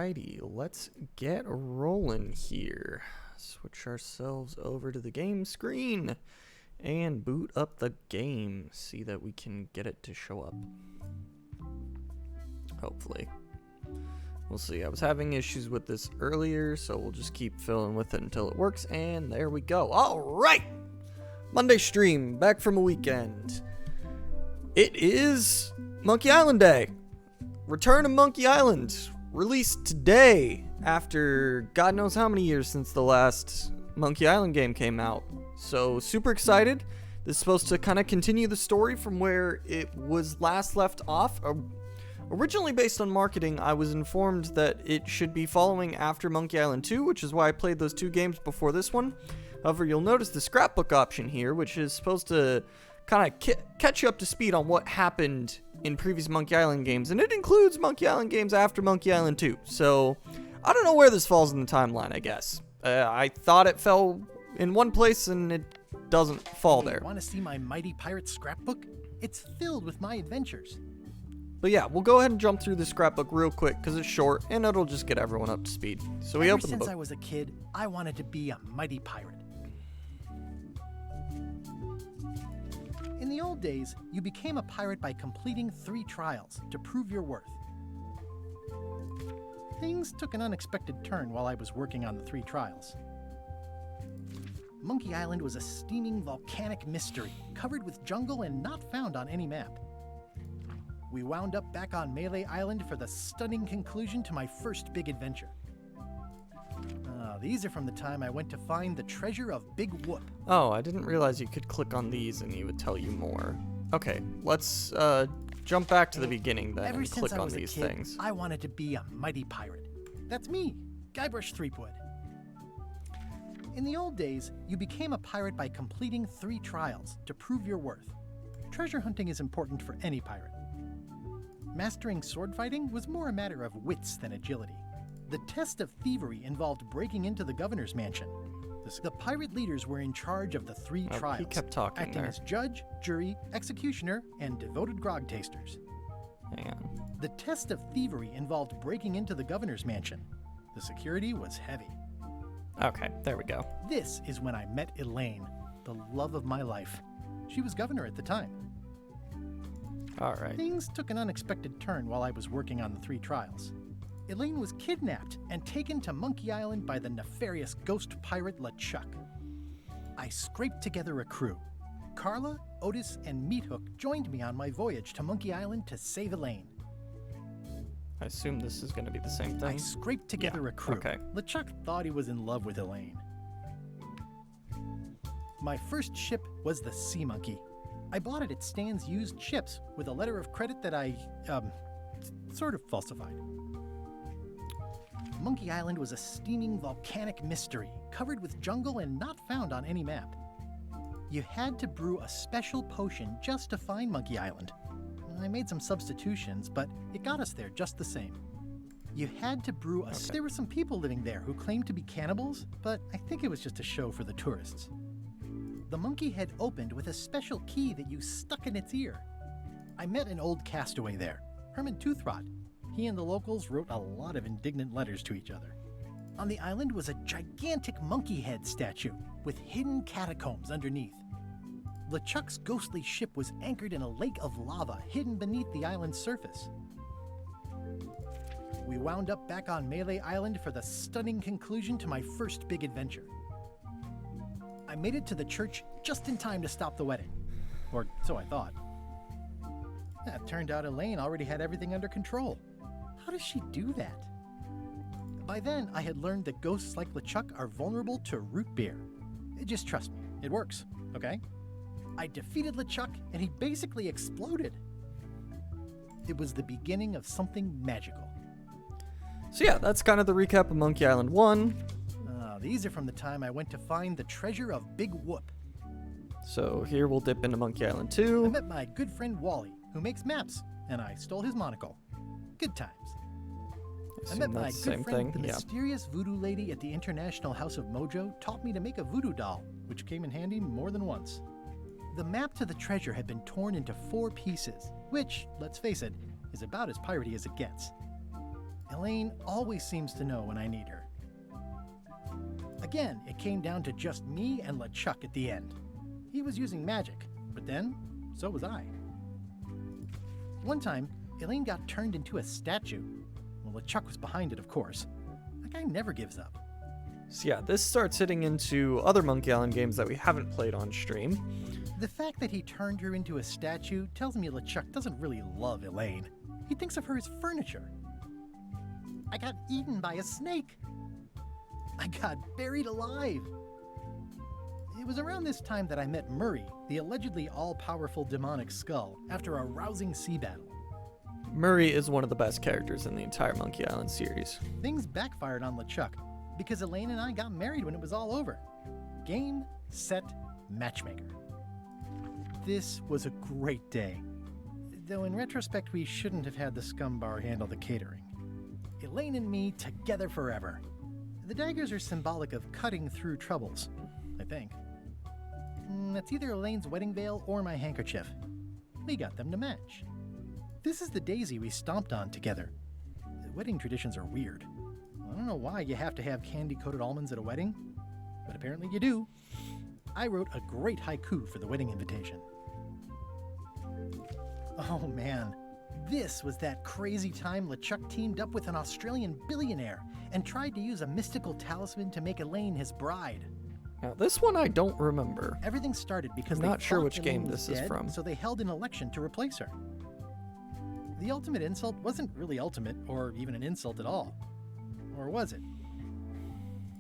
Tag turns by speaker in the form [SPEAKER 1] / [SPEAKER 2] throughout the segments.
[SPEAKER 1] Alrighty, let's get rolling here. Switch ourselves over to the game screen and boot up the game. See that we can get it to show up. Hopefully. We'll see. I was having issues with this earlier, so we'll just keep filling with it until it works, and there we go. Alright! Monday stream, back from a weekend. It is Monkey Island Day. Return to Monkey Island. Released today after God knows how many years since the last Monkey Island game came out. So super excited. This is supposed to kind of continue the story from where it was last left off. Originally based on marketing, I was informed that it should be following after Monkey Island 2, which is why I played those two games before this one. However, you'll notice the scrapbook option here, which is supposed to kind of catch you up to speed on what happened in previous Monkey Island games, and it includes Monkey Island games after Monkey Island 2. So, I don't know where this falls in the timeline, I guess. I thought it fell in one place, and it doesn't fall there.
[SPEAKER 2] Want to see my Mighty Pirate scrapbook? It's filled with my adventures.
[SPEAKER 1] But yeah, we'll go ahead and jump through the scrapbook real quick, because it's short, and it'll just get everyone up to speed. So we open the book.
[SPEAKER 2] Ever since I was a kid, I wanted to be a mighty pirate. In the old days, you became a pirate by completing 3 trials to prove your worth. Things took an unexpected turn while I was working on the 3 trials. Monkey Island was a steaming volcanic mystery, covered with jungle and not found on any map. We wound up back on Melee Island for the stunning conclusion to my first big adventure. These are from the time I went to find the treasure of Big Whoop.
[SPEAKER 1] Oh, I didn't realize you could click on these and he would tell you more. Okay, let's jump back to the beginning then and click on these things.
[SPEAKER 2] I wanted to be a mighty pirate. That's me, Guybrush Threepwood. In the old days, you became a pirate by completing 3 trials to prove your worth. Treasure hunting is important for any pirate. Mastering sword fighting was more a matter of wits than agility. The test of thievery involved breaking into the governor's mansion. The pirate leaders were in charge of the 3 trials,
[SPEAKER 1] he kept talking
[SPEAKER 2] acting
[SPEAKER 1] there.
[SPEAKER 2] as judge, jury, executioner, and devoted grog tasters.
[SPEAKER 1] Hang on.
[SPEAKER 2] The test of thievery involved breaking into the governor's mansion. The security was heavy.
[SPEAKER 1] Okay, there we go.
[SPEAKER 2] This is when I met Elaine, the love of my life. She was governor at the time.
[SPEAKER 1] Alright.
[SPEAKER 2] Things took an unexpected turn while I was working on the 3 trials. Elaine was kidnapped and taken to Monkey Island by the nefarious ghost pirate LeChuck. I scraped together a crew. Carla, Otis, and Meathook joined me on my voyage to Monkey Island to save Elaine.
[SPEAKER 1] I assume this is going to be the same thing.
[SPEAKER 2] I scraped together a crew.
[SPEAKER 1] Okay.
[SPEAKER 2] LeChuck thought he was in love with Elaine. My first ship was the Sea Monkey. I bought it at Stan's Used Ships with a letter of credit that I, sort of falsified. Monkey Island was a steaming volcanic mystery, covered with jungle and not found on any map. You had to brew a special potion just to find Monkey Island. I made some substitutions, but it got us there just the same. You had to brew a... There were some people living there who claimed to be cannibals, but I think it was just a show for the tourists. The monkey head opened with a special key that you stuck in its ear. I met an old castaway there, Herman Toothrot. He and the locals wrote a lot of indignant letters to each other. On the island was a gigantic monkey head statue with hidden catacombs underneath. LeChuck's ghostly ship was anchored in a lake of lava hidden beneath the island's surface. We wound up back on Melee Island for the stunning conclusion to my first big adventure. I made it to the church just in time to stop the wedding. Or so I thought. It turned out Elaine already had everything under control. How does she do that? By then, I had learned that ghosts like LeChuck are vulnerable to root beer. Just trust me, it works, okay? I defeated LeChuck, and he basically exploded. It was the beginning of something magical.
[SPEAKER 1] So yeah, that's kind of the recap of Monkey Island 1.
[SPEAKER 2] These are from the time I went to find the treasure of Big Whoop.
[SPEAKER 1] So here we'll dip into Monkey Island 2.
[SPEAKER 2] I met my good friend Wally, who makes maps, and I stole his monocle. Good times. I met my good friend, the mysterious voodoo lady at the International House of Mojo, taught me to make a voodoo doll, which came in handy more than once. The map to the treasure had been torn into 4 pieces, which, let's face it, is about as piratey as it gets. Elaine always seems to know when I need her. Again, it came down to just me and LeChuck at the end. He was using magic, but then, so was I. One time, Elaine got turned into a statue. Well, LeChuck was behind it, of course. That guy never gives up.
[SPEAKER 1] So yeah, this starts hitting into other Monkey Island games that we haven't played on stream.
[SPEAKER 2] The fact that he turned her into a statue tells me LeChuck doesn't really love Elaine. He thinks of her as furniture. I got eaten by a snake. I got buried alive. It was around this time that I met Murray, the allegedly all-powerful demonic skull, after a rousing sea battle.
[SPEAKER 1] Murray is one of the best characters in the entire Monkey Island series.
[SPEAKER 2] Things backfired on LeChuck because Elaine and I got married when it was all over. Game, set, matchmaker. This was a great day. Though in retrospect, we shouldn't have had the scum bar handle the catering. Elaine and me together forever. The daggers are symbolic of cutting through troubles, I think. That's either Elaine's wedding veil or my handkerchief. We got them to match. This is the daisy we stomped on together. Wedding traditions are weird. I don't know why you have to have candy-coated almonds at a wedding, but apparently you do. I wrote a great haiku for the wedding invitation. Oh man, this was that crazy time LeChuck teamed up with an Australian billionaire and tried to use a mystical talisman to make Elaine his bride.
[SPEAKER 1] Now, this one I don't remember.
[SPEAKER 2] Everything started because
[SPEAKER 1] I'm
[SPEAKER 2] they
[SPEAKER 1] not sure
[SPEAKER 2] thought
[SPEAKER 1] which game
[SPEAKER 2] Elaine was
[SPEAKER 1] this is
[SPEAKER 2] dead,
[SPEAKER 1] from.
[SPEAKER 2] so they held an election to replace her. The ultimate insult wasn't really ultimate, or even an insult at all. Or was it?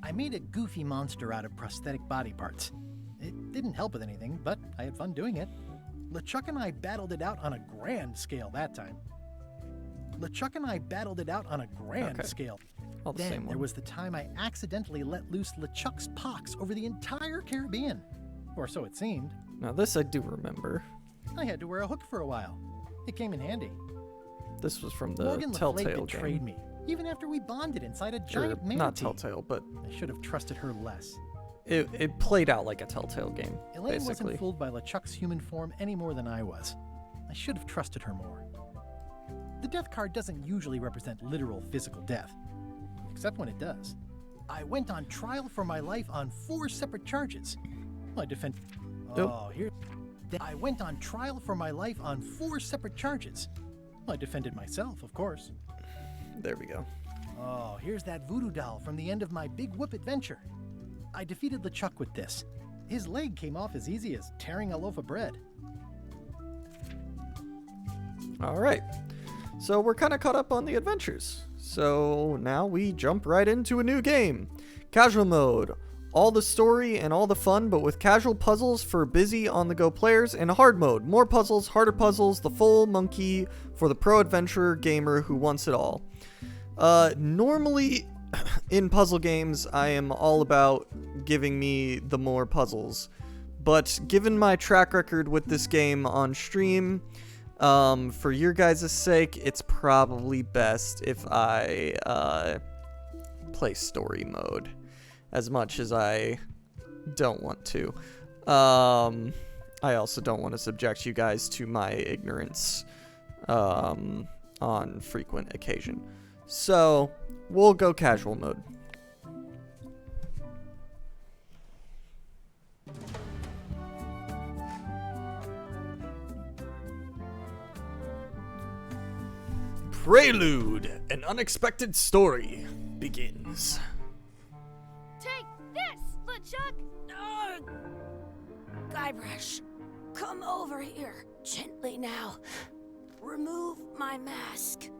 [SPEAKER 2] I made a goofy monster out of prosthetic body parts. It didn't help with anything, but I had fun doing it. LeChuck and I battled it out on a grand scale that time. Scale.
[SPEAKER 1] All the
[SPEAKER 2] Then
[SPEAKER 1] same
[SPEAKER 2] there
[SPEAKER 1] one.
[SPEAKER 2] was the time I accidentally let loose LeChuck's pox over the entire Caribbean. Or so it seemed.
[SPEAKER 1] Now, this I do remember.
[SPEAKER 2] I had to wear a hook for a while. It came in handy.
[SPEAKER 1] This was from the
[SPEAKER 2] Morgan Le Fay
[SPEAKER 1] Telltale
[SPEAKER 2] betrayed
[SPEAKER 1] game.
[SPEAKER 2] me, even after we bonded inside a
[SPEAKER 1] Or,
[SPEAKER 2] giant manatee.
[SPEAKER 1] not Telltale, but
[SPEAKER 2] I should have trusted her less.
[SPEAKER 1] it played out like a Telltale game,
[SPEAKER 2] Elaine
[SPEAKER 1] basically.
[SPEAKER 2] wasn't fooled by LeChuck's human form any more than I was. I should have trusted her more. The death card doesn't usually represent literal physical death, except when it does. I went on trial for my life on 4 separate charges. I went on trial for my life on 4 separate charges. I defended myself, of course.
[SPEAKER 1] There we go.
[SPEAKER 2] Oh, here's that voodoo doll from the end of my Big Whoop adventure. I defeated LeChuck with this. His leg came off as easy as tearing a loaf of bread.
[SPEAKER 1] All right. So we're kind of caught up on the adventures. So now we jump right into a new game. Casual mode. All the story and all the fun, but with casual puzzles for busy on-the-go players, and hard mode. More puzzles, harder puzzles, the full monkey for the pro adventurer gamer who wants it all. Normally, in puzzle games, I am all about giving me the more puzzles. But given my track record with this game on stream, for your guys' sake, it's probably best if I play story mode. As much as I don't want to. I also don't want to subject you guys to my ignorance on frequent occasion. So, we'll go casual mode. Prelude, an unexpected story begins.
[SPEAKER 3] Take this, LeChuck! Guybrush, come over here. Gently now. Remove my mask.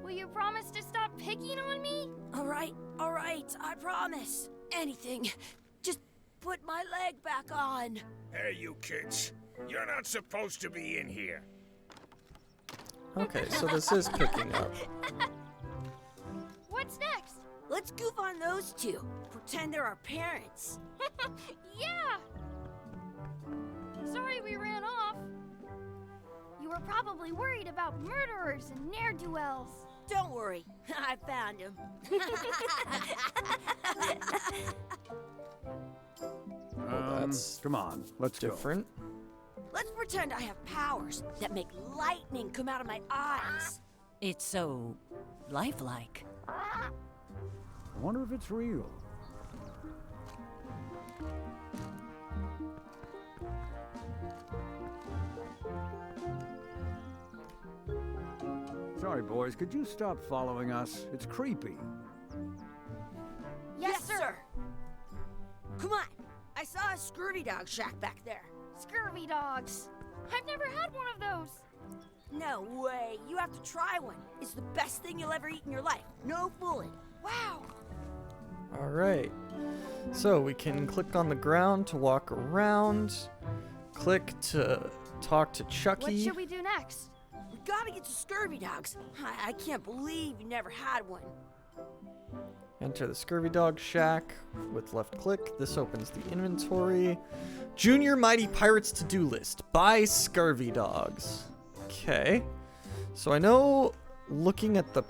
[SPEAKER 3] Will you promise to stop picking on me? Alright, I promise. Anything. Just put my leg back on.
[SPEAKER 4] Hey, you kids. You're not supposed to be in here.
[SPEAKER 1] Okay, so this is picking up.
[SPEAKER 3] What's next? Let's goof on those two. Pretend they're our parents. Yeah! Sorry we ran off. You were probably worried about murderers and ne'er-do-wells. Don't worry, I found him.
[SPEAKER 1] Well, that's
[SPEAKER 5] Come on, let's go.
[SPEAKER 1] different.
[SPEAKER 3] Let's pretend I have powers that make lightning come out of my eyes.
[SPEAKER 5] It's so lifelike.
[SPEAKER 6] I wonder if it's real. Sorry, boys, could you stop following us? It's creepy.
[SPEAKER 3] Yes, sir.
[SPEAKER 7] Come on. I saw a scurvy dog shack back there.
[SPEAKER 3] Scurvy dogs. I've never had one of those.
[SPEAKER 7] No way. You have to try one. It's the best thing you'll ever eat in your life. No fooling.
[SPEAKER 3] Wow.
[SPEAKER 1] All right. So we can click on the ground to walk around. Click to talk to Chucky.
[SPEAKER 3] What should we do next?
[SPEAKER 7] We gotta get to scurvy dogs. I can't believe you never had one.
[SPEAKER 1] Enter the Scurvy Dog Shack with left click. This opens the inventory. Junior Mighty Pirates to-do list. Buy Scurvy Dogs. Okay. So I know looking at the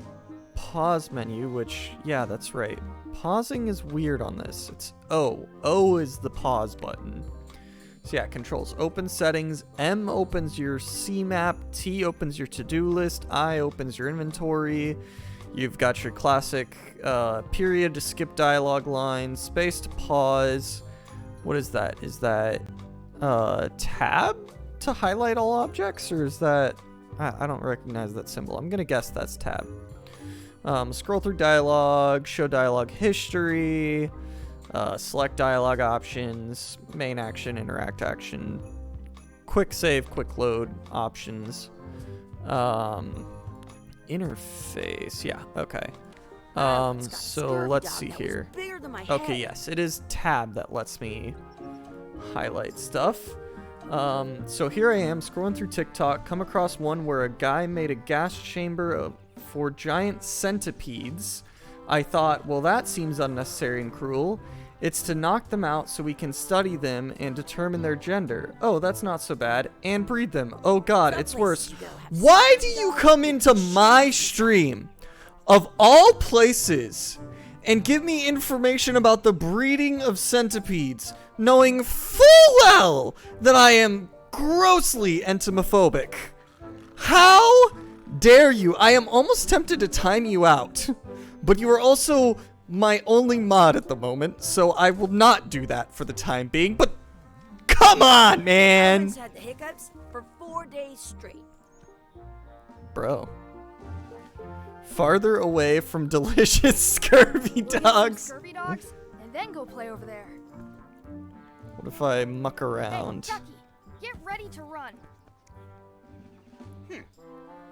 [SPEAKER 1] pause menu, which, yeah, that's right. Pausing is weird on this. It's O. O is the pause button. So yeah, controls. Open settings. M opens your C map. T opens your to-do list. I opens your inventory. You've got your classic period to skip dialogue lines, space to pause. What is that? Is that tab to highlight all objects, or is that... I don't recognize that symbol. I'm going to guess that's tab. Scroll through dialogue, show dialogue history, select dialogue options, main action, interact action, quick save, quick load options. Interface, yeah, okay. So let's see here. Okay, yes, it is tab that lets me highlight stuff. So here I am scrolling through TikTok, come across one where a guy made a gas chamber for giant centipedes. I thought, well, that seems unnecessary and cruel. It's to knock them out so we can study them and determine their gender. Oh, that's not so bad. And breed them. Oh god, it's worse. Why do you come into my stream, of all places, and give me information about the breeding of centipedes, knowing full well that I am grossly entomophobic? How dare you? I am almost tempted to time you out, but you are also my only mod at the moment, so I will not do that for the time being, but come on, man!
[SPEAKER 7] I've had the hiccups for 4 days straight.
[SPEAKER 1] Bro. Farther away from delicious scurvy dogs.
[SPEAKER 3] Scurvy dogs, and then go play over there.
[SPEAKER 1] What if I muck around?
[SPEAKER 3] Hey, Chucky, get ready to run.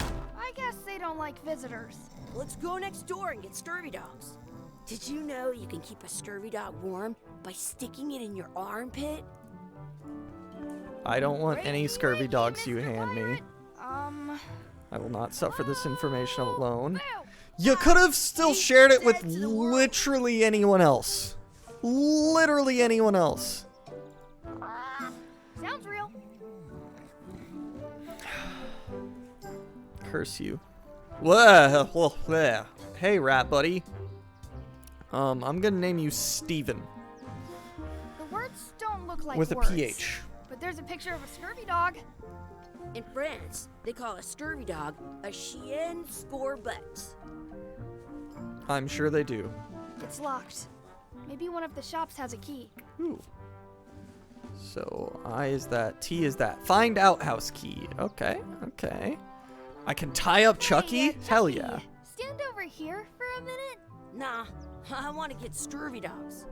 [SPEAKER 3] I guess they don't like visitors.
[SPEAKER 7] Let's go next door and get scurvy dogs. Did you know you can keep a scurvy dog warm by sticking it in your armpit?
[SPEAKER 1] I don't want any scurvy
[SPEAKER 3] Wakey,
[SPEAKER 1] dogs you
[SPEAKER 3] Mr.
[SPEAKER 1] hand me.
[SPEAKER 3] Pirate.
[SPEAKER 1] I will not suffer this information
[SPEAKER 3] Whoa,
[SPEAKER 1] alone.
[SPEAKER 3] whoa.
[SPEAKER 1] You could have still
[SPEAKER 7] He's
[SPEAKER 1] shared it with
[SPEAKER 7] dead to the world.
[SPEAKER 1] literally anyone else. Literally anyone else.
[SPEAKER 3] Sounds real.
[SPEAKER 1] Curse you. Well, there. Hey, rat buddy. I'm gonna name you Steven.
[SPEAKER 3] The words don't look like
[SPEAKER 1] With a
[SPEAKER 3] words,
[SPEAKER 1] PH.
[SPEAKER 3] but there's a picture of a scurvy dog.
[SPEAKER 7] In France, they call a scurvy dog a chien scorbut.
[SPEAKER 1] I'm sure they do.
[SPEAKER 3] It's locked. Maybe one of the shops has a key.
[SPEAKER 1] Ooh. So, I is that, T is that. Find outhouse key. Okay, okay. I can tie up Chucky?
[SPEAKER 3] Hey,
[SPEAKER 1] Hell
[SPEAKER 3] Chucky,
[SPEAKER 1] yeah.
[SPEAKER 3] Stand over here for a minute.
[SPEAKER 7] Nah, I want to get scurvy dogs.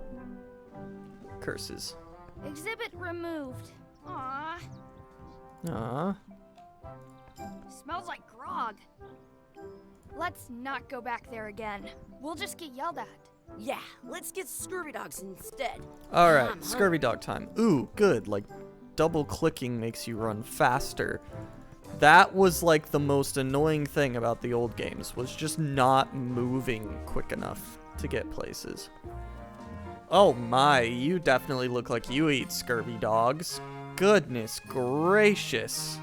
[SPEAKER 1] Curses.
[SPEAKER 3] Exhibit removed. Aww.
[SPEAKER 1] Aw.
[SPEAKER 3] Smells like grog. Let's not go back there again. We'll just get yelled at.
[SPEAKER 7] Yeah, let's get scurvy dogs instead.
[SPEAKER 1] Alright,
[SPEAKER 7] I'm
[SPEAKER 1] scurvy dog time. Ooh, good. Like, double clicking makes you run faster. That was like the most annoying thing about the old games, was just not moving quick enough to get places. Oh my, you definitely look like you eat scurvy dogs. Goodness gracious.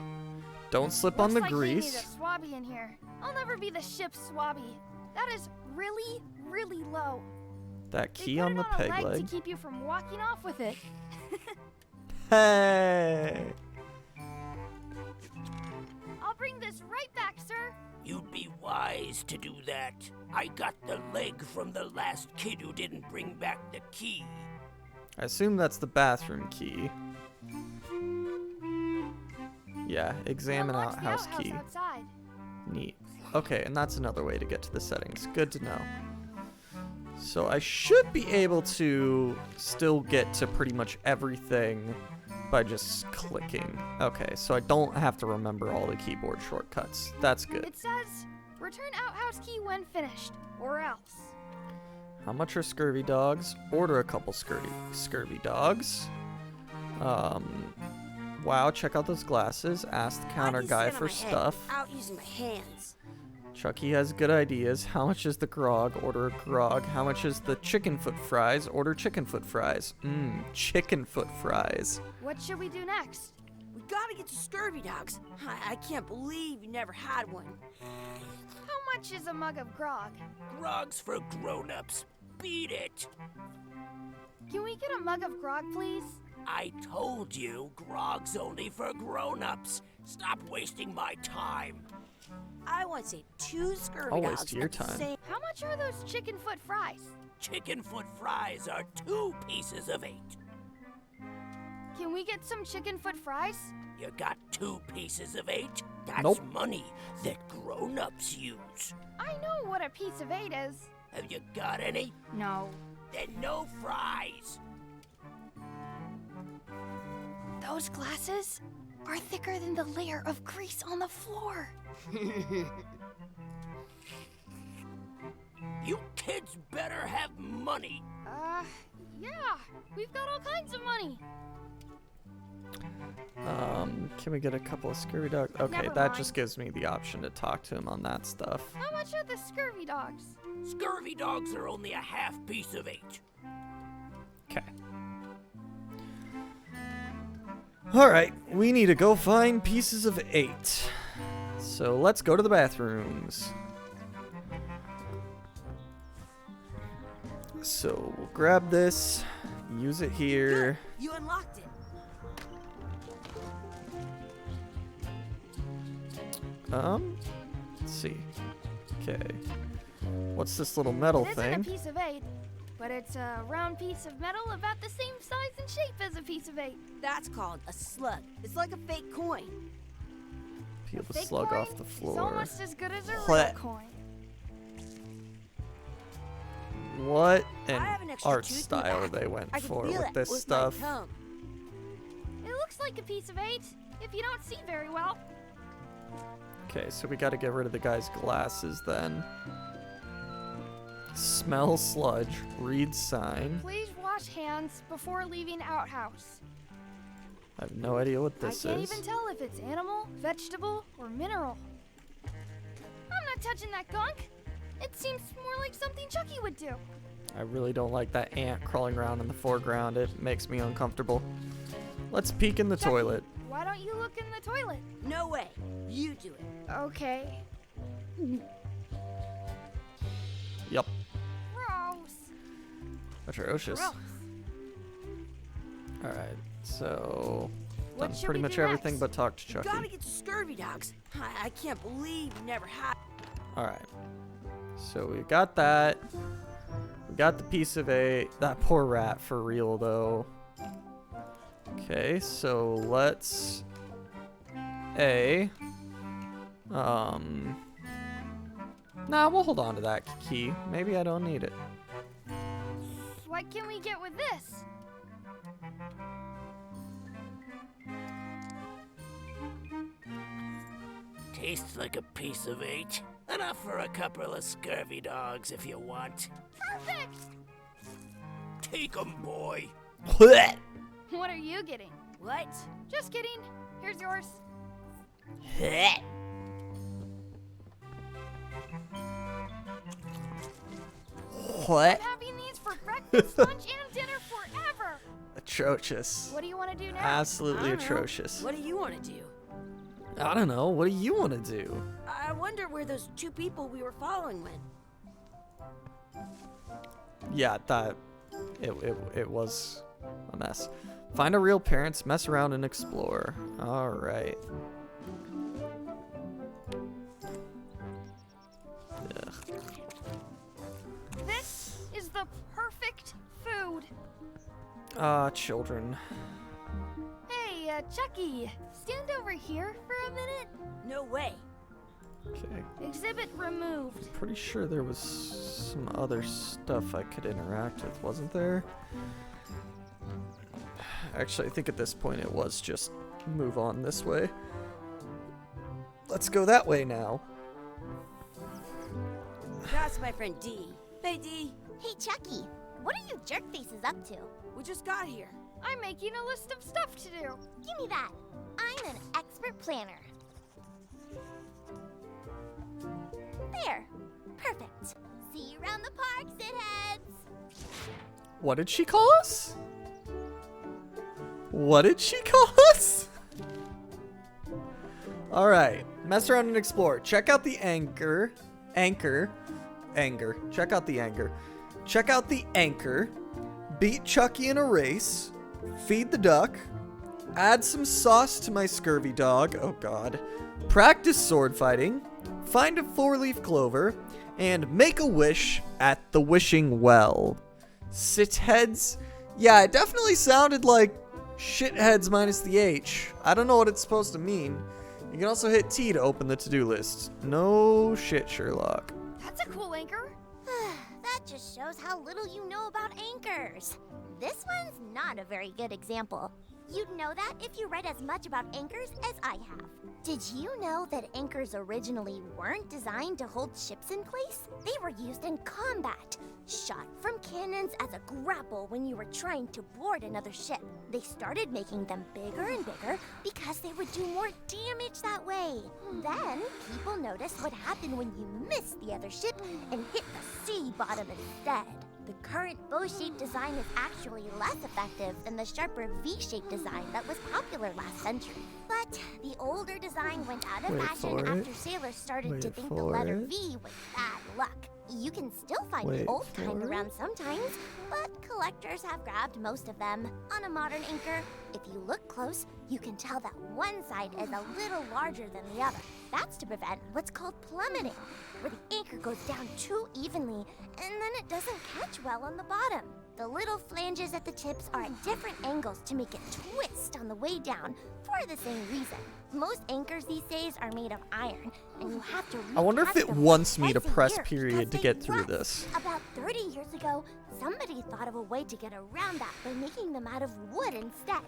[SPEAKER 1] Don't slip on the
[SPEAKER 3] Looks like
[SPEAKER 1] grease.
[SPEAKER 3] They need a swabby in here. I'll never be the ship's swabby. That is really, really low.
[SPEAKER 1] That
[SPEAKER 3] They
[SPEAKER 1] key
[SPEAKER 3] put
[SPEAKER 1] on
[SPEAKER 3] it
[SPEAKER 1] the
[SPEAKER 3] on a
[SPEAKER 1] peg
[SPEAKER 3] leg
[SPEAKER 1] leg.
[SPEAKER 3] to keep you from walking off with it.
[SPEAKER 1] Hey.
[SPEAKER 3] I'll bring this right back, sir.
[SPEAKER 4] You'd be wise to do that. I got the leg from the last kid who didn't bring back the key.
[SPEAKER 1] I assume that's the bathroom key. Yeah, examine
[SPEAKER 3] Unlocks the
[SPEAKER 1] outhouse
[SPEAKER 3] outhouse
[SPEAKER 1] key.
[SPEAKER 3] outside.
[SPEAKER 1] Neat. Okay, and that's another way to get to the settings. Good to know. So I should be able to still get to pretty much everything by just clicking. Okay, so I don't have to remember all the keyboard shortcuts. That's good.
[SPEAKER 3] It says, return outhouse key when finished, or else.
[SPEAKER 1] How much are scurvy dogs? Order a couple scurvy dogs. Wow, check out those glasses. Ask the counter
[SPEAKER 7] I can
[SPEAKER 1] guy
[SPEAKER 7] stand on
[SPEAKER 1] for
[SPEAKER 7] my head
[SPEAKER 1] stuff.
[SPEAKER 7] Out using my hands.
[SPEAKER 1] Chucky has good ideas. How much is the grog? Order a grog. How much is the chicken foot fries? Order chicken foot fries. Chicken foot fries.
[SPEAKER 3] What should we do next?
[SPEAKER 7] We gotta get to Scurvy Dogs. I can't believe you never had one.
[SPEAKER 3] How much is a mug of grog?
[SPEAKER 4] Grog's for grown-ups. Beat it.
[SPEAKER 3] Can we get a mug of grog, please?
[SPEAKER 4] I told you, grog's only for grown-ups. Stop wasting my time.
[SPEAKER 7] I want to say 2 Scurvy
[SPEAKER 1] I'll
[SPEAKER 7] Dogs.
[SPEAKER 1] waste your
[SPEAKER 7] at the
[SPEAKER 1] time.
[SPEAKER 7] same-
[SPEAKER 3] How much are those chicken foot fries?
[SPEAKER 4] Chicken foot fries are 2 pieces of 8.
[SPEAKER 3] Can we get some chicken foot fries?
[SPEAKER 4] You got 2 pieces of 8? That's
[SPEAKER 1] Nope.
[SPEAKER 4] money that grown-ups use.
[SPEAKER 3] I know what a piece of 8 is.
[SPEAKER 4] Have you got any?
[SPEAKER 3] No.
[SPEAKER 4] Then no fries.
[SPEAKER 3] Those glasses are thicker than the layer of grease on the floor.
[SPEAKER 4] You kids better have money.
[SPEAKER 3] Yeah. We've got all kinds of money.
[SPEAKER 1] Can we get a couple of scurvy dogs? Okay,
[SPEAKER 3] Never
[SPEAKER 1] that
[SPEAKER 3] mind.
[SPEAKER 1] just gives me the option to talk to him on that stuff.
[SPEAKER 3] How much are the scurvy dogs?
[SPEAKER 4] Scurvy dogs are only a half piece of 8.
[SPEAKER 1] Okay. Alright, we need to go find pieces of 8. So let's go to the bathrooms. So we'll grab this, use it here.
[SPEAKER 7] You unlocked it.
[SPEAKER 1] Let's see. Okay. What's this little metal
[SPEAKER 3] It isn't
[SPEAKER 1] thing?
[SPEAKER 3] a piece of 8, but it's a round piece of metal about the same size and shape as a piece of 8.
[SPEAKER 7] That's called a slug. It's like a fake coin.
[SPEAKER 1] Peel the
[SPEAKER 3] Fake
[SPEAKER 1] slug
[SPEAKER 3] coin
[SPEAKER 1] off the
[SPEAKER 3] is
[SPEAKER 1] floor.
[SPEAKER 3] almost as good as a real
[SPEAKER 1] What?
[SPEAKER 3] coin.
[SPEAKER 1] What
[SPEAKER 7] I
[SPEAKER 1] an
[SPEAKER 7] have an extra
[SPEAKER 1] art
[SPEAKER 7] tooth in the
[SPEAKER 1] style
[SPEAKER 7] back.
[SPEAKER 1] they went
[SPEAKER 7] I can
[SPEAKER 1] for
[SPEAKER 7] feel
[SPEAKER 1] with
[SPEAKER 7] it
[SPEAKER 1] this
[SPEAKER 7] with
[SPEAKER 1] stuff.
[SPEAKER 7] My tongue.
[SPEAKER 3] It looks like a piece of 8 if you don't see very well.
[SPEAKER 1] Okay, so we gotta get rid of the guy's glasses then. Smell sludge, read sign.
[SPEAKER 3] Please wash hands before leaving outhouse.
[SPEAKER 1] I have no idea what this
[SPEAKER 3] I can't
[SPEAKER 1] is.
[SPEAKER 3] even tell if it's animal, vegetable, or mineral. I'm not touching that gunk. It seems more like something Chucky would do.
[SPEAKER 1] I really don't like that ant crawling around in the foreground. It makes me uncomfortable. Let's peek in the
[SPEAKER 3] Chucky,
[SPEAKER 1] toilet.
[SPEAKER 3] Why don't you look in the toilet?
[SPEAKER 7] No way. You do it.
[SPEAKER 3] Okay.
[SPEAKER 1] Yup,
[SPEAKER 3] Gross.
[SPEAKER 1] atrocious.
[SPEAKER 3] Gross.
[SPEAKER 1] Alright, so
[SPEAKER 3] What
[SPEAKER 1] done
[SPEAKER 3] should
[SPEAKER 1] pretty
[SPEAKER 3] we
[SPEAKER 1] much
[SPEAKER 3] do
[SPEAKER 1] everything
[SPEAKER 3] next?
[SPEAKER 1] but talk to
[SPEAKER 7] Gotta
[SPEAKER 1] Chucky.
[SPEAKER 7] get to Scurvy Dogs. I can't believe you never had.
[SPEAKER 1] Alright. So we got that. We got the piece of 8. That poor rat for real though. Okay, so let's Nah, we'll hold on to that key. Maybe I don't need it.
[SPEAKER 3] What can we get with this?
[SPEAKER 4] Tastes like a piece of 8. Enough for a couple of scurvy dogs if you want.
[SPEAKER 3] Perfect!
[SPEAKER 4] Take 'em, boy.
[SPEAKER 3] What are you getting?
[SPEAKER 7] What?
[SPEAKER 3] Just kidding. Here's yours.
[SPEAKER 1] What?
[SPEAKER 3] I'm having these for breakfast, lunch, and dinner forever.
[SPEAKER 1] Atrocious.
[SPEAKER 3] What do you want to do now?
[SPEAKER 1] Absolutely
[SPEAKER 7] I don't know.
[SPEAKER 1] atrocious.
[SPEAKER 7] What do you want to do?
[SPEAKER 1] I don't know. What do you want to do?
[SPEAKER 7] I wonder where those 2 people we were following went.
[SPEAKER 1] Yeah, that it was a mess. Find a real parents, mess around and explore. All right.
[SPEAKER 3] perfect food.
[SPEAKER 1] Children.
[SPEAKER 3] Hey, Chucky, stand over here for a minute.
[SPEAKER 7] No way.
[SPEAKER 1] Okay.
[SPEAKER 3] Exhibit removed.
[SPEAKER 1] Pretty sure there was some other stuff I could interact with, wasn't there? Actually, I think at this point it was just move on this way. Let's go that way now.
[SPEAKER 7] That's my friend Dee. Hey, Dee.
[SPEAKER 8] Hey, Chucky, what are you jerk faces up to?
[SPEAKER 7] We just got here.
[SPEAKER 3] I'm making a list of stuff to do.
[SPEAKER 8] Give me that. I'm an expert planner. There. Perfect. See you around the park, shitheads.
[SPEAKER 1] What did she call us? What did she call us? Alright, mess around and explore. Check out the anger. Check out the anger. Check out the anchor. Beat Chucky in a race. Feed the duck. Add some sauce to my scurvy dog. Oh god. Practice sword fighting. Find a 4-leaf clover. And make a wish at the wishing well. Shitheads? Yeah, it definitely sounded like shitheads minus the H. I don't know what it's supposed to mean. You can also hit T to open the to-do list. No shit, Sherlock.
[SPEAKER 3] That's a cool anchor.
[SPEAKER 8] That just shows how little you know about anchors. This one's not a very good example. You'd know that if you read as much about anchors as I have. Did you know that anchors originally weren't designed to hold ships in place? They were used in combat, shot from cannons as a grapple when you were trying to board another ship. They started making them bigger and bigger because they would do more damage that way. Then, people noticed what happened when you missed the other ship and hit the sea bottom instead. The current bow-shaped design is actually less effective than the sharper V-shaped design that was popular last century. But the older design went out of
[SPEAKER 1] Wait
[SPEAKER 8] fashion
[SPEAKER 1] for
[SPEAKER 8] after
[SPEAKER 1] it.
[SPEAKER 8] sailors started
[SPEAKER 1] Wait
[SPEAKER 8] to think the
[SPEAKER 1] for
[SPEAKER 8] letter
[SPEAKER 1] it.
[SPEAKER 8] V was bad luck. You can still find
[SPEAKER 1] Wait
[SPEAKER 8] the old
[SPEAKER 1] for
[SPEAKER 8] kind
[SPEAKER 1] it.
[SPEAKER 8] around sometimes, but collectors have grabbed most of them. On a modern anchor, if you look close, you can tell that one side is a little larger than the other. That's to prevent what's called plummeting, where the anchor goes down too evenly and then it doesn't catch well on the bottom. The little flanges at the tips are at different angles to make it twist on the way down for the same reason. Most anchors these days are made of iron, and you have to
[SPEAKER 1] I wonder if
[SPEAKER 8] recast
[SPEAKER 1] it
[SPEAKER 8] them
[SPEAKER 1] wants me to
[SPEAKER 8] twice a
[SPEAKER 1] press
[SPEAKER 8] year
[SPEAKER 1] period
[SPEAKER 8] because
[SPEAKER 1] to
[SPEAKER 8] they
[SPEAKER 1] get through
[SPEAKER 8] rust.
[SPEAKER 1] this.
[SPEAKER 8] About 30 years ago, somebody thought of a way to get around that by making them out of wood instead.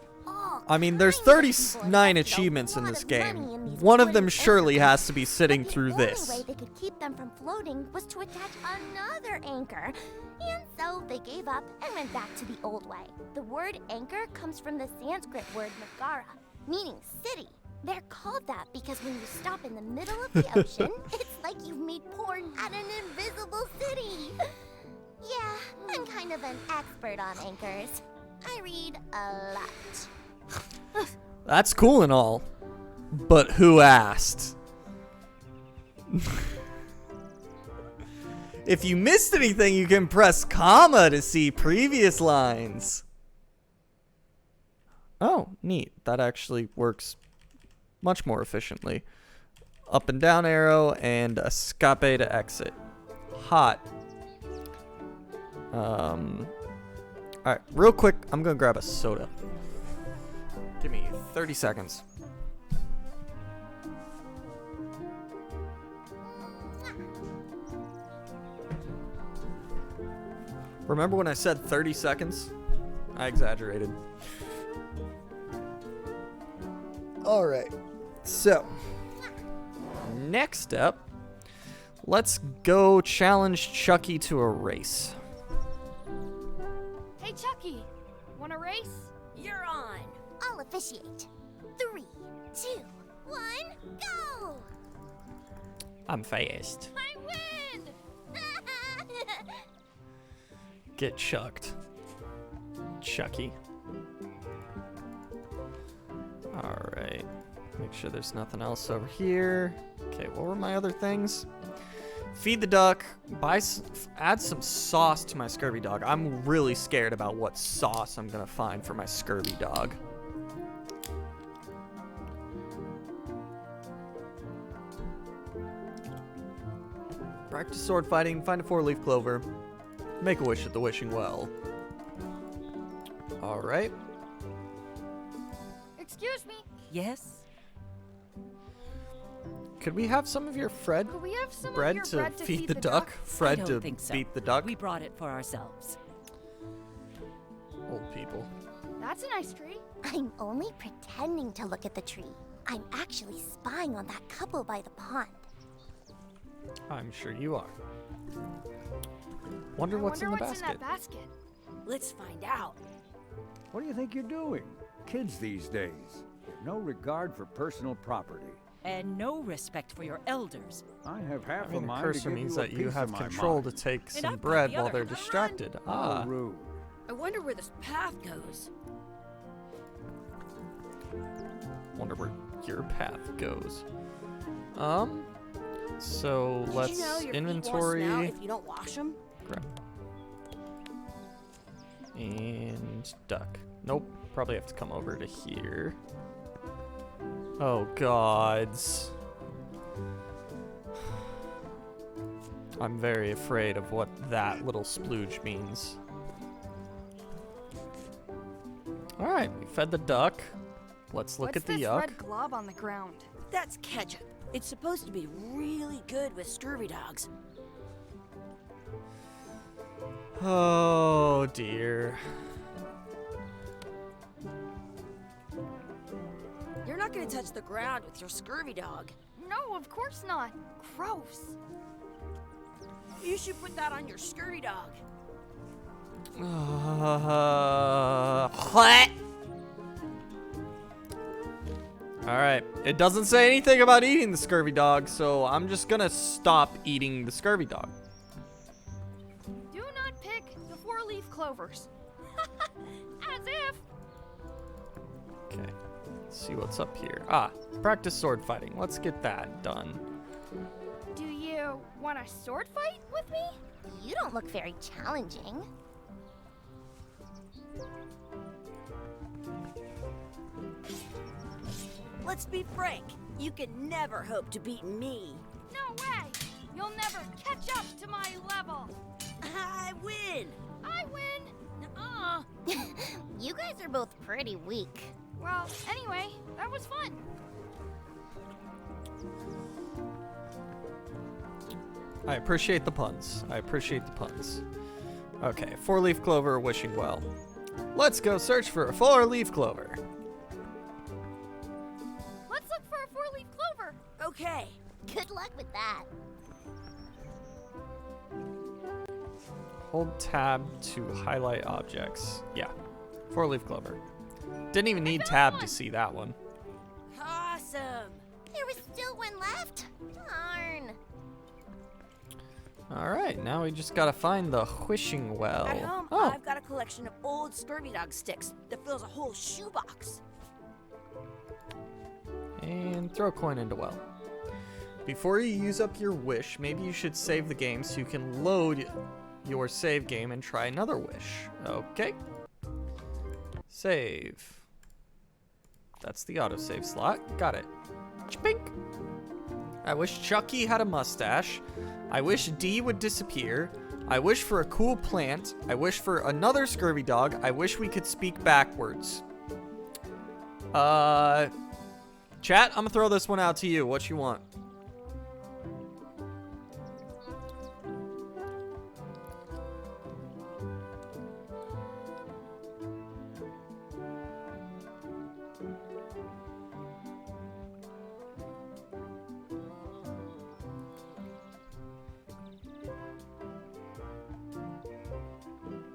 [SPEAKER 1] I mean, there's 39 achievements in this game. One of them surely has to be sitting through this.
[SPEAKER 8] The only way they could keep them from floating was to attach another anchor. And so they gave up and went back to the old way. The word anchor comes from the Sanskrit word Nagara, meaning city. They're called that because when you stop in the middle of the ocean, it's like you've made porn at an invisible city. Yeah, I'm kind of an expert on anchors. I read a lot.
[SPEAKER 1] That's cool and all, but who asked? If you missed anything, you can press comma to see previous lines. Oh, neat. That actually works much more efficiently. Up and down arrow and escape to exit. Hot. Alright, real quick, I'm gonna grab a soda. Give me 30 seconds. Remember when I said 30 seconds? I exaggerated. Alright, so next up, let's go challenge Chucky to a race.
[SPEAKER 3] Hey, Chucky, want a race?
[SPEAKER 7] You're on.
[SPEAKER 8] I'll officiate. 3, 2, 1, go!
[SPEAKER 1] I'm fast.
[SPEAKER 3] I win!
[SPEAKER 1] Get chucked, Chucky. Alright, make sure there's nothing else over here. Okay, what were my other things? Feed the duck, add some sauce to my scurvy dog. I'm really scared about what sauce I'm gonna find for my scurvy dog. Practice sword fighting, find a 4-leaf clover. make a wish at the wishing well. All right.
[SPEAKER 3] Excuse me.
[SPEAKER 5] Yes?
[SPEAKER 1] Could we have some of your Fred
[SPEAKER 3] Could we have some
[SPEAKER 1] bread
[SPEAKER 3] of your
[SPEAKER 1] to
[SPEAKER 3] bread to
[SPEAKER 1] feed the duck?
[SPEAKER 5] I
[SPEAKER 1] Fred
[SPEAKER 5] don't
[SPEAKER 1] to
[SPEAKER 5] think so.
[SPEAKER 1] beat the duck?
[SPEAKER 5] We brought it for ourselves.
[SPEAKER 1] Old people.
[SPEAKER 3] That's a nice tree.
[SPEAKER 8] I'm only pretending to look at the tree. I'm actually spying on that couple by the pond.
[SPEAKER 1] I'm sure you are. Wonder what's in the basket.
[SPEAKER 3] that basket.
[SPEAKER 7] Let's find out.
[SPEAKER 6] What do you think you're doing? Kids these days. No regard for personal property.
[SPEAKER 5] And no respect for your elders.
[SPEAKER 6] I have half
[SPEAKER 1] I mean,
[SPEAKER 6] a
[SPEAKER 1] the
[SPEAKER 6] mind
[SPEAKER 1] cursor
[SPEAKER 6] to give
[SPEAKER 1] means
[SPEAKER 6] you a
[SPEAKER 1] that you
[SPEAKER 6] piece
[SPEAKER 1] have
[SPEAKER 6] of my
[SPEAKER 1] control
[SPEAKER 6] mind.
[SPEAKER 1] to take
[SPEAKER 5] And
[SPEAKER 1] some
[SPEAKER 5] I've got
[SPEAKER 1] bread
[SPEAKER 5] the
[SPEAKER 1] while
[SPEAKER 5] other.
[SPEAKER 1] they're
[SPEAKER 5] Run!
[SPEAKER 1] distracted.
[SPEAKER 6] How rude.
[SPEAKER 7] I wonder where this path goes.
[SPEAKER 1] Wonder where your path goes. So
[SPEAKER 7] Did
[SPEAKER 1] let's
[SPEAKER 7] you know your
[SPEAKER 1] inventory.
[SPEAKER 7] feet won't smell if you don't wash them?
[SPEAKER 1] Grab. And duck. Nope. Probably have to come over to here. Oh gods. I'm very afraid of what that little splooge means. Alright, we fed the duck. Let's look
[SPEAKER 3] What's
[SPEAKER 1] at the
[SPEAKER 3] this
[SPEAKER 1] yuck.
[SPEAKER 3] red glob on the ground?
[SPEAKER 7] That's ketchup. It's supposed to be really good with scurvy dogs.
[SPEAKER 1] Oh dear.
[SPEAKER 7] You're not gonna touch the ground with your scurvy dog.
[SPEAKER 3] No, of course not. Gross.
[SPEAKER 7] You should put that on your scurvy dog.
[SPEAKER 1] What? Alright, it doesn't say anything about eating the scurvy dog, so I'm just gonna stop eating the scurvy dog.
[SPEAKER 3] Do not pick the 4-leaf clovers. As if.
[SPEAKER 1] Okay, let's see what's up here. Ah, practice sword fighting. Let's get that done.
[SPEAKER 3] Do you want a sword fight with me?
[SPEAKER 8] You don't look very challenging.
[SPEAKER 7] Let's be frank. You can never hope to beat me.
[SPEAKER 3] No way. You'll never catch up to my level.
[SPEAKER 7] I win.
[SPEAKER 3] I win.
[SPEAKER 7] Nuh-uh.
[SPEAKER 8] You guys are both pretty weak.
[SPEAKER 3] Well, anyway, that was fun.
[SPEAKER 1] I appreciate the puns. I appreciate the puns. Okay, 4-leaf clover, wishing well. Let's go search for a 4-leaf clover.
[SPEAKER 3] Let's look for a 4-leaf clover.
[SPEAKER 7] Okay.
[SPEAKER 8] Good luck with that.
[SPEAKER 1] Hold tab to highlight objects. Yeah, 4-leaf clover. Didn't even need tab to see that one.
[SPEAKER 7] Awesome.
[SPEAKER 8] There was still one left. Darn.
[SPEAKER 1] All right, now we just gotta find the wishing well.
[SPEAKER 7] At home,
[SPEAKER 1] Oh,
[SPEAKER 7] I've got a collection of old scurvy dog sticks that fills a whole shoebox.
[SPEAKER 1] and throw a coin into well. Before you use up your wish, maybe you should save the game so you can load your save game and try another wish. Okay. Save. That's the autosave slot. Got it. Chpink. I wish Chucky had a mustache. I wish Dee would disappear. I wish for a cool plant. I wish for another scurvy dog. I wish we could speak backwards. Chat, I'm gonna throw this one out to you. What you want?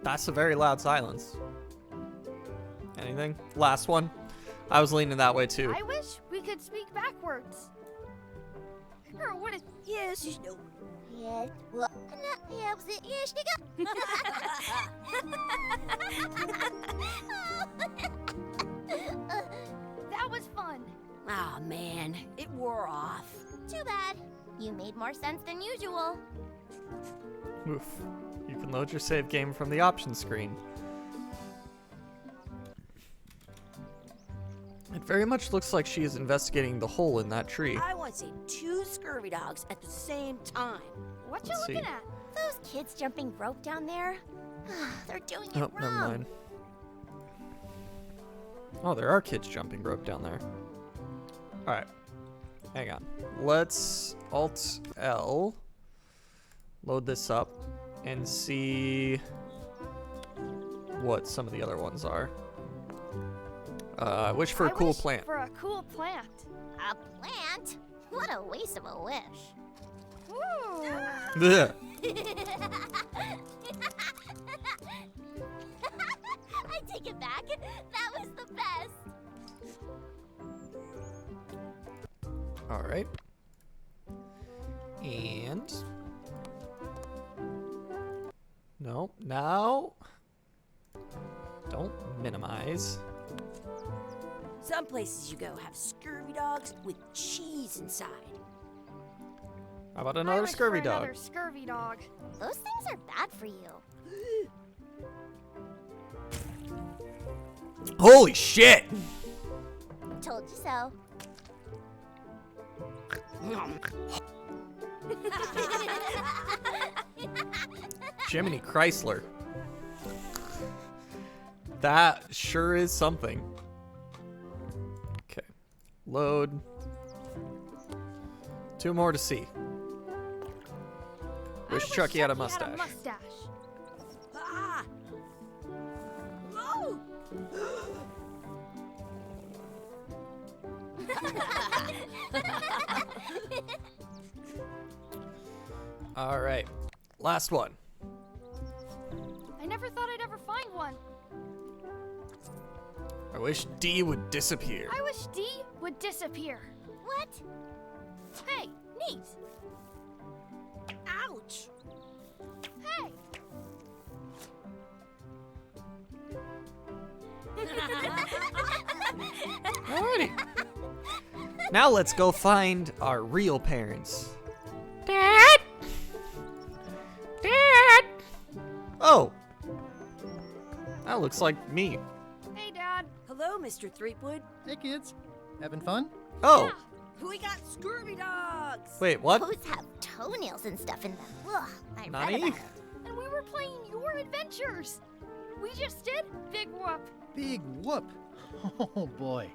[SPEAKER 1] That's a very loud silence. Anything? Last one? I was leaning that way too.
[SPEAKER 3] I wish we could speak backwards. Or what is...
[SPEAKER 7] Yes, you know.
[SPEAKER 8] Yes. Well, yeah, was it? Yes,
[SPEAKER 3] That was fun.
[SPEAKER 7] Oh man, it wore off.
[SPEAKER 8] Too bad. You made more sense than usual.
[SPEAKER 1] Oof. You can load your save game from the options screen. It very much looks like she is investigating the hole in that tree.
[SPEAKER 7] I want to see 2 scurvy dogs at the same time.
[SPEAKER 3] What you
[SPEAKER 1] Let's
[SPEAKER 3] looking
[SPEAKER 1] see.
[SPEAKER 3] at?
[SPEAKER 8] those kids jumping rope down there? They're doing it
[SPEAKER 1] Oh,
[SPEAKER 8] wrong.
[SPEAKER 1] never mind. Oh, there are kids jumping rope down there. Alright. Hang on. Let's Alt-L. Load this up. And see what some of the other ones are. I wish for a
[SPEAKER 3] I
[SPEAKER 1] cool
[SPEAKER 3] wish
[SPEAKER 1] plant.
[SPEAKER 3] For a cool plant.
[SPEAKER 8] A plant? What a waste of a wish.
[SPEAKER 3] Ooh.
[SPEAKER 1] Blech.
[SPEAKER 8] I take it back. That was the best.
[SPEAKER 1] Alright. And... No, now... Don't minimize.
[SPEAKER 7] Some places you go have scurvy dogs with cheese inside.
[SPEAKER 1] How about
[SPEAKER 3] I
[SPEAKER 1] another
[SPEAKER 3] wish
[SPEAKER 1] scurvy
[SPEAKER 3] for
[SPEAKER 1] dog?
[SPEAKER 3] Another scurvy dog.
[SPEAKER 8] Those things are bad for you.
[SPEAKER 1] Holy shit!
[SPEAKER 8] Told you so.
[SPEAKER 1] Jiminy Chrysler. That sure is something. Okay. Load. 2 more to see.
[SPEAKER 3] I
[SPEAKER 1] Wish Chucky had a mustache.
[SPEAKER 7] Ah! Oh!
[SPEAKER 1] Alright. Last one.
[SPEAKER 3] I never thought I'd ever find one.
[SPEAKER 1] I wish D would disappear.
[SPEAKER 3] I wish D would disappear.
[SPEAKER 8] What?
[SPEAKER 3] Hey, neat.
[SPEAKER 7] Ouch!
[SPEAKER 3] Hey.
[SPEAKER 1] Alrighty. Now let's go find our real parents. Dad? Dad? Oh. That looks like me.
[SPEAKER 3] Hey, Dad.
[SPEAKER 7] Hello, Mr. Threepwood.
[SPEAKER 2] Hey, kids. Having fun?
[SPEAKER 1] Oh.
[SPEAKER 7] We got scurvy dogs!
[SPEAKER 1] Wait, what?
[SPEAKER 8] Those have toenails and stuff in them. Ugh, I read
[SPEAKER 1] Nani?
[SPEAKER 8] about it.
[SPEAKER 3] And we were playing your adventures. We just did Big Whoop.
[SPEAKER 2] Big whoop. Oh, boy.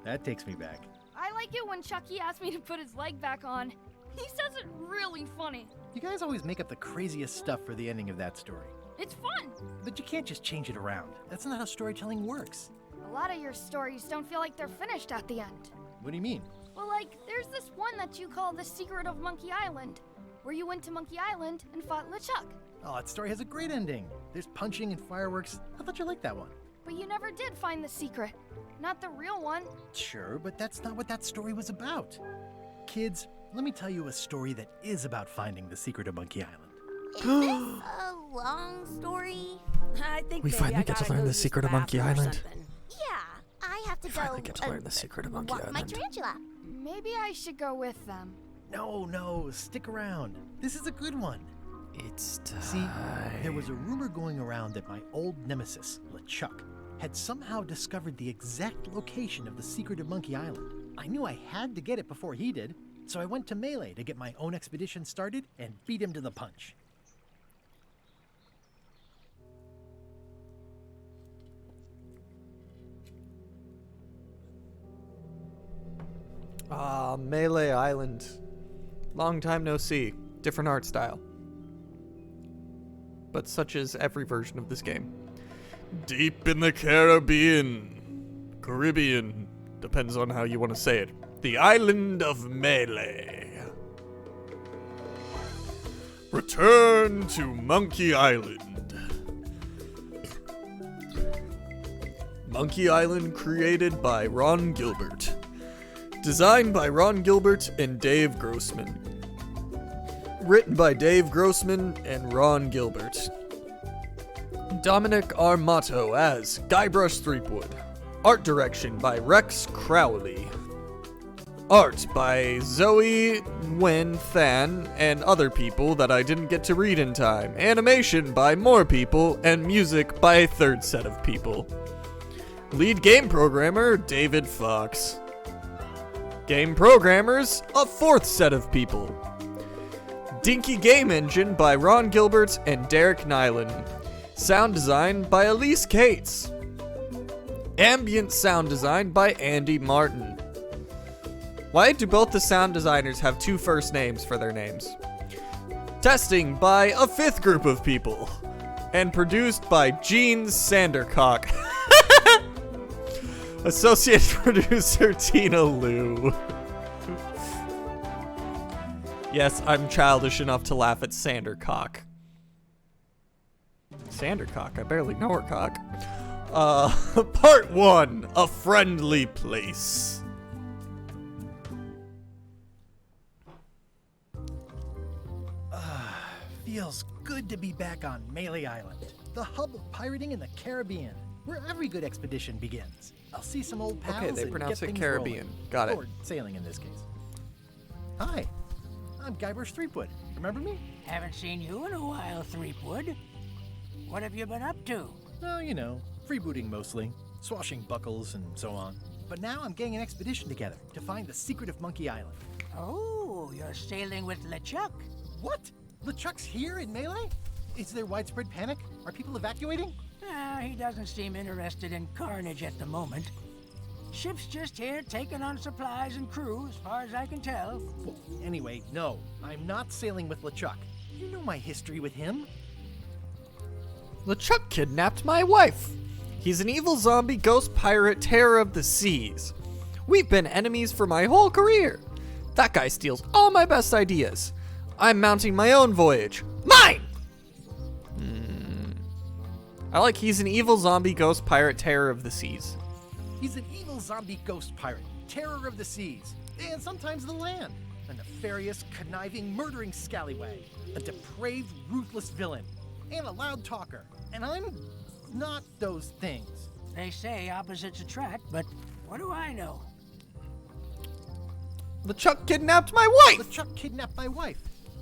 [SPEAKER 2] That takes me back.
[SPEAKER 3] I like it when Chucky asked me to put his leg back on. He says it really funny.
[SPEAKER 2] You guys always make up the craziest stuff for the ending of that story.
[SPEAKER 3] It's fun.
[SPEAKER 2] But you can't just change it around. That's not how storytelling works.
[SPEAKER 3] A lot of your stories don't feel like they're finished at the end.
[SPEAKER 2] What do you mean?
[SPEAKER 3] Well, like, there's this one that you call The Secret of Monkey Island, where you went to Monkey Island and fought LeChuck.
[SPEAKER 2] Oh, that story has a great ending. There's punching and fireworks. I thought you liked that one.
[SPEAKER 3] But you never did find the secret. Not the real one.
[SPEAKER 2] Sure, but that's not what that story was about. Kids, let me tell you a story that is about finding the secret of Monkey Island.
[SPEAKER 8] Is this a long story?
[SPEAKER 7] I think
[SPEAKER 1] We
[SPEAKER 7] maybe
[SPEAKER 1] finally
[SPEAKER 7] I
[SPEAKER 1] get to
[SPEAKER 7] gotta
[SPEAKER 1] learn
[SPEAKER 7] go
[SPEAKER 1] the
[SPEAKER 7] use
[SPEAKER 1] secret of
[SPEAKER 7] the
[SPEAKER 1] Monkey
[SPEAKER 7] bathroom or
[SPEAKER 1] Island.
[SPEAKER 7] something.
[SPEAKER 8] Yeah, I have to go.
[SPEAKER 1] finally get to learn the secret of Monkey
[SPEAKER 8] walk my
[SPEAKER 1] Island.
[SPEAKER 8] tarantula.
[SPEAKER 3] Maybe I should go with them.
[SPEAKER 2] No, stick around. This is a good one.
[SPEAKER 1] It's
[SPEAKER 2] See, there was a rumor going around that my old nemesis, LeChuck, had somehow discovered the exact location of the secret of Monkey Island. I knew I had to get it before he did, so I went to Melee to get my own expedition started and beat him to the punch.
[SPEAKER 1] Ah, Melee Island. Long time no see. Different art style. But such is every version of this game. Deep in the Caribbean. Depends on how you want to say it. The island of Melee. Return to Monkey Island. Monkey Island created by Ron Gilbert. Designed by Ron Gilbert and Dave Grossman. Written by Dave Grossman and Ron Gilbert. Dominic Armato as Guybrush Threepwood. Art direction by Rex Crowley. Art by Zoe Nguyen Than and other people that I didn't get to read in time. Animation by more people and music by a third set of people. Lead game programmer David Fox. Game programmers, a fourth set of people. Dinky Game Engine by Ron Gilbert and Derek Nyland. Sound design by Elise Cates. Ambient sound design by Andy Martin. Why do both the sound designers have 2 first names for their names? Testing by a 5th group of people. And produced by Gene Sandercock. Associate producer Tina Liu. Yes, I'm childish enough to laugh at Sandercock. Sandercock? I barely know her cock. Part 1, A Friendly Place.
[SPEAKER 2] Feels good to be back on Melee Island, the hub of pirating in the Caribbean, where every good expedition begins. I'll see some old pals
[SPEAKER 1] Okay, they
[SPEAKER 2] and
[SPEAKER 1] pronounce
[SPEAKER 2] get
[SPEAKER 1] it
[SPEAKER 2] things
[SPEAKER 1] Caribbean.
[SPEAKER 2] rolling.
[SPEAKER 1] Got it.
[SPEAKER 2] Or sailing in this case. Hi, I'm Guybrush Threepwood. Remember me?
[SPEAKER 4] Haven't seen you in a while, Threepwood. What have you been up to?
[SPEAKER 2] Oh, you know, freebooting mostly, swashbuckles and so on. But now I'm getting an expedition together to find the secret of Monkey Island.
[SPEAKER 4] Oh, you're sailing with LeChuck.
[SPEAKER 2] What? LeChuck's here in Melee? Is there widespread panic? Are people evacuating?
[SPEAKER 4] He doesn't seem interested in carnage at the moment. Ship's just here taking on supplies and crew, as far as I can tell.
[SPEAKER 2] Well, anyway, no, I'm not sailing with LeChuck. You know my history with him.
[SPEAKER 1] LeChuck kidnapped my wife. He's an evil zombie ghost pirate terror of the seas. We've been enemies for my whole career. That guy steals all my best ideas. I'm mounting my own voyage. Mine! I like he's an evil zombie ghost pirate terror of the seas.
[SPEAKER 2] He's an evil zombie ghost pirate, terror of the seas, and sometimes the land. A nefarious, conniving, murdering scallywag. A depraved, ruthless villain. And a loud talker. And I'm not those things.
[SPEAKER 4] They say opposites attract, but what do I know?
[SPEAKER 1] LeChuck kidnapped my wife!
[SPEAKER 2] LeChuck kidnapped my wife.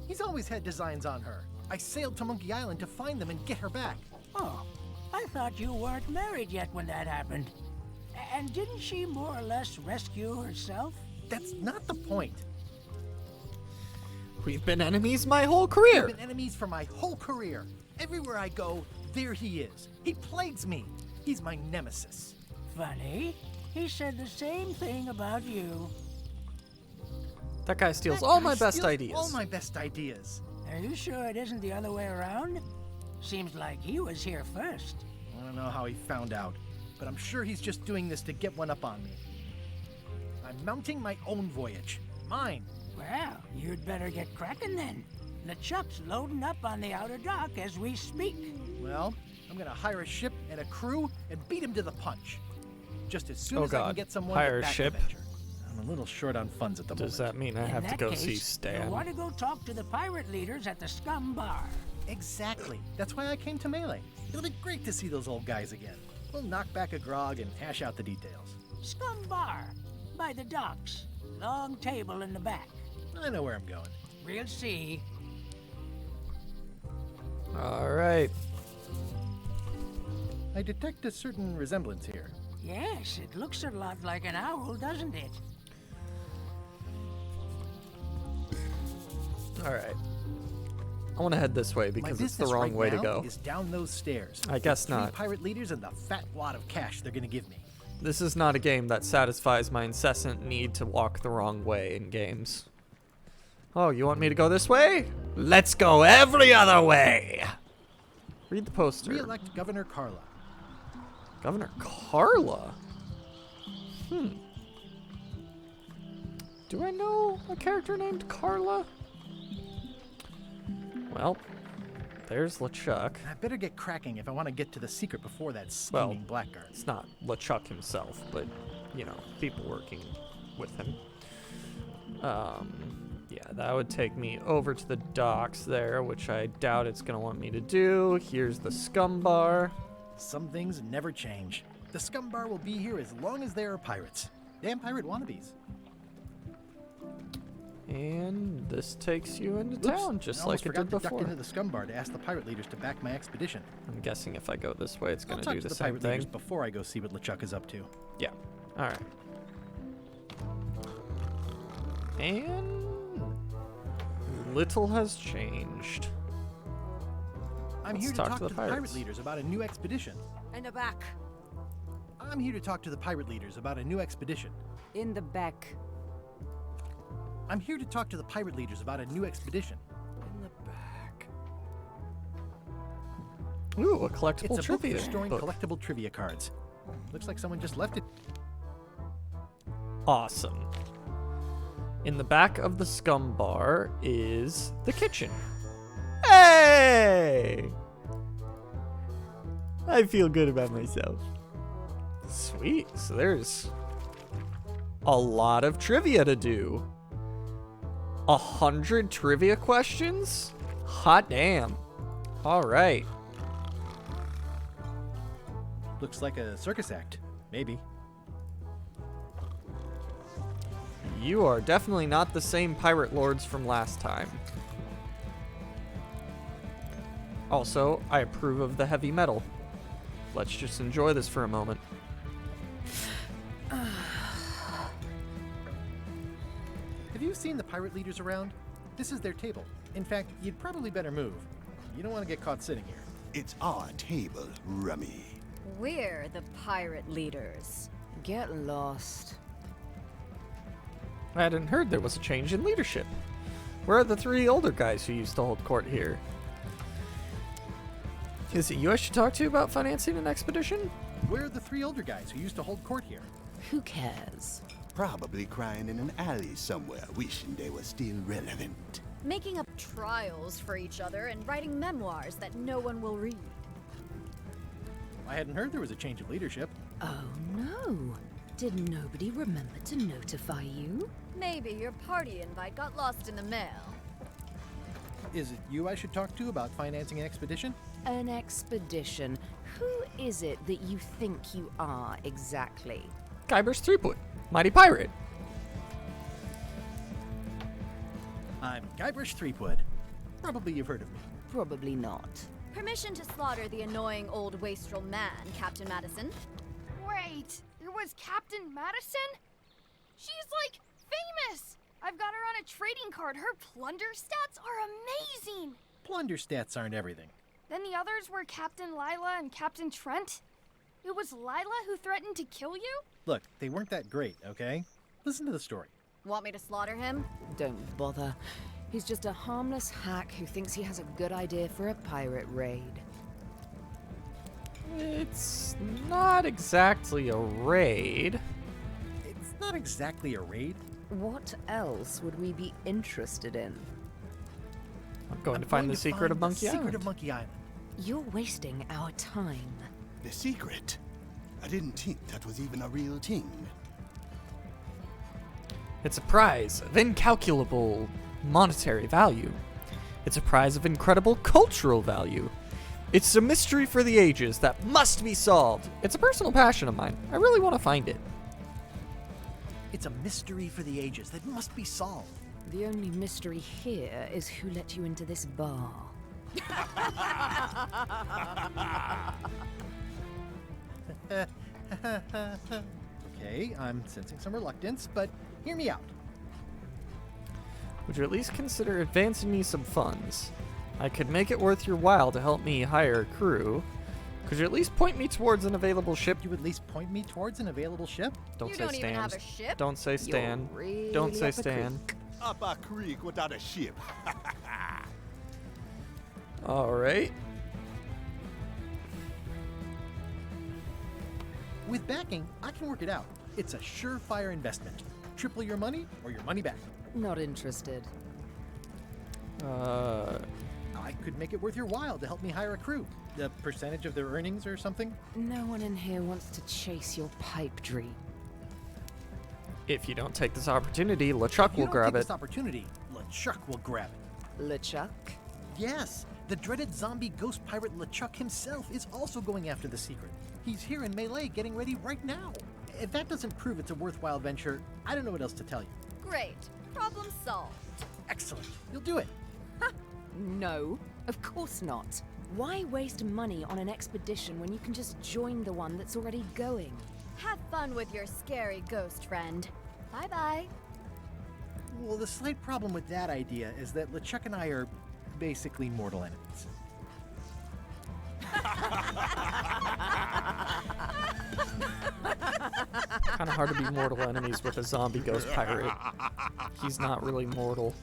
[SPEAKER 2] He's always had designs on her. I sailed to Monkey Island to find them and get her back.
[SPEAKER 4] Oh, I thought you weren't married yet when that happened. And didn't she more or less rescue herself?
[SPEAKER 2] That's not the point.
[SPEAKER 1] We've been enemies my whole career.
[SPEAKER 2] We've been enemies for my whole career. Everywhere I go, there he is. He plagues me. He's my nemesis.
[SPEAKER 4] Funny. He said the same thing about you.
[SPEAKER 1] That guy steals
[SPEAKER 2] That
[SPEAKER 1] all
[SPEAKER 2] guy
[SPEAKER 1] my best
[SPEAKER 2] steals
[SPEAKER 1] ideas.
[SPEAKER 2] All my best ideas.
[SPEAKER 4] Are you sure it isn't the other way around? Seems like he was here first.
[SPEAKER 2] I don't know how he found out, but I'm sure he's just doing this to get one up on me. I'm mounting my own voyage. Mine.
[SPEAKER 4] Well, you'd better get cracking then. LeChuck's loading up on the outer dock as we speak.
[SPEAKER 2] Well, I'm gonna hire a ship and a crew and beat him to the punch. Just as soon
[SPEAKER 1] Oh
[SPEAKER 2] as I can
[SPEAKER 1] God.
[SPEAKER 2] get someone
[SPEAKER 1] Hire
[SPEAKER 2] to
[SPEAKER 1] a
[SPEAKER 2] back
[SPEAKER 1] ship?
[SPEAKER 2] the venture. I'm a little short on funds at the
[SPEAKER 1] Does
[SPEAKER 2] moment.
[SPEAKER 1] that mean I
[SPEAKER 4] In
[SPEAKER 1] have to
[SPEAKER 4] that
[SPEAKER 1] go
[SPEAKER 4] case,
[SPEAKER 1] see
[SPEAKER 4] you'll
[SPEAKER 1] Stan?
[SPEAKER 4] want to go talk to the pirate leaders at the Scum Bar.
[SPEAKER 2] Exactly. That's why I came to Melee. It'll be great to see those old guys again. We'll knock back a grog and hash out the details.
[SPEAKER 4] Scum Bar, by the docks. Long table in the back.
[SPEAKER 2] I know where I'm going.
[SPEAKER 4] We'll see.
[SPEAKER 1] Alright.
[SPEAKER 2] I detect a certain resemblance here.
[SPEAKER 4] Yes, it looks a lot like an owl, doesn't it?
[SPEAKER 1] Alright. I want to head this way
[SPEAKER 2] My
[SPEAKER 1] because it's the
[SPEAKER 2] business
[SPEAKER 1] wrong
[SPEAKER 2] right
[SPEAKER 1] way to
[SPEAKER 2] now
[SPEAKER 1] go.
[SPEAKER 2] is down those stairs.
[SPEAKER 1] I guess
[SPEAKER 2] with 3
[SPEAKER 1] not.
[SPEAKER 2] pirate leaders and the fat wad of cash they're gonna give me.
[SPEAKER 1] This is not a game that satisfies my incessant need to walk the wrong way in games. Oh, you want me to go this way? Let's go every other way! Read the poster.
[SPEAKER 2] Re-elect Governor Carla.
[SPEAKER 1] Governor Carla? Do I know a character named Carla? Well, there's LeChuck.
[SPEAKER 2] I better get cracking if I want to get to the secret before that
[SPEAKER 1] Well,
[SPEAKER 2] scheming blackguard.
[SPEAKER 1] It's not LeChuck himself, but, you know, people working with him. Yeah, that would take me over to the docks there, which I doubt it's going to want me to do. Here's the Scum Bar.
[SPEAKER 2] Some things never change. The Scum Bar will be here as long as there are pirates. Damn pirate wannabes.
[SPEAKER 1] And this takes you into
[SPEAKER 2] Oops,
[SPEAKER 1] town,
[SPEAKER 2] I
[SPEAKER 1] just like
[SPEAKER 2] almost
[SPEAKER 1] it
[SPEAKER 2] forgot
[SPEAKER 1] did
[SPEAKER 2] to duck
[SPEAKER 1] before.
[SPEAKER 2] into the Scum Bar to ask the pirate leaders to back my expedition.
[SPEAKER 1] I'm guessing if I go this way, it's
[SPEAKER 2] I'll
[SPEAKER 1] going to
[SPEAKER 2] talk
[SPEAKER 1] do
[SPEAKER 2] to
[SPEAKER 1] the
[SPEAKER 2] the
[SPEAKER 1] same
[SPEAKER 2] pirate leaders
[SPEAKER 1] thing.
[SPEAKER 2] before I go see what LeChuck is up to.
[SPEAKER 1] Yeah. All right. And Little has changed.
[SPEAKER 2] I'm
[SPEAKER 1] Let's
[SPEAKER 2] here to
[SPEAKER 1] talk
[SPEAKER 2] talk
[SPEAKER 1] to
[SPEAKER 2] to
[SPEAKER 1] the
[SPEAKER 2] the pirate
[SPEAKER 1] pirates.
[SPEAKER 2] leaders about a new expedition.
[SPEAKER 9] In the back.
[SPEAKER 2] I'm here to talk to the pirate leaders about a new expedition.
[SPEAKER 9] In the back.
[SPEAKER 2] I'm here to talk to the pirate leaders about a new expedition.
[SPEAKER 1] In the back. Ooh, a collectible
[SPEAKER 2] It's a book
[SPEAKER 1] trivia
[SPEAKER 2] for storing
[SPEAKER 1] book.
[SPEAKER 2] collectible trivia cards. Looks like someone just left it.
[SPEAKER 1] Awesome. In the back of the scum bar is the kitchen. Hey! I feel good about myself. Sweet. So there's a lot of trivia to do. 100 trivia questions? Hot damn. All right.
[SPEAKER 2] Looks like a circus act. Maybe.
[SPEAKER 1] You are definitely not the same pirate lords from last time. Also, I approve of the heavy metal. Let's just enjoy this for a moment.
[SPEAKER 2] Have you seen the pirate leaders around? This is their table. In fact, you'd probably better move. You don't want to get caught sitting here.
[SPEAKER 10] It's our table, Rummy.
[SPEAKER 11] We're the pirate leaders.
[SPEAKER 9] Get lost.
[SPEAKER 1] I hadn't heard there was a change in leadership. Where are the 3 older guys who used to hold court here? Is it you I should talk to about financing an expedition?
[SPEAKER 2] Where are the 3 older guys who used to hold court here?
[SPEAKER 9] Who cares?
[SPEAKER 10] Probably crying in an alley somewhere, wishing they were still relevant.
[SPEAKER 11] Making up trials for each other and writing memoirs that no one will read.
[SPEAKER 2] I hadn't heard there was a change of leadership.
[SPEAKER 9] Oh no. Did nobody remember to notify you?
[SPEAKER 11] Maybe your party invite got lost in the mail.
[SPEAKER 2] Is it you I should talk to about financing an expedition?
[SPEAKER 9] An expedition. Who is it that you think you are exactly?
[SPEAKER 1] Guybrush Threepwood, mighty pirate.
[SPEAKER 2] I'm Guybrush Threepwood. Probably you've heard of me.
[SPEAKER 9] Probably not.
[SPEAKER 11] Permission to slaughter the annoying old wastrel man, Captain Madison.
[SPEAKER 3] Wait, there was Captain Madison? She's like famous! I've got her on a trading card. Her plunder stats are amazing!
[SPEAKER 2] Plunder stats aren't everything.
[SPEAKER 3] Then the others were Captain Lila and Captain Trent. It was Lila who threatened to kill you?
[SPEAKER 2] Look, they weren't that great, okay? Listen to the story.
[SPEAKER 11] Want me to slaughter him?
[SPEAKER 9] Don't bother. He's just a harmless hack who thinks he has a good idea for a pirate raid.
[SPEAKER 1] It's not exactly a raid.
[SPEAKER 2] It's not exactly a raid.
[SPEAKER 9] What else would we be interested in?
[SPEAKER 1] I'm going to find the secret of Monkey Island.
[SPEAKER 2] Secret of Monkey Island.
[SPEAKER 9] You're wasting our time.
[SPEAKER 10] The secret? I didn't think that was even a real thing.
[SPEAKER 1] It's a prize of incalculable monetary value. It's a prize of incredible cultural value. It's a mystery for the ages that must be solved. It's a personal passion of mine. I really want to find it.
[SPEAKER 2] It's a mystery for the ages that must be solved.
[SPEAKER 9] The only mystery here is who let you into this bar.
[SPEAKER 2] Okay, I'm sensing some reluctance, but hear me out.
[SPEAKER 1] Would you at least consider advancing me some funds? I could make it worth your while to help me hire a crew. Could you at least point me towards an available ship?
[SPEAKER 2] You at least point me towards an available ship?
[SPEAKER 1] Don't
[SPEAKER 11] You
[SPEAKER 1] say
[SPEAKER 11] don't even
[SPEAKER 1] Stan.
[SPEAKER 11] have a ship?
[SPEAKER 1] Don't say Stan.
[SPEAKER 9] really
[SPEAKER 1] Don't say
[SPEAKER 9] up a
[SPEAKER 1] Stan.
[SPEAKER 10] Up a creek without a ship.
[SPEAKER 1] All right.
[SPEAKER 2] With backing, I can work it out. It's a surefire investment. Triple your money or your money back.
[SPEAKER 9] Not interested.
[SPEAKER 2] I could make it worth your while to help me hire a crew. A percentage of their earnings or something?
[SPEAKER 9] No one in here wants to chase your pipe dream.
[SPEAKER 1] If you don't take this opportunity, LeChuck
[SPEAKER 2] If you
[SPEAKER 1] will
[SPEAKER 2] don't
[SPEAKER 1] grab
[SPEAKER 2] take
[SPEAKER 1] it.
[SPEAKER 2] this opportunity, LeChuck will grab it.
[SPEAKER 9] LeChuck?
[SPEAKER 2] Yes, the dreaded zombie ghost pirate LeChuck himself is also going after the secret. He's here in Melee getting ready right now. If that doesn't prove it's a worthwhile venture, I don't know what else to tell you.
[SPEAKER 11] Great. Problem solved.
[SPEAKER 2] Excellent. You'll do it.
[SPEAKER 9] No, of course not. Why waste money on an expedition when you can just join the one that's already going?
[SPEAKER 11] Have fun with your scary ghost friend. Bye-bye.
[SPEAKER 2] Well, the slight problem with that idea is that LeChuck and I are basically mortal enemies.
[SPEAKER 1] Kind of hard to be mortal enemies with a zombie ghost pirate. He's not really mortal.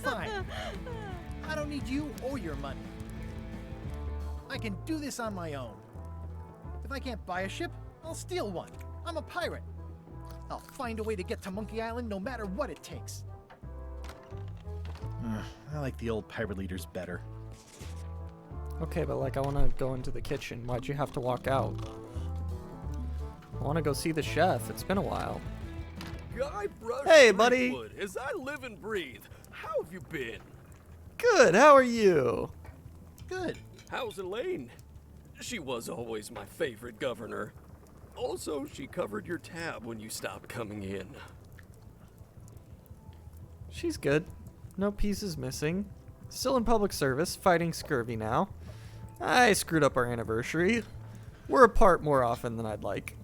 [SPEAKER 2] Fine. I don't need you or your money. I can do this on my own. If I can't buy a ship, I'll steal one. I'm a pirate. I'll find a way to get to Monkey Island no matter what it takes. I like the old pirate leaders better.
[SPEAKER 1] Okay, but like I want to go into the kitchen. Why'd you have to walk out? I want to go see the chef. It's been a while.
[SPEAKER 12] Guybrush
[SPEAKER 1] Hey, buddy.
[SPEAKER 12] Threepwood, as I live and breathe. How have you been?
[SPEAKER 1] Good, how are you?
[SPEAKER 2] Good.
[SPEAKER 12] How's Elaine? She was always my favorite governor. Also, she covered your tab when you stopped coming in.
[SPEAKER 1] She's good. No pieces missing. Still in public service, fighting scurvy now. I screwed up our anniversary. We're apart more often than I'd like.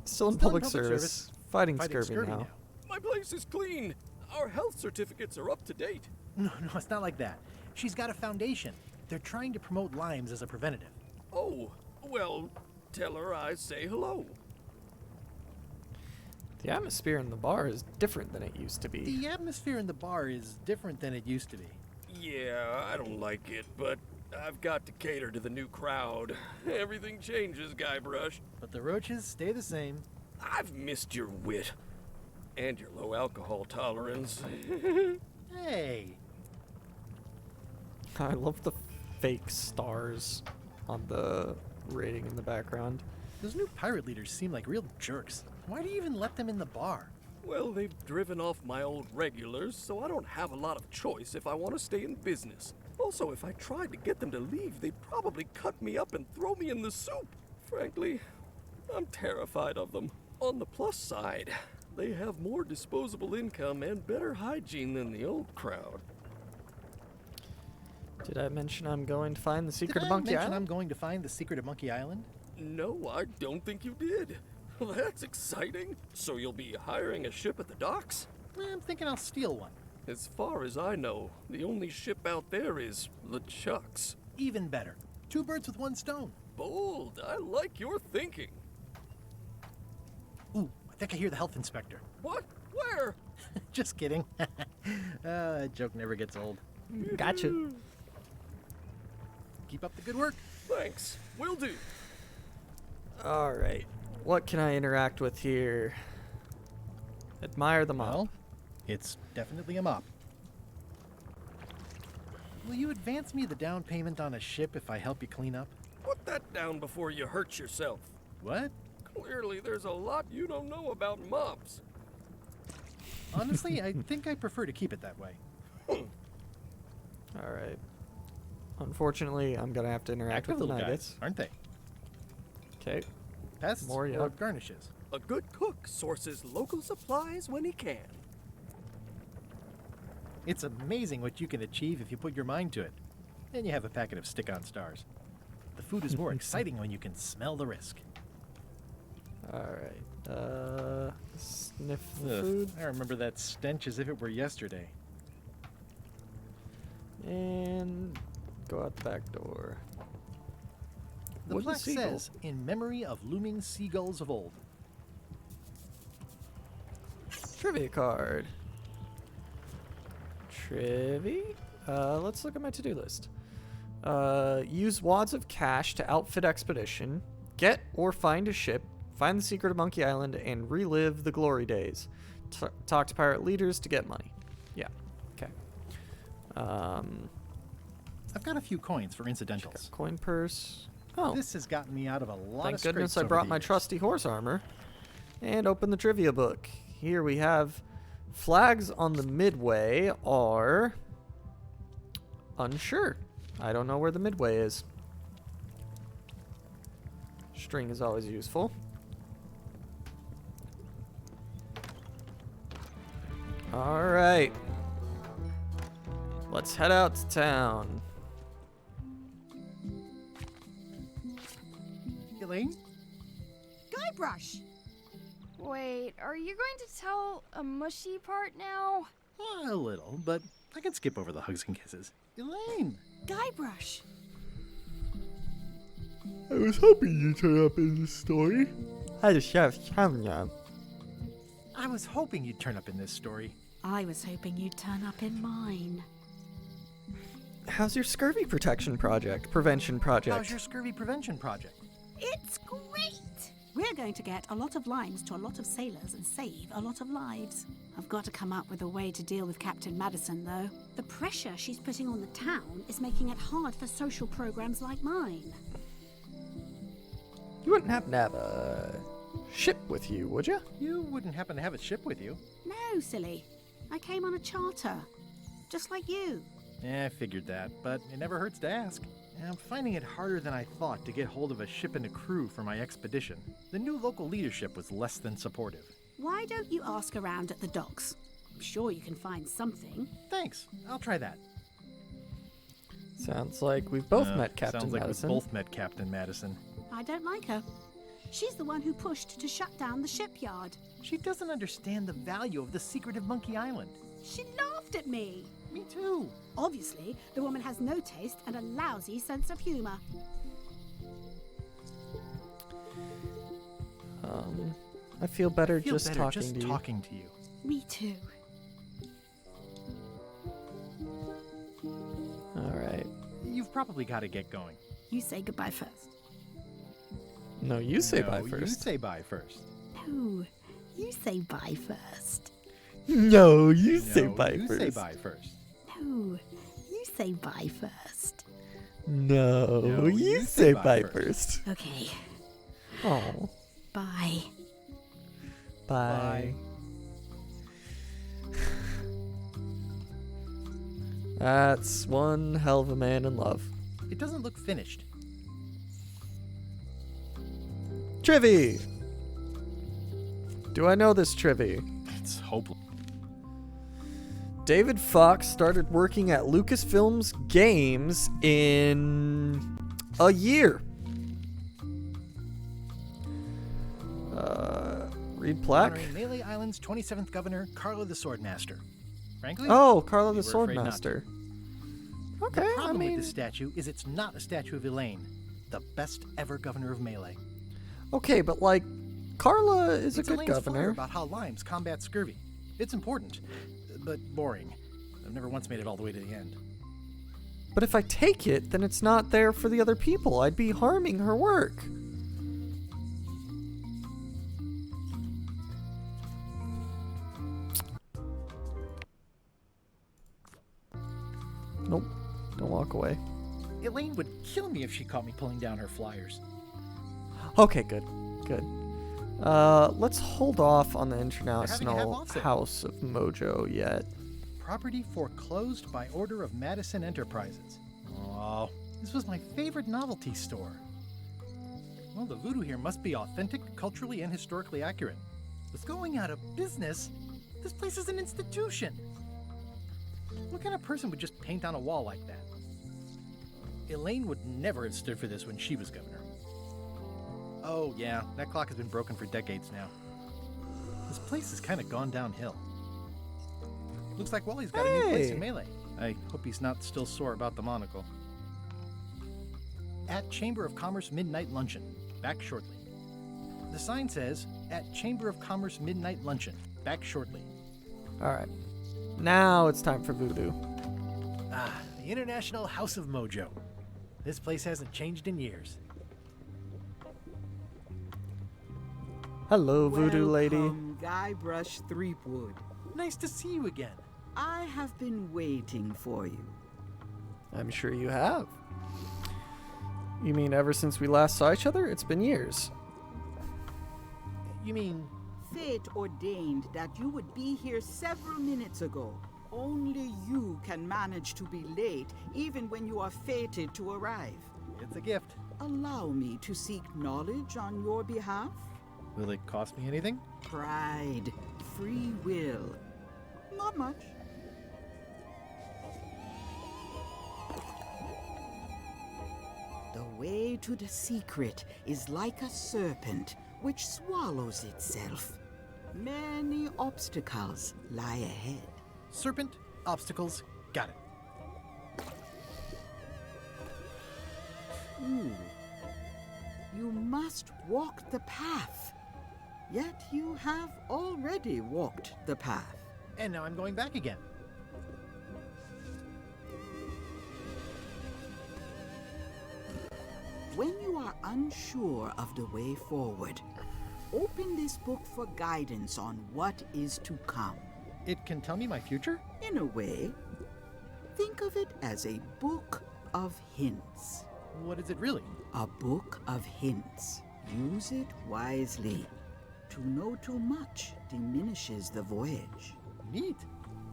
[SPEAKER 1] Still in public service, fighting scurvy now.
[SPEAKER 12] My place is clean. Our health certificates are up to date.
[SPEAKER 2] No, it's not like that. She's got a foundation. They're trying to promote limes as a preventative.
[SPEAKER 12] Oh, well, tell her I say hello.
[SPEAKER 1] The atmosphere in the bar is different than it used to be.
[SPEAKER 2] The atmosphere in the bar is different than it used to be.
[SPEAKER 12] Yeah, I don't like it, but I've got to cater to the new crowd. Everything changes, Guybrush.
[SPEAKER 2] But the roaches stay the same.
[SPEAKER 12] I've missed your wit. And your low alcohol tolerance.
[SPEAKER 2] Hey.
[SPEAKER 1] I love the fake stars on the rating in the background.
[SPEAKER 2] Those new pirate leaders seem like real jerks. Why do you even let them in the bar?
[SPEAKER 12] Well, they've driven off my old regulars, so I don't have a lot of choice if I want to stay in business. Also, if I tried to get them to leave, they'd probably cut me up and throw me in the soup. Frankly, I'm terrified of them. On the plus side, they have more disposable income and better hygiene than the old crowd.
[SPEAKER 1] Did I mention I'm going to find the secret of
[SPEAKER 2] Did I
[SPEAKER 1] Monkey
[SPEAKER 2] mention
[SPEAKER 1] Island?
[SPEAKER 2] I'm going to find the secret of Monkey Island?
[SPEAKER 12] No, I don't think you did. Well, that's exciting. So you'll be hiring a ship at the docks?
[SPEAKER 2] I'm thinking I'll steal one.
[SPEAKER 12] As far as I know, the only ship out there is LeChuck's.
[SPEAKER 2] Even better. 2 birds with 1 stone.
[SPEAKER 12] Bold. I like your thinking.
[SPEAKER 2] Ooh, I think I hear the health inspector.
[SPEAKER 12] What? Where?
[SPEAKER 2] Just kidding. That joke never gets old.
[SPEAKER 1] Gotcha.
[SPEAKER 2] Keep up the good work.
[SPEAKER 12] Thanks. Will do.
[SPEAKER 1] Alright. What can I interact with here? Admire the mop.
[SPEAKER 2] Well, it's definitely a mop. Will you advance me the down payment on a ship if I help you clean up?
[SPEAKER 12] Put that down before you hurt yourself.
[SPEAKER 2] What?
[SPEAKER 12] Clearly, there's a lot you don't know about mops.
[SPEAKER 2] Honestly, I think I prefer to keep it that way.
[SPEAKER 1] Alright. Unfortunately, I'm going to have to interact with the
[SPEAKER 2] little
[SPEAKER 1] nuggets.
[SPEAKER 2] guys, aren't they?
[SPEAKER 1] Okay.
[SPEAKER 2] Pests
[SPEAKER 1] More, yeah.
[SPEAKER 2] or garnishes?
[SPEAKER 12] A good cook sources local supplies when he can.
[SPEAKER 2] It's amazing what you can achieve if you put your mind to it. Then you have a packet of stick-on stars. The food is more exciting when you can smell the risk.
[SPEAKER 1] Alright. Sniff the
[SPEAKER 2] Ugh,
[SPEAKER 1] food.
[SPEAKER 2] I remember that stench as if it were yesterday.
[SPEAKER 1] And go out the back door.
[SPEAKER 2] The
[SPEAKER 1] Wooden
[SPEAKER 2] plaque
[SPEAKER 1] seagull.
[SPEAKER 2] says, in memory of looming seagulls of old.
[SPEAKER 1] Trivia card. Let's look at my to-do list. Use wads of cash to outfit expedition. Get or find a ship. Find the secret of Monkey Island and relive the glory days. Talk to pirate leaders to get money. Yeah. Okay.
[SPEAKER 2] I've got a few coins for incidentals.
[SPEAKER 1] Coin purse. Oh.
[SPEAKER 2] This has gotten me out of a lot
[SPEAKER 1] Thank
[SPEAKER 2] of
[SPEAKER 1] goodness
[SPEAKER 2] scrapes
[SPEAKER 1] I
[SPEAKER 2] over
[SPEAKER 1] brought
[SPEAKER 2] the
[SPEAKER 1] my
[SPEAKER 2] years.
[SPEAKER 1] trusty horse armor. And open the trivia book. Here we have flags on the midway are unsure. I don't know where the midway is. String is always useful. All right. Let's head out to town.
[SPEAKER 2] Elaine?
[SPEAKER 7] Guybrush!
[SPEAKER 3] Wait, are you going to tell a mushy part now?
[SPEAKER 2] A little, but I can skip over the hugs and kisses. Elaine!
[SPEAKER 7] Guybrush!
[SPEAKER 1] I was hoping you'd turn up in this story.
[SPEAKER 2] I was hoping you'd turn up in this story.
[SPEAKER 13] I was hoping you'd turn up in mine.
[SPEAKER 1] How's your scurvy prevention project?
[SPEAKER 2] How's your scurvy prevention project?
[SPEAKER 13] It's great! We're going to get a lot of limes to a lot of sailors and save a lot of lives. I've got to come up with a way to deal with Captain Madison, though. The pressure she's putting on the town is making it hard for social programs like mine.
[SPEAKER 1] You wouldn't happen to have a ship with you, would you?
[SPEAKER 2] You wouldn't happen to have a ship with you.
[SPEAKER 13] No, silly. I came on a charter. Just like you.
[SPEAKER 2] Yeah, I figured that, but it never hurts to ask. I'm finding it harder than I thought to get hold of a ship and a crew for my expedition. The new local leadership was less than supportive.
[SPEAKER 13] Why don't you ask around at the docks? I'm sure you can find something.
[SPEAKER 2] Thanks. I'll try that.
[SPEAKER 1] Sounds like we've both met Captain
[SPEAKER 2] Sounds like
[SPEAKER 1] Madison.
[SPEAKER 2] we've both met Captain Madison.
[SPEAKER 13] I don't like her. She's the one who pushed to shut down the shipyard.
[SPEAKER 2] She doesn't understand the value of the secret of Monkey Island.
[SPEAKER 13] She laughed at me.
[SPEAKER 2] Me too.
[SPEAKER 13] Obviously, the woman has no taste and a lousy sense of humor.
[SPEAKER 1] I feel better
[SPEAKER 2] just
[SPEAKER 1] talking to you.
[SPEAKER 13] Me too.
[SPEAKER 1] All right.
[SPEAKER 2] You've probably got to get going.
[SPEAKER 13] You say goodbye first.
[SPEAKER 1] No, you say bye
[SPEAKER 2] You
[SPEAKER 1] first.
[SPEAKER 2] say bye first.
[SPEAKER 13] No, you say bye first.
[SPEAKER 1] No, you say
[SPEAKER 2] No,
[SPEAKER 1] bye
[SPEAKER 2] you
[SPEAKER 1] first.
[SPEAKER 2] say bye first.
[SPEAKER 13] No, you say bye first.
[SPEAKER 1] No,
[SPEAKER 2] No,
[SPEAKER 1] you say bye first.
[SPEAKER 13] Okay,
[SPEAKER 1] Oh,
[SPEAKER 13] bye.
[SPEAKER 1] bye. That's one hell of a man in love.
[SPEAKER 2] It doesn't look finished.
[SPEAKER 1] Trivy! Do I know this Trivy?
[SPEAKER 2] It's hopeless.
[SPEAKER 1] David Fox started working at Lucasfilm's games in a year. Read plaque.
[SPEAKER 2] Honoring Melee Island's 27th governor, Carla the Swordmaster. Frankly,
[SPEAKER 1] Oh, Carla the
[SPEAKER 2] we were afraid not to.
[SPEAKER 1] Swordmaster.
[SPEAKER 2] The
[SPEAKER 1] Okay, I
[SPEAKER 2] problem
[SPEAKER 1] mean,
[SPEAKER 2] with this statue is it's not a statue of Elaine, the best ever governor of Melee.
[SPEAKER 1] okay, but like, Carla is
[SPEAKER 2] It's
[SPEAKER 1] a good
[SPEAKER 2] Elaine's flyer
[SPEAKER 1] governor.
[SPEAKER 2] about how limes combat scurvy. It's important, but boring. I've never once made it all the way to the end.
[SPEAKER 1] But if I take it, then it's not there for the other people. I'd be harming her work. Nope. Don't walk away.
[SPEAKER 2] Elaine would kill me if she caught me pulling down her flyers.
[SPEAKER 1] Okay, good. Good. Let's hold off on the
[SPEAKER 2] having a
[SPEAKER 1] International
[SPEAKER 2] half-off sale.
[SPEAKER 1] House of Mojo yet.
[SPEAKER 2] Property foreclosed by order of Madison Enterprises. Oh, this was my favorite novelty store. Well, the voodoo here must be authentic, culturally and historically accurate. With going out of business, this place is an institution. What kind of person would just paint on a wall like that? Elaine would never have stood for this when she was governor. Oh yeah, that clock has been broken for decades now. This place has kind of gone downhill. Looks like Wally's got a new place in
[SPEAKER 1] Hey.
[SPEAKER 2] Melee. I hope he's not still sore about the monocle. At Chamber of Commerce Midnight Luncheon. Back shortly. The sign says, at Chamber of Commerce Midnight Luncheon. Back shortly.
[SPEAKER 1] Alright. Now it's time for voodoo.
[SPEAKER 2] Ah, the International House of Mojo. This place hasn't changed in years.
[SPEAKER 1] Hello, voodoo lady.
[SPEAKER 14] Welcome, Guybrush Threepwood.
[SPEAKER 2] Nice to see you again.
[SPEAKER 14] I have been waiting for you.
[SPEAKER 1] I'm sure you have. You mean ever since we last saw each other? It's been years.
[SPEAKER 2] You mean...
[SPEAKER 14] Fate ordained that you would be here several minutes ago. Only you can manage to be late, even when you are fated to arrive.
[SPEAKER 2] It's a gift.
[SPEAKER 14] Allow me to seek knowledge on your behalf.
[SPEAKER 2] Will it cost me anything?
[SPEAKER 14] Pride, free will. Not much. The way way to the secret is like a serpent which swallows itself. Many obstacles lie ahead.
[SPEAKER 2] Serpent, obstacles, got it.
[SPEAKER 14] You must walk the path. Yet you have already walked the path.
[SPEAKER 2] And now I'm going back again.
[SPEAKER 14] When you are unsure of the way forward, open this book for guidance on what is to come.
[SPEAKER 2] It can tell me my future?
[SPEAKER 14] In a way, think of it as a book of hints.
[SPEAKER 2] What is it really?
[SPEAKER 14] A book of hints. Use it wisely. To know too much diminishes the voyage.
[SPEAKER 2] Neat.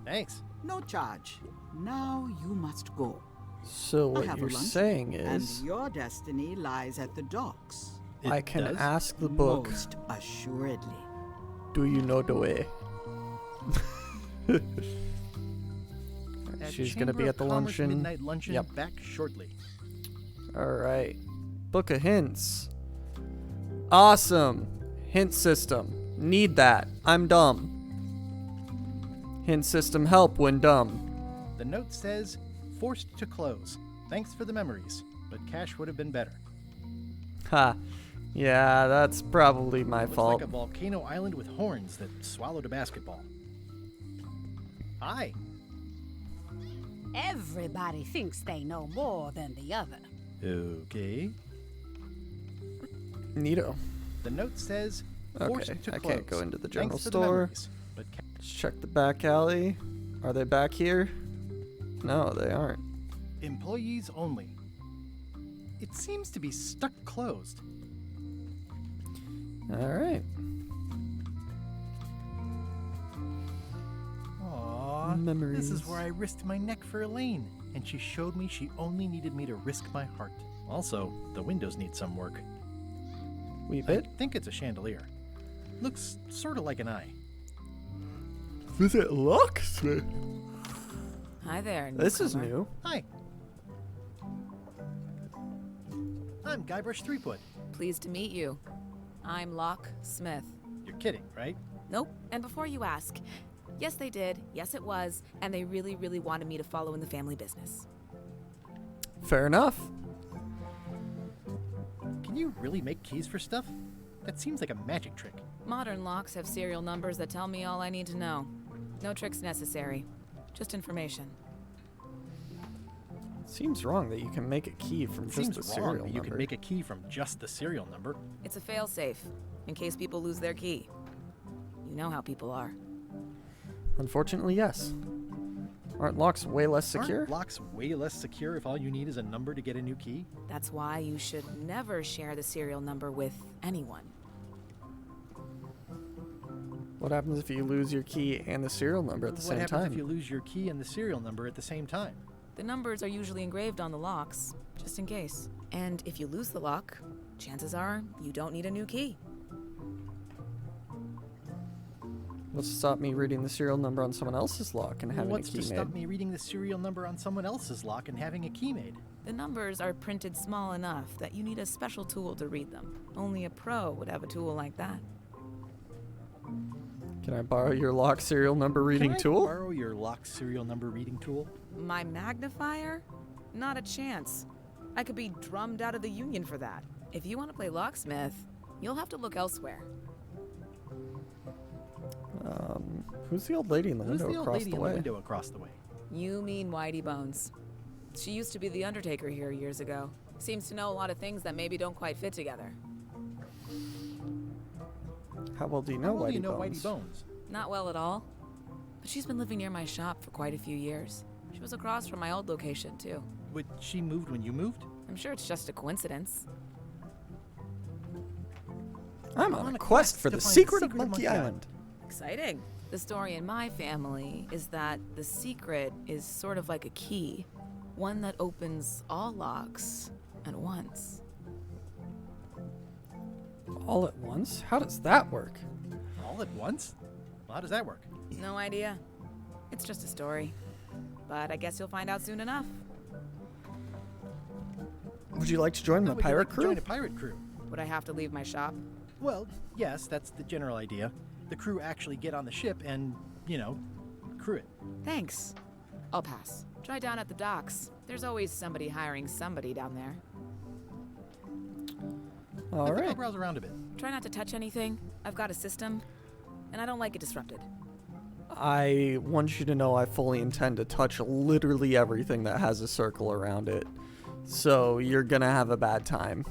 [SPEAKER 2] Thanks.
[SPEAKER 14] No charge. Now you must go.
[SPEAKER 1] So
[SPEAKER 14] I
[SPEAKER 1] what
[SPEAKER 14] have a
[SPEAKER 1] you're
[SPEAKER 14] luncheon,
[SPEAKER 1] saying is
[SPEAKER 14] and your destiny lies at the docks.
[SPEAKER 1] I can ask the book,
[SPEAKER 14] Most assuredly.
[SPEAKER 1] do you know the way?
[SPEAKER 2] At
[SPEAKER 1] She's gonna be
[SPEAKER 2] Chamber
[SPEAKER 1] at the
[SPEAKER 2] of Commerce
[SPEAKER 1] luncheon.
[SPEAKER 2] Midnight luncheon.
[SPEAKER 1] Yep.
[SPEAKER 2] Back shortly.
[SPEAKER 1] Alright. Book of hints. Awesome. Hint system. Need that. I'm dumb. Hint system help when dumb.
[SPEAKER 2] The note says, forced to close. Thanks for the memories, but cash would have been better.
[SPEAKER 1] Ha. Yeah, that's probably my
[SPEAKER 2] Looks
[SPEAKER 1] fault.
[SPEAKER 2] like a volcano island with horns that swallowed a basketball. Hi.
[SPEAKER 15] Everybody thinks they know more than the other.
[SPEAKER 2] Okay.
[SPEAKER 1] Neato.
[SPEAKER 2] The note says, forced
[SPEAKER 1] Okay,
[SPEAKER 2] to
[SPEAKER 1] I
[SPEAKER 2] close.
[SPEAKER 1] can't go into the general
[SPEAKER 2] Thanks for the
[SPEAKER 1] store.
[SPEAKER 2] memories, but
[SPEAKER 1] Let's check the back alley. Are they back here? No, they aren't.
[SPEAKER 2] employees only. It seems to be stuck closed.
[SPEAKER 1] Alright.
[SPEAKER 2] Aww.
[SPEAKER 1] Memories.
[SPEAKER 2] This is where I risked my neck for Elaine, and she showed me she only needed me to risk my heart. Also, the windows need some work.
[SPEAKER 1] Wee bit.
[SPEAKER 2] I think it's a chandelier. Looks sort of like an eye.
[SPEAKER 1] Visit Locksmith.
[SPEAKER 9] Hi there.
[SPEAKER 1] This is
[SPEAKER 9] newcomer.
[SPEAKER 1] new.
[SPEAKER 2] Hi. I'm Guybrush Threepwood.
[SPEAKER 9] Pleased to meet you. I'm Locke Smith.
[SPEAKER 2] You're kidding, right?
[SPEAKER 9] Nope. And before you ask, yes, they did. Yes, it was. And they really, really wanted me to follow in the family business.
[SPEAKER 1] Fair enough.
[SPEAKER 2] Can you really make keys for stuff? That seems like a magic trick.
[SPEAKER 9] Modern locks have serial numbers that tell me all I need to know. No tricks necessary. Just information.
[SPEAKER 1] Seems wrong that you can make a key from
[SPEAKER 2] It
[SPEAKER 1] just
[SPEAKER 2] seems
[SPEAKER 1] a
[SPEAKER 2] wrong
[SPEAKER 1] serial
[SPEAKER 2] that
[SPEAKER 1] number.
[SPEAKER 2] you can make a key from just the serial number.
[SPEAKER 9] It's a failsafe, in case people lose their key. You know how people are.
[SPEAKER 1] Unfortunately, yes. Aren't locks way less secure?
[SPEAKER 2] Aren't locks way less secure if all you need is a number to get a new key?
[SPEAKER 9] That's why you should never share the serial number with anyone.
[SPEAKER 1] What happens if you lose your key and the serial number at the
[SPEAKER 2] What
[SPEAKER 1] same
[SPEAKER 2] happens
[SPEAKER 1] time?
[SPEAKER 2] if you lose your key and the serial number at the same time?
[SPEAKER 9] The numbers are usually engraved on the locks, just in case. And if you lose the lock, chances are you don't need a new key.
[SPEAKER 1] What's to stop me reading the serial number on someone else's lock and having
[SPEAKER 2] What's
[SPEAKER 1] a key
[SPEAKER 2] to
[SPEAKER 1] made?
[SPEAKER 2] stop me reading the serial number on someone else's lock and having a key made?
[SPEAKER 9] The numbers are printed small enough that you need a special tool to read them. Only a pro would have a tool like that.
[SPEAKER 1] Can I borrow your lock serial number reading
[SPEAKER 2] Can I
[SPEAKER 1] tool?
[SPEAKER 2] borrow your lock serial number reading tool?
[SPEAKER 9] My magnifier? Not a chance. I could be drummed out of the union for that. If you want to play locksmith, you'll have to look elsewhere.
[SPEAKER 1] Who's the old lady in the
[SPEAKER 2] Who's
[SPEAKER 1] window
[SPEAKER 2] the old
[SPEAKER 1] across
[SPEAKER 2] lady
[SPEAKER 1] the
[SPEAKER 2] in
[SPEAKER 1] way?
[SPEAKER 2] the window across the way?
[SPEAKER 9] You mean Whitey Bones. She used to be the Undertaker here years ago. Seems to know a lot of things that maybe don't quite fit together.
[SPEAKER 1] How well do you know
[SPEAKER 2] How well do
[SPEAKER 1] Whitey
[SPEAKER 2] you know
[SPEAKER 1] Bones?
[SPEAKER 2] Whitey Bones?
[SPEAKER 9] Not well at all. But she's been living near my shop for quite a few years. She was across from my old location, too.
[SPEAKER 2] Would she moved when you moved?
[SPEAKER 9] I'm sure it's just a coincidence.
[SPEAKER 1] I'm on a quest for the secret of Monkey Island.
[SPEAKER 9] Exciting. The story in my family is that the secret is sort of like a key. One that opens all locks at once.
[SPEAKER 1] All at once? How does that work?
[SPEAKER 2] All at once? Well, how does that work?
[SPEAKER 9] No idea. It's just a story. But I guess you'll find out soon enough.
[SPEAKER 1] Would you like to join the
[SPEAKER 2] Would you
[SPEAKER 1] pirate
[SPEAKER 2] like to
[SPEAKER 1] crew?
[SPEAKER 2] join a pirate crew?
[SPEAKER 9] Would I have to leave my shop?
[SPEAKER 2] Well, yes, that's the general idea. The crew actually get on the ship and, crew it.
[SPEAKER 9] Thanks. I'll pass. Try down at the docks. There's always somebody hiring somebody down there.
[SPEAKER 1] All
[SPEAKER 2] I think
[SPEAKER 1] right.
[SPEAKER 2] I'll browse around a bit.
[SPEAKER 9] Try not to touch anything. I've got a system, and I don't like it disrupted.
[SPEAKER 1] I want you to know I fully intend to touch literally everything that has a circle around it. So you're gonna have a bad time.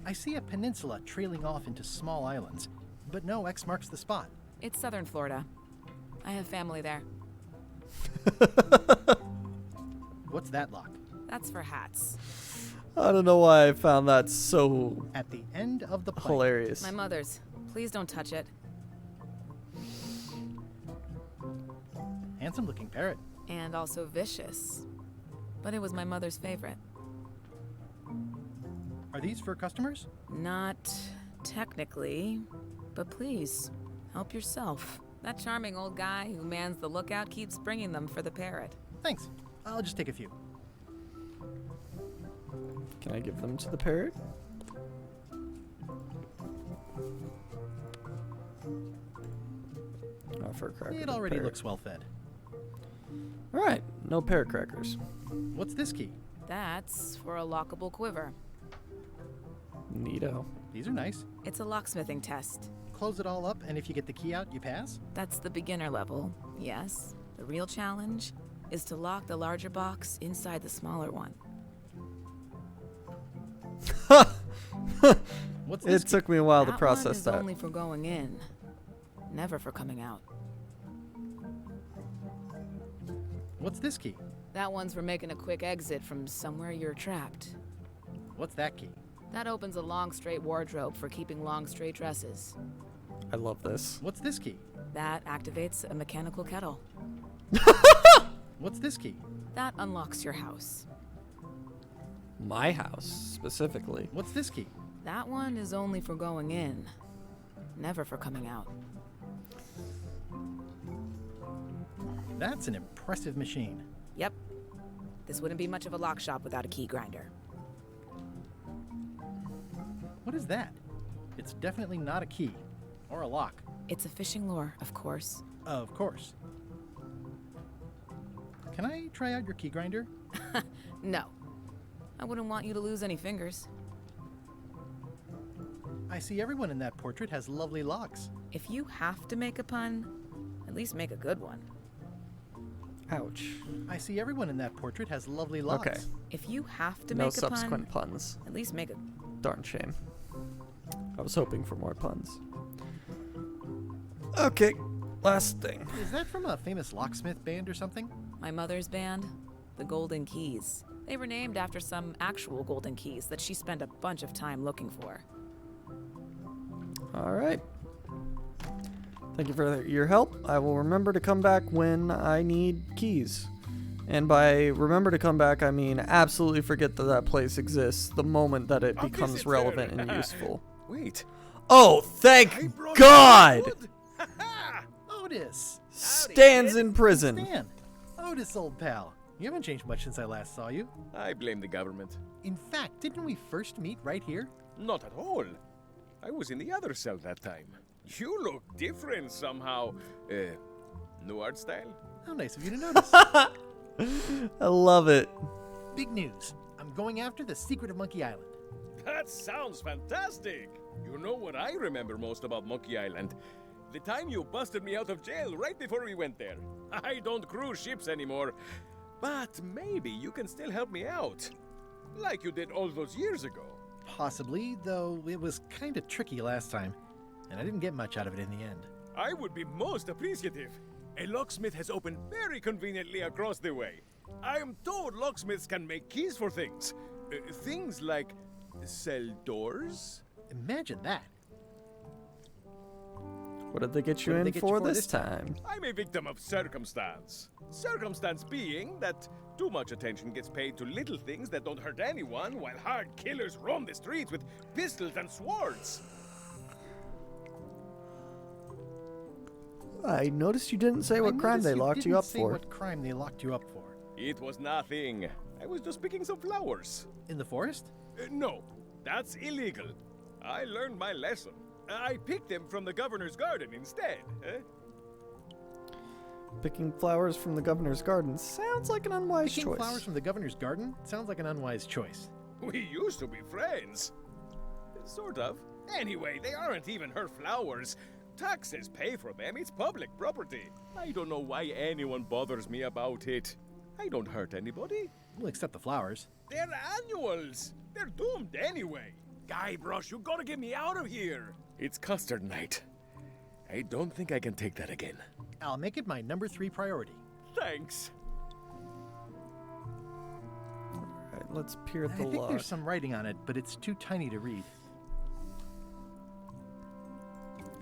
[SPEAKER 2] I see a peninsula trailing off into small islands, but no X marks the spot.
[SPEAKER 9] It's southern Florida. I have family there.
[SPEAKER 2] What's that lock?
[SPEAKER 9] That's for hats.
[SPEAKER 1] I don't know why I found that so
[SPEAKER 2] At the end of the plank.
[SPEAKER 1] hilarious.
[SPEAKER 9] My mother's. Please don't touch it.
[SPEAKER 2] Handsome looking parrot.
[SPEAKER 9] And also vicious. But it was my mother's favorite.
[SPEAKER 2] Are these for customers?
[SPEAKER 9] Not technically, but please, help yourself. That charming old guy who mans the lookout keeps bringing them for the parrot.
[SPEAKER 2] Thanks. I'll just take a few.
[SPEAKER 1] Can I give them to the parrot? Oh, for a cracker.
[SPEAKER 2] It
[SPEAKER 1] to
[SPEAKER 2] already
[SPEAKER 1] parrot.
[SPEAKER 2] looks well fed.
[SPEAKER 1] All right, no parrot crackers.
[SPEAKER 2] What's this key?
[SPEAKER 9] That's for a lockable quiver.
[SPEAKER 1] Neato.
[SPEAKER 2] These are nice.
[SPEAKER 9] It's a locksmithing test.
[SPEAKER 2] Close it all up, and if you get the key out, you pass?
[SPEAKER 9] That's the beginner level, yes. The real challenge is to lock the larger box inside the smaller one.
[SPEAKER 2] What's this
[SPEAKER 1] It took me a while to
[SPEAKER 9] That
[SPEAKER 1] process
[SPEAKER 9] one is
[SPEAKER 1] that.
[SPEAKER 9] only for going in, never for coming out.
[SPEAKER 2] What's this key?
[SPEAKER 9] That one's for making a quick exit from somewhere you're trapped.
[SPEAKER 2] What's that key?
[SPEAKER 9] That opens a long straight wardrobe for keeping long straight dresses.
[SPEAKER 1] I love this.
[SPEAKER 2] What's this key?
[SPEAKER 9] That activates a mechanical kettle.
[SPEAKER 2] What's this key?
[SPEAKER 9] That unlocks your house.
[SPEAKER 1] My house, specifically.
[SPEAKER 2] What's this key?
[SPEAKER 9] That one is only for going in, never for coming out.
[SPEAKER 2] That's an impressive machine.
[SPEAKER 9] Yep. This wouldn't be much of a lock shop without a key grinder.
[SPEAKER 2] What is that? It's definitely not a key. Or a lock.
[SPEAKER 9] It's a fishing lure, of course.
[SPEAKER 2] Of course. Can I try out your key grinder?
[SPEAKER 9] No. I wouldn't want you to lose any fingers.
[SPEAKER 2] I see everyone in that portrait has lovely locks.
[SPEAKER 9] If you have to make a pun, at least make a good one.
[SPEAKER 1] Ouch.
[SPEAKER 2] I see everyone in that portrait has lovely locks.
[SPEAKER 1] Okay.
[SPEAKER 9] If you have to
[SPEAKER 1] No
[SPEAKER 9] make a
[SPEAKER 1] subsequent
[SPEAKER 9] pun,
[SPEAKER 1] puns.
[SPEAKER 9] at least make a...
[SPEAKER 1] Darn shame. I was hoping for more puns. Okay, last thing.
[SPEAKER 2] Is that from a famous locksmith band or something?
[SPEAKER 9] My mother's band, the Golden Keys. They were named after some actual golden keys that she spent a bunch of time looking for.
[SPEAKER 1] All right. Thank you for your help. I will remember to come back when I need keys. And by remember to come back, I mean absolutely forget that that place exists the moment that it becomes relevant and useful.
[SPEAKER 12] Wait.
[SPEAKER 1] Oh, thank God!
[SPEAKER 2] Otis!
[SPEAKER 1] Stan's in prison.
[SPEAKER 2] Stan! Otis, old pal. You haven't changed much since I last saw you.
[SPEAKER 12] I blame the government.
[SPEAKER 2] In fact, didn't we first meet right here?
[SPEAKER 16] Not at all. I was in the other cell that time. You look different somehow. New art style?
[SPEAKER 2] How nice of you to notice.
[SPEAKER 1] I love it.
[SPEAKER 2] Big news. I'm going after the secret of Monkey Island.
[SPEAKER 16] That sounds fantastic. You know what I remember most about Monkey Island? The time you busted me out of jail right before we went there. I don't cruise ships anymore. But maybe you can still help me out. Like you did all those years ago.
[SPEAKER 2] Possibly, though it was kind of tricky last time, and I didn't get much out of it in the end.
[SPEAKER 16] I would be most appreciative. A locksmith has opened very conveniently across the way. I am told locksmiths can make keys for things. Things like cell doors.
[SPEAKER 2] Imagine that.
[SPEAKER 1] What did they get you in for this time?
[SPEAKER 16] I'm a victim of circumstance. Circumstance being that too much attention gets paid to little things that don't hurt anyone, while hard killers roam the streets with pistols and swords.
[SPEAKER 1] I noticed you didn't say what crime they locked you up
[SPEAKER 2] Say
[SPEAKER 1] for.
[SPEAKER 2] what crime they locked you up for.
[SPEAKER 16] It was nothing. I was just picking some flowers.
[SPEAKER 2] In the forest?
[SPEAKER 16] No, that's illegal. I learned my lesson. I picked them from the governor's garden instead.
[SPEAKER 1] Picking flowers from the governor's garden sounds like an unwise
[SPEAKER 2] Picking
[SPEAKER 1] choice.
[SPEAKER 2] flowers from the governor's garden sounds like an unwise choice.
[SPEAKER 16] We used to be friends. Sort of. Anyway, they aren't even her flowers. Taxes pay for them. It's public property. I don't know why anyone bothers me about it. I don't hurt anybody.
[SPEAKER 2] We'll accept the flowers.
[SPEAKER 16] They're annuals. They're doomed anyway. Guybrush, you gotta get me out of here. It's custard night. I don't think I can take that again.
[SPEAKER 2] I'll make it my number 3 priority.
[SPEAKER 16] Thanks.
[SPEAKER 1] Alright, let's peer at
[SPEAKER 2] I
[SPEAKER 1] the
[SPEAKER 2] think
[SPEAKER 1] log.
[SPEAKER 2] there's some writing on it, but it's too tiny to read.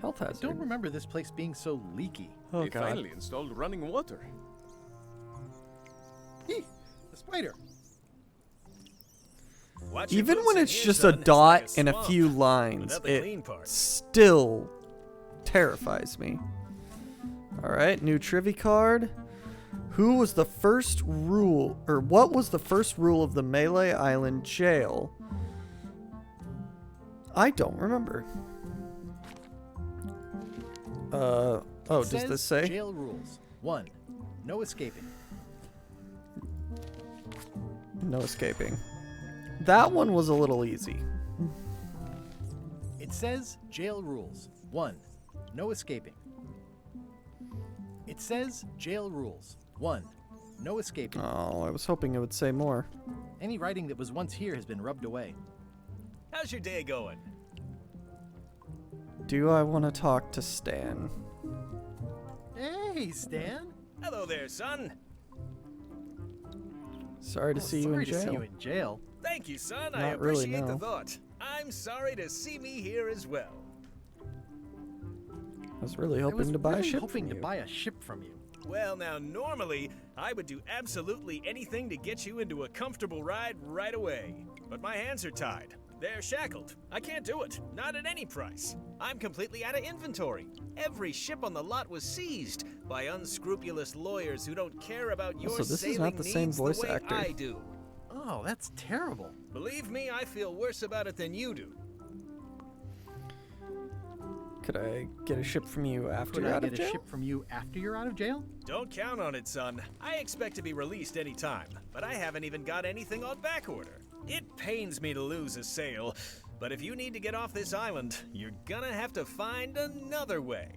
[SPEAKER 1] Health hazard.
[SPEAKER 2] I don't remember this place being so leaky.
[SPEAKER 1] Oh,
[SPEAKER 16] They
[SPEAKER 1] God.
[SPEAKER 16] finally installed running water.
[SPEAKER 2] Eek, the spider.
[SPEAKER 1] Even when it's just a dot and a few lines, it still terrifies me. Alright, new trivia card. Who was the first rule, or what was the first rule of the Melee Island jail? I don't remember. Oh, does
[SPEAKER 2] Says
[SPEAKER 1] this say?
[SPEAKER 2] Jail rules. 1. No escaping.
[SPEAKER 1] No escaping. That one was a little easy.
[SPEAKER 2] It says jail rules. 1. No escaping. It says jail rules. 1. No escaping.
[SPEAKER 1] Oh, I was hoping it would say more.
[SPEAKER 2] Any writing that was once here has been rubbed away.
[SPEAKER 17] How's your day going?
[SPEAKER 1] Do I want to talk to Stan?
[SPEAKER 2] Hey, Stan.
[SPEAKER 17] Hello there, son.
[SPEAKER 1] Sorry to see you in
[SPEAKER 2] Sorry to see
[SPEAKER 1] jail.
[SPEAKER 2] you in jail.
[SPEAKER 17] Thank you, son. I
[SPEAKER 1] Not really,
[SPEAKER 17] appreciate the
[SPEAKER 1] no.
[SPEAKER 17] thought. I'm sorry to see me here as well.
[SPEAKER 1] I was really
[SPEAKER 2] I
[SPEAKER 1] hoping
[SPEAKER 2] was
[SPEAKER 1] to buy a
[SPEAKER 2] really
[SPEAKER 1] ship
[SPEAKER 2] hoping
[SPEAKER 1] from
[SPEAKER 2] to
[SPEAKER 1] you.
[SPEAKER 2] buy a ship from you.
[SPEAKER 17] Well, now, normally, I would do absolutely anything to get you into a comfortable ride right away. But my hands are tied. They're shackled. I can't do it. Not at any price. I'm completely out of inventory. Every ship on the lot was seized by unscrupulous lawyers who don't care about your
[SPEAKER 1] Also, this is
[SPEAKER 17] sailing
[SPEAKER 1] not the same
[SPEAKER 17] needs
[SPEAKER 1] voice
[SPEAKER 17] the way
[SPEAKER 1] actor.
[SPEAKER 17] I do.
[SPEAKER 2] Oh, that's terrible.
[SPEAKER 17] Believe me, I feel worse about it than you do.
[SPEAKER 1] Could I get a ship from you after
[SPEAKER 2] Could
[SPEAKER 1] you're
[SPEAKER 2] I
[SPEAKER 1] out of
[SPEAKER 2] get a
[SPEAKER 1] jail?
[SPEAKER 2] ship from you after you're out of jail?
[SPEAKER 17] Don't count on it, son. I expect to be released any time, but I haven't even got anything on back order. It pains me to lose a sale, but if you need to get off this island, you're gonna have to find another way.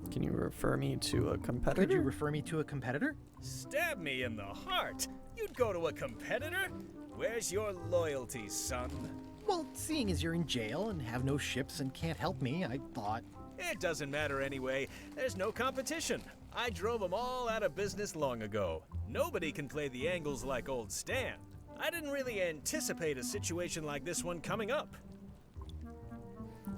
[SPEAKER 1] Can you refer me to a competitor?
[SPEAKER 2] Could you refer me to a competitor?
[SPEAKER 17] Stab me in the heart. You'd go to a competitor? Where's your loyalty, son?
[SPEAKER 2] Well, seeing as you're in jail and have no ships and can't help me, I thought...
[SPEAKER 17] It doesn't matter anyway. There's no competition. I drove them all out of business long ago. Nobody can play the angles like old Stan. I didn't really anticipate a situation like this one coming up.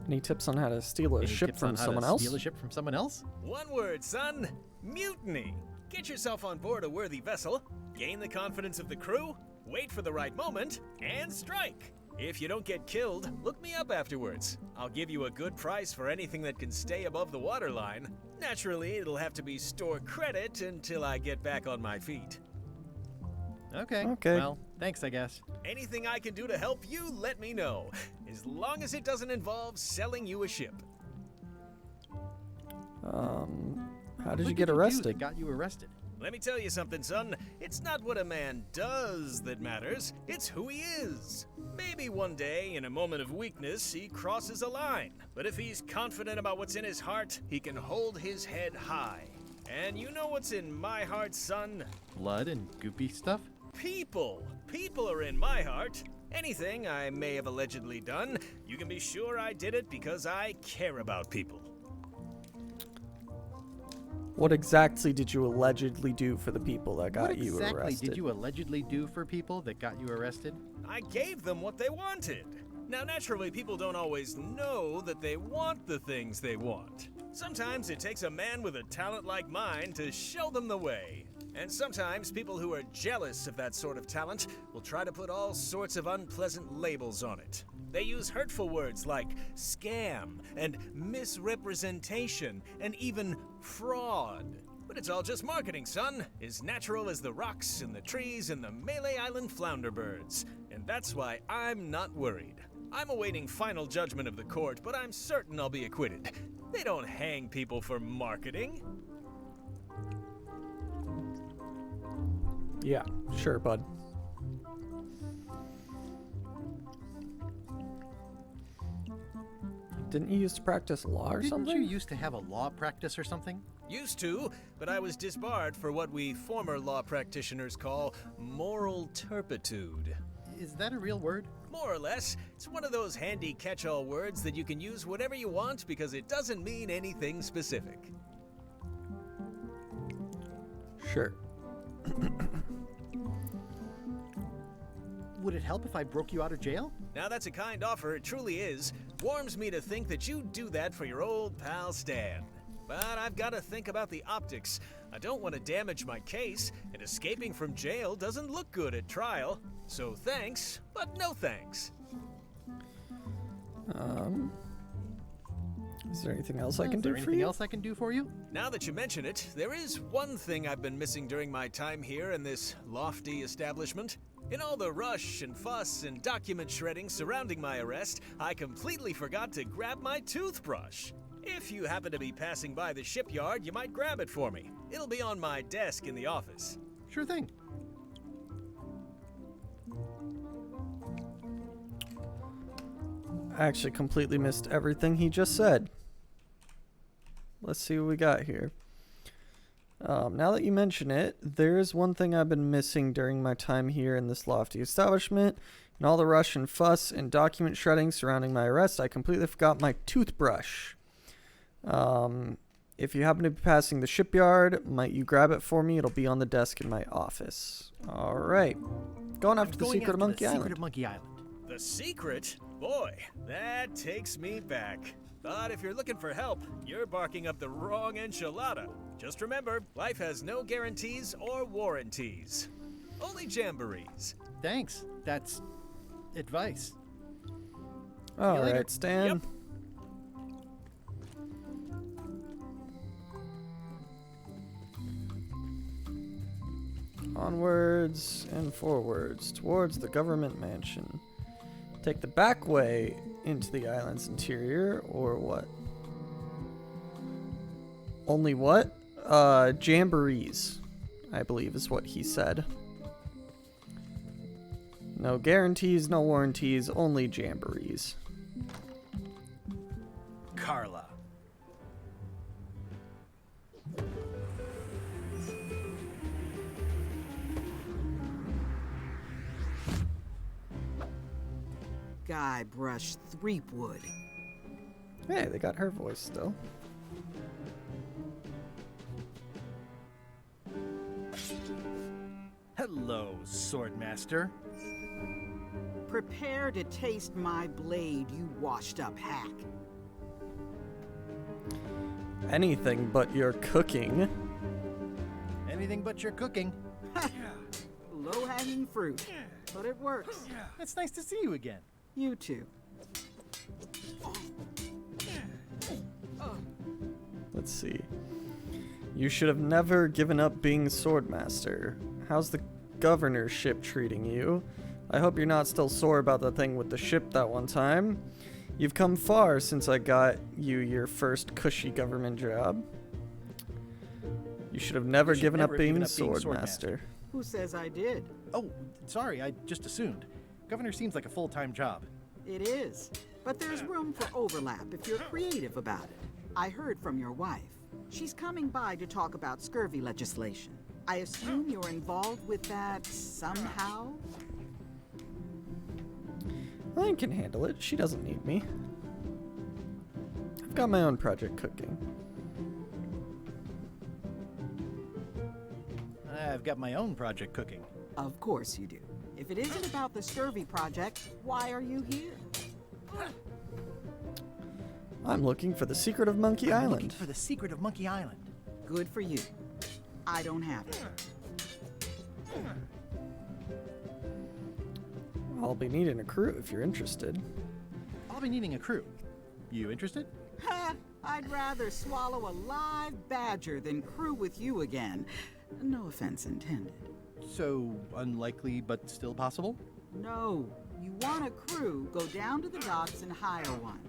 [SPEAKER 1] Any tips on how to steal a
[SPEAKER 2] Any
[SPEAKER 1] ship
[SPEAKER 2] tips on
[SPEAKER 1] from
[SPEAKER 2] how
[SPEAKER 1] someone
[SPEAKER 2] to
[SPEAKER 1] else?
[SPEAKER 2] Steal a ship from someone else?
[SPEAKER 17] One word, son. Mutiny. Get yourself on board a worthy vessel, gain the confidence of the crew, wait for the right moment, and strike. If you don't get killed, look me up afterwards. I'll give you a good price for anything that can stay above the waterline. Naturally, it'll have to be store credit until I get back on my feet.
[SPEAKER 2] Okay.
[SPEAKER 1] Okay.
[SPEAKER 2] Well, thanks, I guess.
[SPEAKER 17] Anything I can do to help you, let me know. As long as it doesn't involve selling you a ship.
[SPEAKER 1] How did
[SPEAKER 2] What
[SPEAKER 1] you get
[SPEAKER 2] do
[SPEAKER 1] arrested?
[SPEAKER 2] that got you arrested?
[SPEAKER 17] Let me tell you something, son. It's not what a man does that matters, it's who he is. Maybe one day, in a moment of weakness, he crosses a line. But if he's confident about what's in his heart, he can hold his head high. And you know what's in my heart, son?
[SPEAKER 2] Blood and goopy stuff?
[SPEAKER 17] People. People are in my heart. Anything I may have allegedly done, you can be sure I did it because I care about people.
[SPEAKER 1] What exactly did you allegedly do for the people that got
[SPEAKER 2] What
[SPEAKER 1] you
[SPEAKER 2] exactly
[SPEAKER 1] arrested?
[SPEAKER 2] did you allegedly do for people that got you arrested?
[SPEAKER 17] I gave them what they wanted. Now, naturally, people don't always know that they want the things they want. Sometimes it takes a man with a talent like mine to show them the way. And sometimes people who are jealous of that sort of talent will try to put all sorts of unpleasant labels on it. They use hurtful words like scam and misrepresentation and even fraud. But But it's all just marketing, son. As natural as the rocks and the trees and the Melee Island flounder birds. And that's why I'm not worried. I'm awaiting final judgment of the court, but I'm certain I'll be acquitted. They don't hang people for marketing.
[SPEAKER 1] Yeah, sure, bud. Didn't you used to practice law or something?
[SPEAKER 2] Didn't you used to have a law practice or something?
[SPEAKER 17] Used to, but I was disbarred for what we former law practitioners call moral turpitude.
[SPEAKER 2] Is that a real word?
[SPEAKER 17] More or less. It's one of those handy catch-all words that you can use whatever you want because it doesn't mean anything specific.
[SPEAKER 1] Sure.
[SPEAKER 2] Would it help if I broke you out of jail?
[SPEAKER 17] Now that's a kind offer, it truly is. Warms me to think that you'd do that for your old pal Stan. But I've got to think about the optics. I don't want to damage my case, and escaping from jail doesn't look good at trial. So thanks, but no thanks.
[SPEAKER 1] Is there anything else I can do for you?
[SPEAKER 2] Is there anything else I can do for you?
[SPEAKER 17] Now that you mention it, there is one thing I've been missing during my time here in this lofty establishment. In all the rush and fuss and document shredding surrounding my arrest, I completely forgot to grab my toothbrush. If you happen to be passing by the shipyard, you might grab it for me. It'll be on my desk in the office.
[SPEAKER 2] Sure thing.
[SPEAKER 1] I actually completely missed everything he just said. Let's see what we got here. Now that you mention it, there is one thing I've been missing during my time here in this lofty establishment. In all the rush and fuss and document shredding surrounding my arrest, I completely forgot my toothbrush. If you happen to be passing the shipyard, might you grab it for me? It'll be on the desk in my office. All right. Going after the secret of Monkey Island.
[SPEAKER 2] Secret of Monkey Island.
[SPEAKER 17] The secret? Boy, that takes me back. But if you're looking for help, you're barking up the wrong enchilada. Just remember, life has no guarantees or warranties. Only jamborees.
[SPEAKER 2] Thanks. That's advice.
[SPEAKER 1] All right, Stan.
[SPEAKER 17] Yep.
[SPEAKER 1] Onwards and forwards towards the government mansion. Take the back way into the island's interior, or what? Only what? Jamborees, I believe is what he said. No guarantees, no warranties, only jamborees.
[SPEAKER 2] Carla.
[SPEAKER 14] Guybrush Threepwood.
[SPEAKER 1] Hey, they got her voice still.
[SPEAKER 2] Hello, Swordmaster.
[SPEAKER 14] Prepare to taste my blade, you washed-up hack.
[SPEAKER 1] Anything but your cooking.
[SPEAKER 2] Anything but your cooking.
[SPEAKER 14] Low-hanging fruit, but it works.
[SPEAKER 2] It's nice to see you again.
[SPEAKER 14] You too.
[SPEAKER 1] Let's see. You should have never given up being Swordmaster. How's the governorship treating you? I hope you're not still sore about the thing with the ship that one time. You've come far since I got you your first cushy government job. You should have never given up being Swordmaster.
[SPEAKER 14] Who says I did?
[SPEAKER 2] Oh, sorry, I just assumed. Governor seems like a full-time job.
[SPEAKER 14] It is, but there's room for overlap if you're creative about it. I heard from your wife. She's coming by to talk about scurvy legislation. I assume you're involved with that somehow?
[SPEAKER 1] I can handle it. She doesn't need me. I've got my own project cooking.
[SPEAKER 2] I've got my own project cooking.
[SPEAKER 14] Of course you do. If it isn't about the scurvy project, why are you here?
[SPEAKER 1] I'm looking for the secret of Monkey Island.
[SPEAKER 2] Looking for the secret of Monkey Island.
[SPEAKER 14] Good for you. I don't have it.
[SPEAKER 1] I'll be needing a crew if you're interested.
[SPEAKER 2] I'll be needing a crew. You interested?
[SPEAKER 14] Ha! I'd rather swallow a live badger than crew with you again. No offense intended.
[SPEAKER 2] So, unlikely but still possible?
[SPEAKER 14] No. You want a crew, go down to the docks and hire one.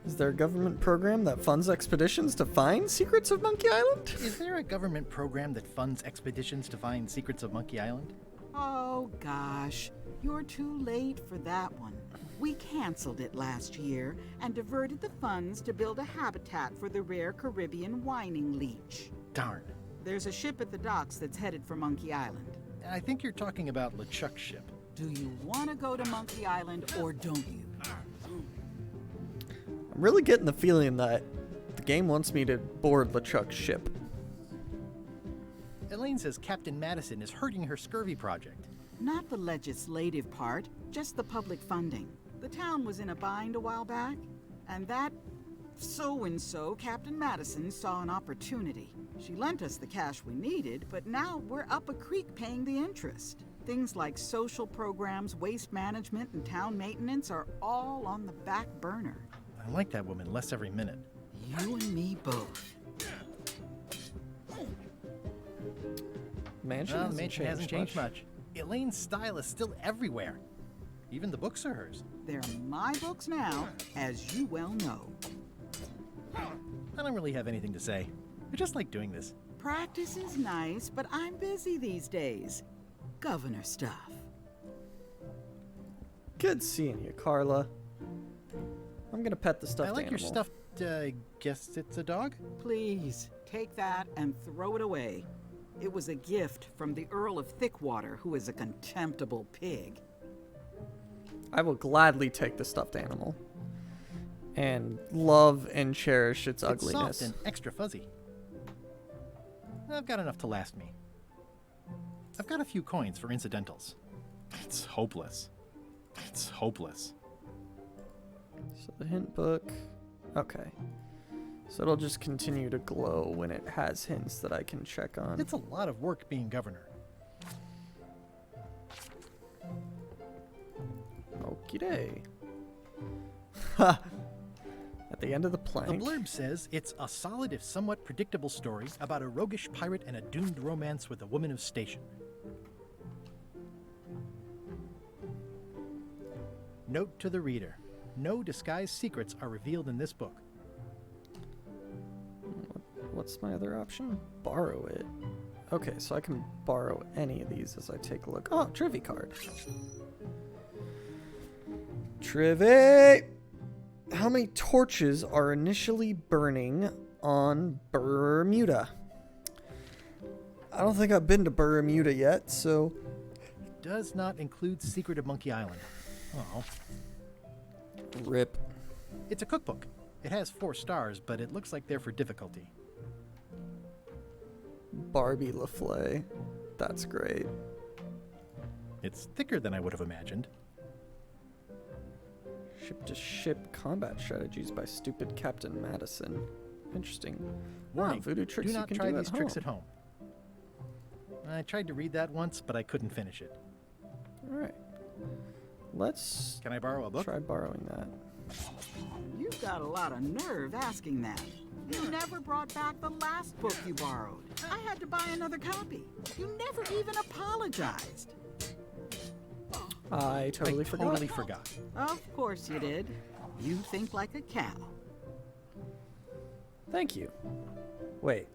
[SPEAKER 1] Is there a government program that funds expeditions to find secrets of Monkey Island?
[SPEAKER 2] Is there a government program that funds expeditions to find secrets of Monkey Island?
[SPEAKER 14] Oh, gosh. You're too late for that one. We canceled it last year and diverted the funds to build a habitat for the rare Caribbean whining leech.
[SPEAKER 2] Darn.
[SPEAKER 14] There's a ship at the docks that's headed for Monkey Island.
[SPEAKER 2] I think you're talking about LeChuck's ship.
[SPEAKER 14] Do you want to go to Monkey Island or don't you?
[SPEAKER 1] I'm really getting the feeling that the game wants me to board LeChuck's ship.
[SPEAKER 2] Elaine says Captain Madison is hurting her scurvy project.
[SPEAKER 14] Not the legislative part, just the public funding. The town was in a bind a while back, and that so-and-so, Captain Madison, saw an opportunity. She lent us the cash we needed, but now we're up a creek paying the interest. Things like social programs, waste management, and town maintenance are all on the back burner.
[SPEAKER 2] I like that woman less every minute.
[SPEAKER 14] You and me both.
[SPEAKER 1] Mansion,
[SPEAKER 2] The mansion hasn't changed much. Elaine's style is still everywhere. Even the books are hers.
[SPEAKER 14] They're my books now, as you well know.
[SPEAKER 2] I don't really have anything to say. I just like doing this.
[SPEAKER 14] Practice is nice, but I'm busy these days. Governor stuff.
[SPEAKER 1] Good seeing you, Carla. I'm gonna pet the stuffed
[SPEAKER 2] I like
[SPEAKER 1] animal.
[SPEAKER 2] your stuffed, guess it's a dog?
[SPEAKER 14] Please, take that and throw it away. It was a gift from the Earl of Thickwater, who is a contemptible pig.
[SPEAKER 1] I will gladly take the stuffed animal and love and cherish its ugliness.
[SPEAKER 2] It's soft and extra fuzzy. I've got enough to last me. I've got a few coins for incidentals. It's hopeless. It's hopeless.
[SPEAKER 1] So the hint book. Okay. So it'll just continue to glow when it has hints that I can check on.
[SPEAKER 2] It's a lot of work being governor.
[SPEAKER 1] Okie day. Ha! At the end of the plank.
[SPEAKER 2] The blurb says it's a solid if somewhat predictable story about a roguish pirate and a doomed romance with a woman of station. Note to the reader. No disguised secrets are revealed in this book.
[SPEAKER 1] What's my other option? Borrow it. Okay, so I can borrow any of these as I take a look. Oh, Trivy card. Trivy! How many torches are initially burning on Bermuda? I don't think I've been to Bermuda yet, so...
[SPEAKER 2] It does not include Secret of Monkey Island. Oh.
[SPEAKER 1] Rip.
[SPEAKER 2] It's a cookbook. It has 4 stars, but it looks like they're for difficulty.
[SPEAKER 1] Barbie LaFleur. That's great.
[SPEAKER 2] It's thicker than I would have imagined.
[SPEAKER 1] Ship-to-ship combat strategies by stupid Captain Madison. Interesting.
[SPEAKER 2] Warning,
[SPEAKER 1] voodoo tricks
[SPEAKER 2] do not
[SPEAKER 1] you can
[SPEAKER 2] try
[SPEAKER 1] do
[SPEAKER 2] these tricks at home. I tried to read that once, but I couldn't finish it.
[SPEAKER 1] Alright. Let's...
[SPEAKER 2] Can I borrow a book?
[SPEAKER 1] Try borrowing that.
[SPEAKER 14] You've got a lot of nerve asking that. You never brought back the last book you borrowed. I had to buy another copy. You never even apologized.
[SPEAKER 1] I totally
[SPEAKER 2] forgot.
[SPEAKER 14] Of course you did. You think like a cow.
[SPEAKER 1] Thank you. Wait.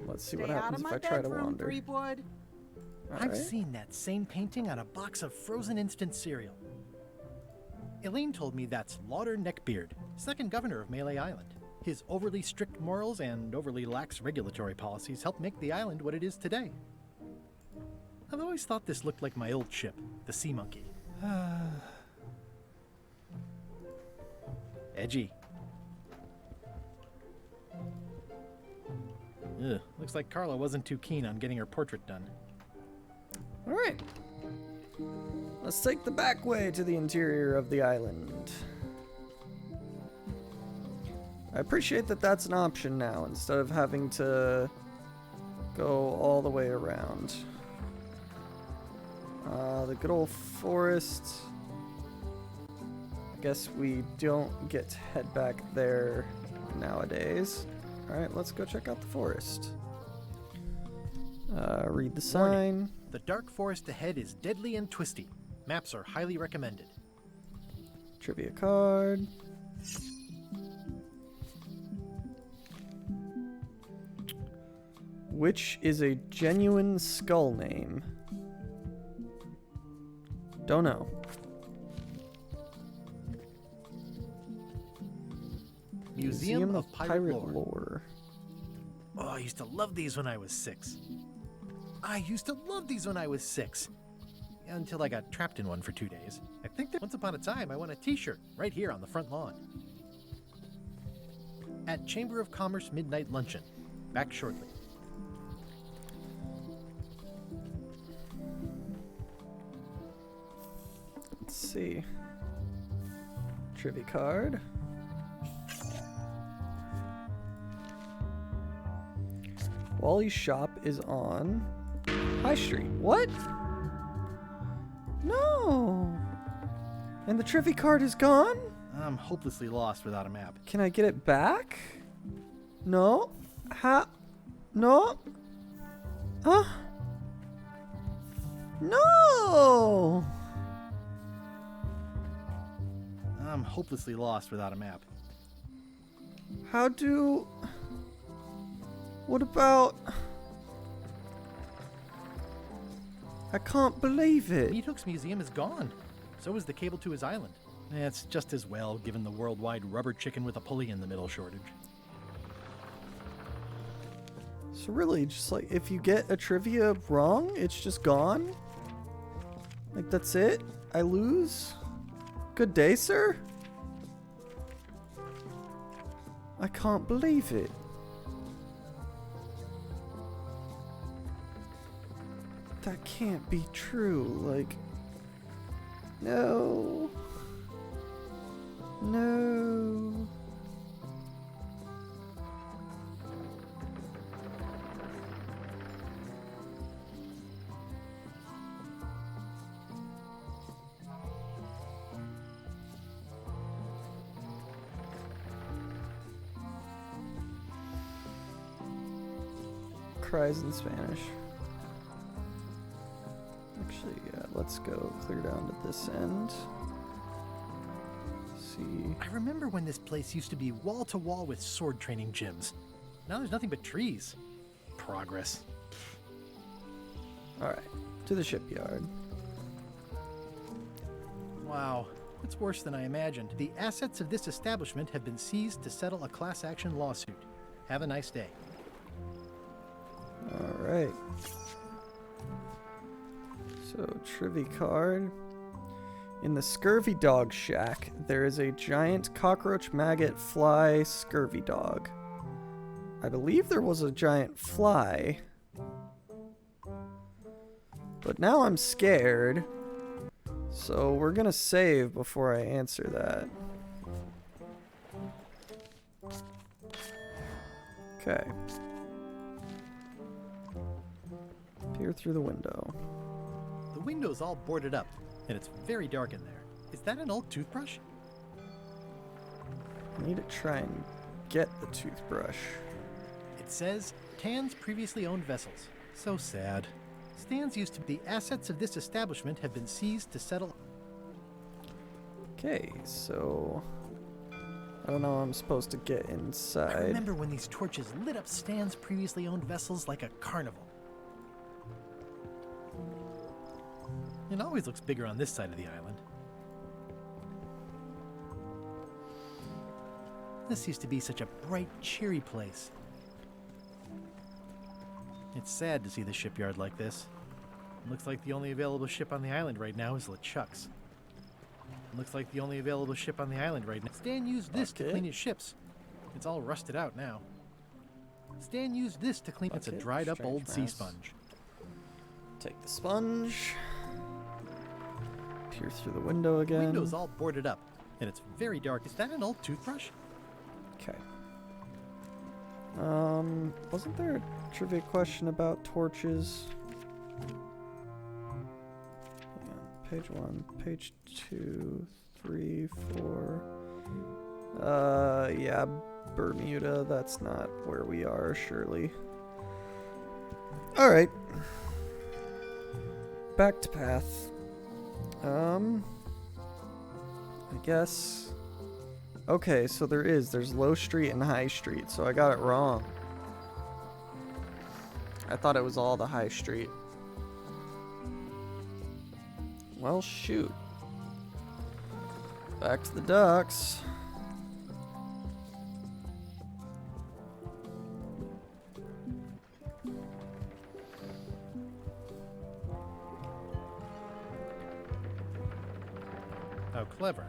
[SPEAKER 1] Let's see what happens if I try to wander.
[SPEAKER 14] Threepwood.
[SPEAKER 2] I've seen that same painting on a box of frozen instant cereal. Elaine told me that's Lauder Neckbeard, second governor of Melee Island. His overly strict morals and overly lax regulatory policies helped make the island what it is today. I've always thought this looked like my old ship, the Sea Monkey. Edgy. Ugh, looks like Carla wasn't too keen on getting her portrait done.
[SPEAKER 1] Alright. Let's take the back way to the interior of the island. I appreciate that that's an option now, instead of having to go all the way around. The good old forest. Guess we don't get to head back there nowadays. Alright, let's go check out the forest. Read the sign.
[SPEAKER 2] Warning. The dark forest ahead is deadly and twisty. Maps are highly recommended.
[SPEAKER 1] Trivia card. Which is a genuine skull name? Don't know.
[SPEAKER 2] Museum of Pirate Lore. Oh, I used to love these when I was 6. Until I got trapped in one for 2 days. I think that once upon a time I won a t-shirt right here on the front lawn. At Chamber of Commerce Midnight Luncheon. Back shortly.
[SPEAKER 1] Let's see. Trivia card. Wally's shop is on High Street. What? No. And the trivia card is gone?
[SPEAKER 2] I'm hopelessly lost without a map.
[SPEAKER 1] Can I get it back? No. No. Huh? No.
[SPEAKER 2] I'm hopelessly lost without a map.
[SPEAKER 1] How do... What about... I can't believe it.
[SPEAKER 2] Meat Hook's museum is gone. So is the cable to his island. It's just as well, given the worldwide rubber chicken with a pulley in the middle shortage.
[SPEAKER 1] So really, just like, if you get a trivia wrong, it's just gone? Like, that's it? I lose? Good day, sir? I can't believe it. That can't be true. Like, no. No. Cries in Spanish. Actually, yeah, let's go clear down to this end. See.
[SPEAKER 2] I remember when this place used to be wall to wall with sword training gyms. Now there's nothing but trees. Progress.
[SPEAKER 1] Alright, to the shipyard.
[SPEAKER 2] Wow, it's worse than I imagined. The assets of this establishment have been seized to settle a class action lawsuit. Have a nice day.
[SPEAKER 1] Alright. So, trivia card. In the Scurvy Dog Shack, there is a giant cockroach maggot fly scurvy dog. I believe there was a giant fly. But now I'm scared. So we're gonna save before I answer that. Okay. Peer through the window.
[SPEAKER 2] The window's all boarded up, and it's very dark in there. Is that an old toothbrush?
[SPEAKER 1] I need to try and get the toothbrush.
[SPEAKER 2] It says, Tan's previously owned vessels. So sad. Stan's used to be. The assets of this establishment have been seized to settle.
[SPEAKER 1] Okay, so... I don't know how I'm supposed to get inside.
[SPEAKER 2] I remember when these torches lit up Stan's previously owned vessels like a carnival. It always looks bigger on this side of the island. This used to be such a bright, cheery place. It's sad to see the shipyard like this. It looks like the only available ship on the island right now is LeChuck's. Stan used this to clean his ships. It's all rusted out now. Stan used this to clean. It's a dried up old sea sponge.
[SPEAKER 1] Take the sponge. Peer through the window again.
[SPEAKER 2] The window's all boarded up, and it's very dark. Is that an old toothbrush?
[SPEAKER 1] Okay. Wasn't there a trivia question about torches? Hang on. Page 1, page 2, 3, 4. Yeah, Bermuda. That's not where we are, surely. Alright. Back to path. I guess. Okay, so there's Low Street and High Street, so I got it wrong. I thought it was all the High Street. Well, shoot. Back to the docks.
[SPEAKER 2] How clever.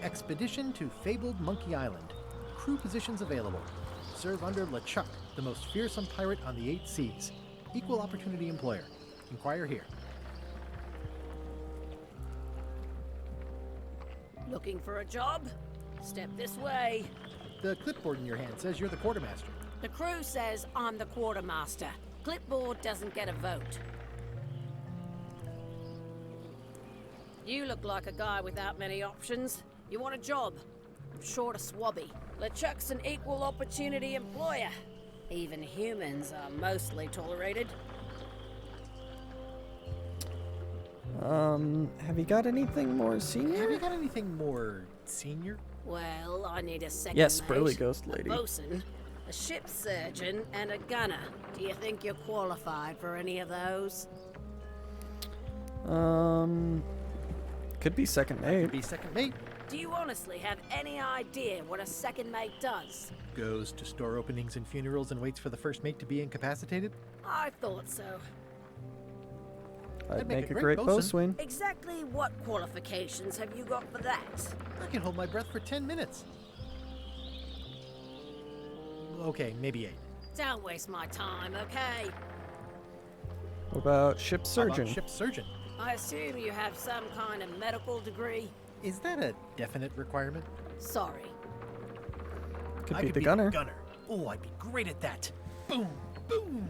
[SPEAKER 2] Expedition to fabled Monkey Island. Crew positions available. Serve under LeChuck, the most fearsome pirate on the 8 seas. Equal opportunity employer. Inquire here.
[SPEAKER 7] Looking for a job? Step this way.
[SPEAKER 2] The clipboard in your hand says you're the quartermaster.
[SPEAKER 7] The crew says I'm the quartermaster. Clipboard doesn't get a vote. You look like a guy without many options. You want a job? I'm short a swabby. LeChuck's an equal opportunity employer. Even humans are mostly tolerated.
[SPEAKER 1] Have you got anything more senior?
[SPEAKER 2] Have you got anything more senior?
[SPEAKER 7] Well, I need a second
[SPEAKER 1] Yes,
[SPEAKER 7] mate,
[SPEAKER 1] burly ghost lady.
[SPEAKER 7] a bosun, a ship surgeon, and a gunner. Do you think you're qualified for any of those?
[SPEAKER 1] Could be second mate.
[SPEAKER 2] Be second mate.
[SPEAKER 7] Do you honestly have any idea what a second mate does?
[SPEAKER 2] Goes to store openings and funerals and waits for the first mate to be incapacitated?
[SPEAKER 7] I thought so.
[SPEAKER 1] I'd make a great bosun.
[SPEAKER 7] Exactly what qualifications have you got for that?
[SPEAKER 2] I can hold my breath for 10 minutes. Okay, maybe 8.
[SPEAKER 7] Don't waste my time, okay?
[SPEAKER 1] What about ship
[SPEAKER 2] How about
[SPEAKER 1] surgeon?
[SPEAKER 2] ship surgeon.
[SPEAKER 7] I assume you have some kind of medical degree?
[SPEAKER 2] Is that a definite requirement?
[SPEAKER 7] Sorry.
[SPEAKER 1] Could
[SPEAKER 2] I
[SPEAKER 1] be
[SPEAKER 2] could
[SPEAKER 1] the
[SPEAKER 2] be
[SPEAKER 1] gunner.
[SPEAKER 2] The gunner. Oh, I'd be great at that. Boom, boom.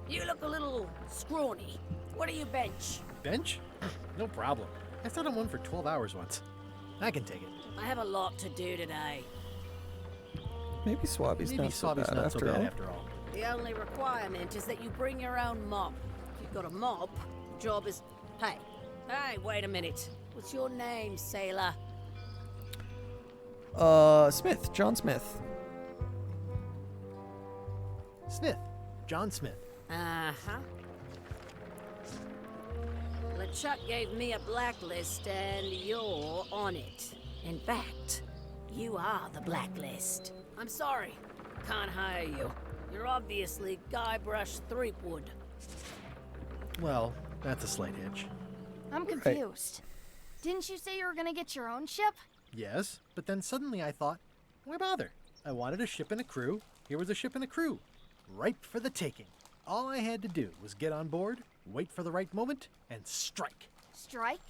[SPEAKER 7] You look a little scrawny. What do you bench?
[SPEAKER 2] Bench? No problem. I sat on one for 12 hours once. I can take it.
[SPEAKER 7] I have a lot to do today.
[SPEAKER 1] Maybe Swabby's
[SPEAKER 2] Maybe
[SPEAKER 1] not so
[SPEAKER 2] Swabby's
[SPEAKER 1] bad
[SPEAKER 2] not
[SPEAKER 1] after
[SPEAKER 2] so bad
[SPEAKER 1] all.
[SPEAKER 2] after all.
[SPEAKER 7] The only requirement is that you bring your own mop. If you've got a mop, job is... Hey, wait a minute. What's your name, sailor?
[SPEAKER 1] Smith. John Smith.
[SPEAKER 2] Smith. John Smith.
[SPEAKER 7] Uh-huh. LeChuck gave me a blacklist, and you're on it. In fact, you are the blacklist. I'm sorry. Can't hire you. You're obviously Guybrush Threepwood.
[SPEAKER 2] Well, that's a slight hitch.
[SPEAKER 3] I'm confused. Didn't you say you were gonna get your own ship?
[SPEAKER 2] Yes, but then suddenly I thought, why bother? I wanted a ship and a crew. Here was a ship and a crew. Ripe for the taking. All I had to do was get on board, wait for the right moment, and strike.
[SPEAKER 3] Strike?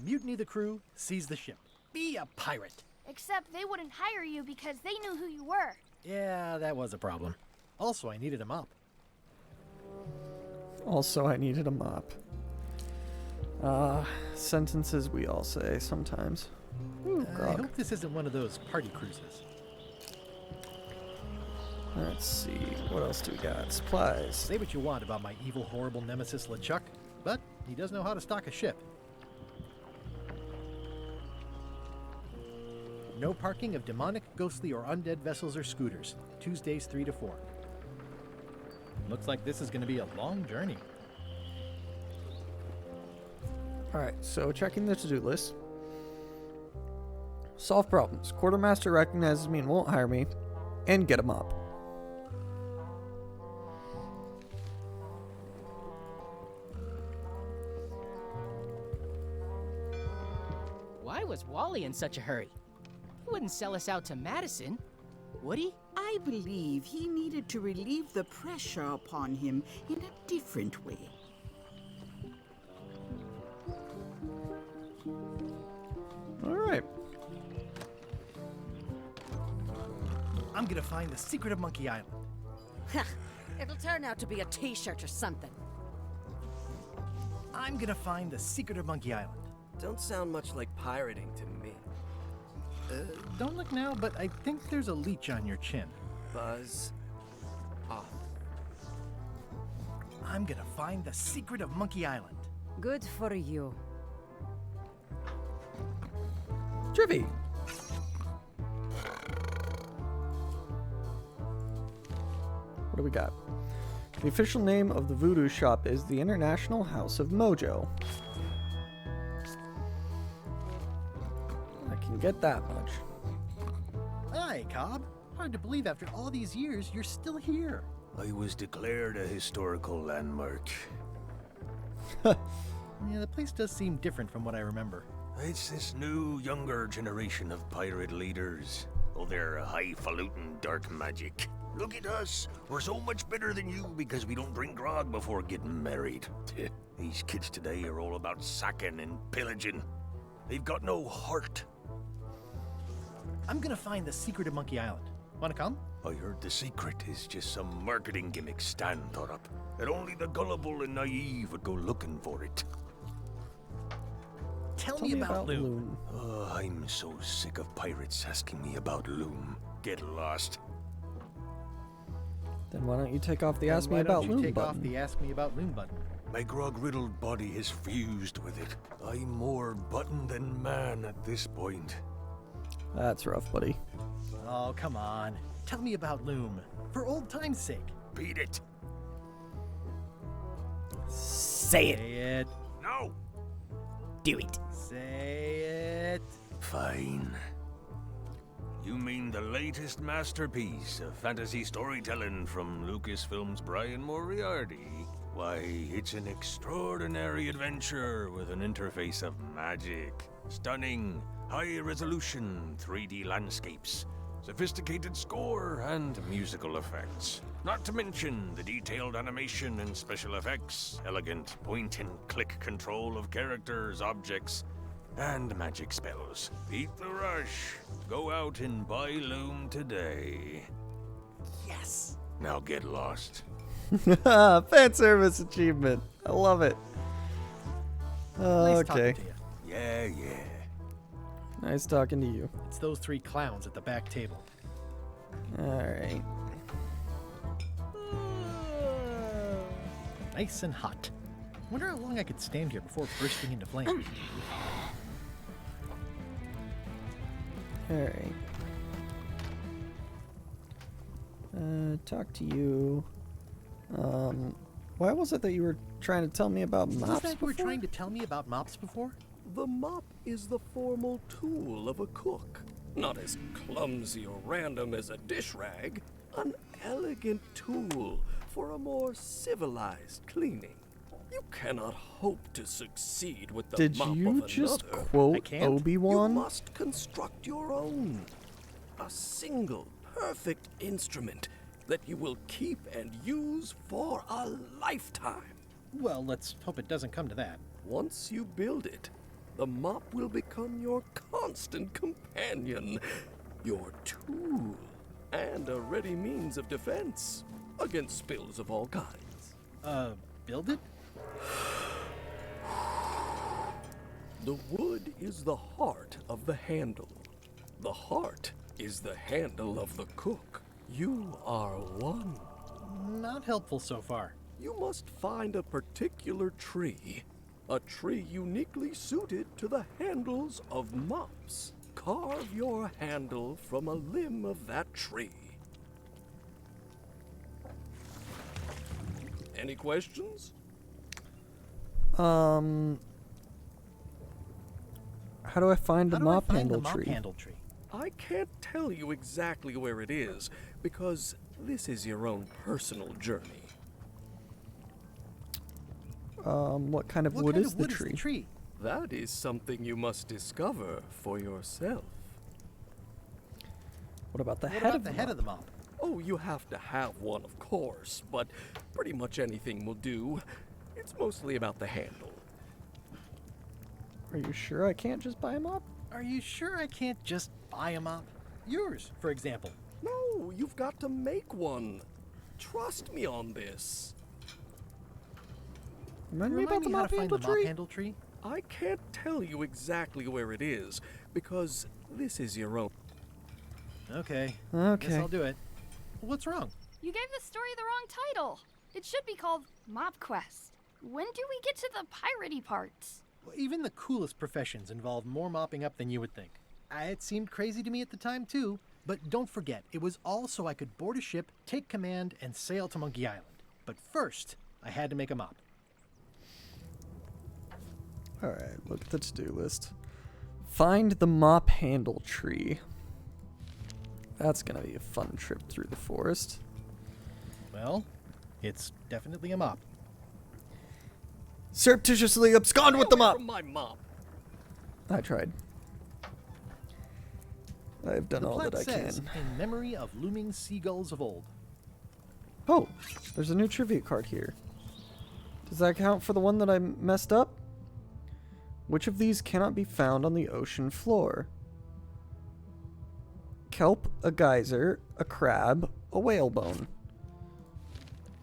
[SPEAKER 2] Mutiny the crew, seize the ship. Be a pirate.
[SPEAKER 3] Except they wouldn't hire you because they knew who you were.
[SPEAKER 2] Yeah, that was a problem. Also, I needed a mop.
[SPEAKER 1] Also, I needed a mop. Sentences we all say sometimes. Ooh,
[SPEAKER 2] I
[SPEAKER 1] grog.
[SPEAKER 2] hope this isn't one of those party cruises.
[SPEAKER 1] Let's see, what else do we got? Supplies.
[SPEAKER 2] Say what you want about my evil, horrible nemesis LeChuck, but he does know how to stock a ship. No parking of demonic, ghostly, or undead vessels or scooters. Tuesdays 3 to 4. Looks like this is going to be a long journey.
[SPEAKER 1] Alright, so checking the to-do list. Solve problems. Quartermaster recognizes me and won't hire me. And get a mop.
[SPEAKER 18] Why was Wally in such a hurry? He wouldn't sell us out to Madison, would he?
[SPEAKER 14] I believe he needed to relieve the pressure upon him in a different way.
[SPEAKER 1] Alright.
[SPEAKER 2] I'm gonna find the secret of Monkey Island.
[SPEAKER 7] It'll turn out to be a t-shirt or something.
[SPEAKER 2] I'm gonna find the secret of Monkey Island.
[SPEAKER 12] Don't sound much like pirating to me.
[SPEAKER 2] Don't look now, but I think there's a leech on your chin.
[SPEAKER 12] Buzz off.
[SPEAKER 2] I'm gonna find the secret of Monkey Island.
[SPEAKER 15] Good for you.
[SPEAKER 1] Trivy. What do we got? The official name of the voodoo shop is the International House of Mojo. I can get that much.
[SPEAKER 2] Hi, Cobb. Hard to believe after all these years you're still here.
[SPEAKER 19] I was declared a historical landmark.
[SPEAKER 2] Yeah, the place does seem different from what I remember.
[SPEAKER 19] It's this new, younger generation of pirate leaders. Oh, they're highfalutin dark magic. Look at us. We're so much better than you because we don't drink grog before getting married. These kids today are all about sacking and pillaging. They've got no heart.
[SPEAKER 2] I'm gonna find the secret of Monkey Island. Wanna come?
[SPEAKER 19] I heard the secret is just some marketing gimmick Stan thought up. That only the gullible and naive would go looking for it.
[SPEAKER 2] Tell me about Loom.
[SPEAKER 19] Oh, I'm so sick of pirates asking me about Loom. Get lost.
[SPEAKER 1] Then why don't you take off the
[SPEAKER 2] Then
[SPEAKER 1] Ask Me
[SPEAKER 2] why
[SPEAKER 1] About
[SPEAKER 2] don't you
[SPEAKER 1] Loom
[SPEAKER 2] take
[SPEAKER 1] button?
[SPEAKER 2] off the Ask Me About Loom button?
[SPEAKER 19] My grog-riddled body has fused with it. I'm more button than man at this point.
[SPEAKER 1] That's rough, buddy.
[SPEAKER 2] Oh, come on. Tell me about Loom. For old time's sake.
[SPEAKER 19] Beat it.
[SPEAKER 1] Say it.
[SPEAKER 2] Say it.
[SPEAKER 19] No.
[SPEAKER 1] Do it.
[SPEAKER 2] Say it.
[SPEAKER 19] Fine. You mean the latest masterpiece of fantasy storytelling from Lucasfilm's Brian Moriarty? Why, it's an extraordinary adventure with an interface of magic. Stunning, high-resolution 3D landscapes, sophisticated score, and musical effects. Not to mention the detailed animation and special effects, elegant point-and-click control of characters, objects, and magic spells. Beat the rush. Go out and buy Loom today.
[SPEAKER 1] Yes.
[SPEAKER 19] Now get lost.
[SPEAKER 1] Fan service achievement. I love it.
[SPEAKER 2] Nice
[SPEAKER 1] Okay.
[SPEAKER 2] talking to you.
[SPEAKER 19] Yeah.
[SPEAKER 1] Nice talking to you.
[SPEAKER 2] It's those three clowns at the back table.
[SPEAKER 1] Alright.
[SPEAKER 2] Nice and hot. Wonder how long I could stand here before bursting into flames.
[SPEAKER 1] Alright. Talk to you. Why was it that you were trying to tell me about
[SPEAKER 2] Was
[SPEAKER 1] mops
[SPEAKER 2] that you were
[SPEAKER 1] before?
[SPEAKER 2] trying to tell me about mops before?
[SPEAKER 12] The mop is the formal tool of a cook. Not as clumsy or random as a dish rag. An elegant tool for a more civilized cleaning. You cannot hope to succeed with the
[SPEAKER 1] Did
[SPEAKER 12] mop
[SPEAKER 1] you
[SPEAKER 12] of
[SPEAKER 1] just
[SPEAKER 12] another.
[SPEAKER 1] quote
[SPEAKER 12] You
[SPEAKER 1] Obi-Wan?
[SPEAKER 12] must construct your own. A single, perfect instrument that you will keep and use for a lifetime.
[SPEAKER 2] Well, let's hope it doesn't come to that.
[SPEAKER 12] Once you build it, the mop will become your constant companion, your tool, and a ready means of defense against spills of all kinds.
[SPEAKER 2] Build it?
[SPEAKER 12] The wood is the heart of the handle. The heart is the handle of the cook. You are one.
[SPEAKER 2] Not helpful so far.
[SPEAKER 12] You must find a particular tree. A tree uniquely suited to the handles of mops. Carve your handle from a limb of that tree. Any questions?
[SPEAKER 1] How do I find the mop handle tree?
[SPEAKER 12] I can't tell you exactly where it is, because this is your own personal journey.
[SPEAKER 1] What kind of wood is the tree?
[SPEAKER 12] That is something you must discover for yourself.
[SPEAKER 1] What about the
[SPEAKER 2] What
[SPEAKER 1] head
[SPEAKER 2] about
[SPEAKER 1] of
[SPEAKER 2] the
[SPEAKER 1] the
[SPEAKER 2] head
[SPEAKER 1] mop?
[SPEAKER 2] of the mop?
[SPEAKER 12] Oh, you have to have one, of course, but pretty much anything will do. It's mostly about the handle.
[SPEAKER 1] Are you sure I can't just buy a mop?
[SPEAKER 2] Are you sure I can't just buy a mop? Yours, for example.
[SPEAKER 12] No, you've got to make one. Trust me on this.
[SPEAKER 1] Remind me about the
[SPEAKER 2] how
[SPEAKER 1] mop
[SPEAKER 2] to find
[SPEAKER 1] handle
[SPEAKER 2] the
[SPEAKER 1] tree?
[SPEAKER 2] mop handle tree?
[SPEAKER 12] I can't tell you exactly where it is, because this is your own.
[SPEAKER 2] Okay.
[SPEAKER 1] Okay.
[SPEAKER 2] Guess I'll do it. What's wrong?
[SPEAKER 3] You gave the story the wrong title. It should be called Mop Quest. When do we get to the piratey parts?
[SPEAKER 2] Well, even the coolest professions involve more mopping up than you would think. It seemed crazy to me at the time, too. But don't forget, it was all so I could board a ship, take command, and sail to Monkey Island. But first, I had to make a mop.
[SPEAKER 1] Alright, look at the to-do list. Find the mop handle tree. That's gonna be a fun trip through the forest.
[SPEAKER 2] Well, it's definitely a mop.
[SPEAKER 1] Surreptitiously abscond with the mop!
[SPEAKER 12] From my mop.
[SPEAKER 1] I tried. I've done all that I
[SPEAKER 2] says,
[SPEAKER 1] can.
[SPEAKER 2] in memory of looming seagulls of old.
[SPEAKER 1] Oh, there's a new trivia card here. Does that count for the one that I messed up? Which of these cannot be found on the ocean floor? Kelp, a geyser, a crab, a whalebone.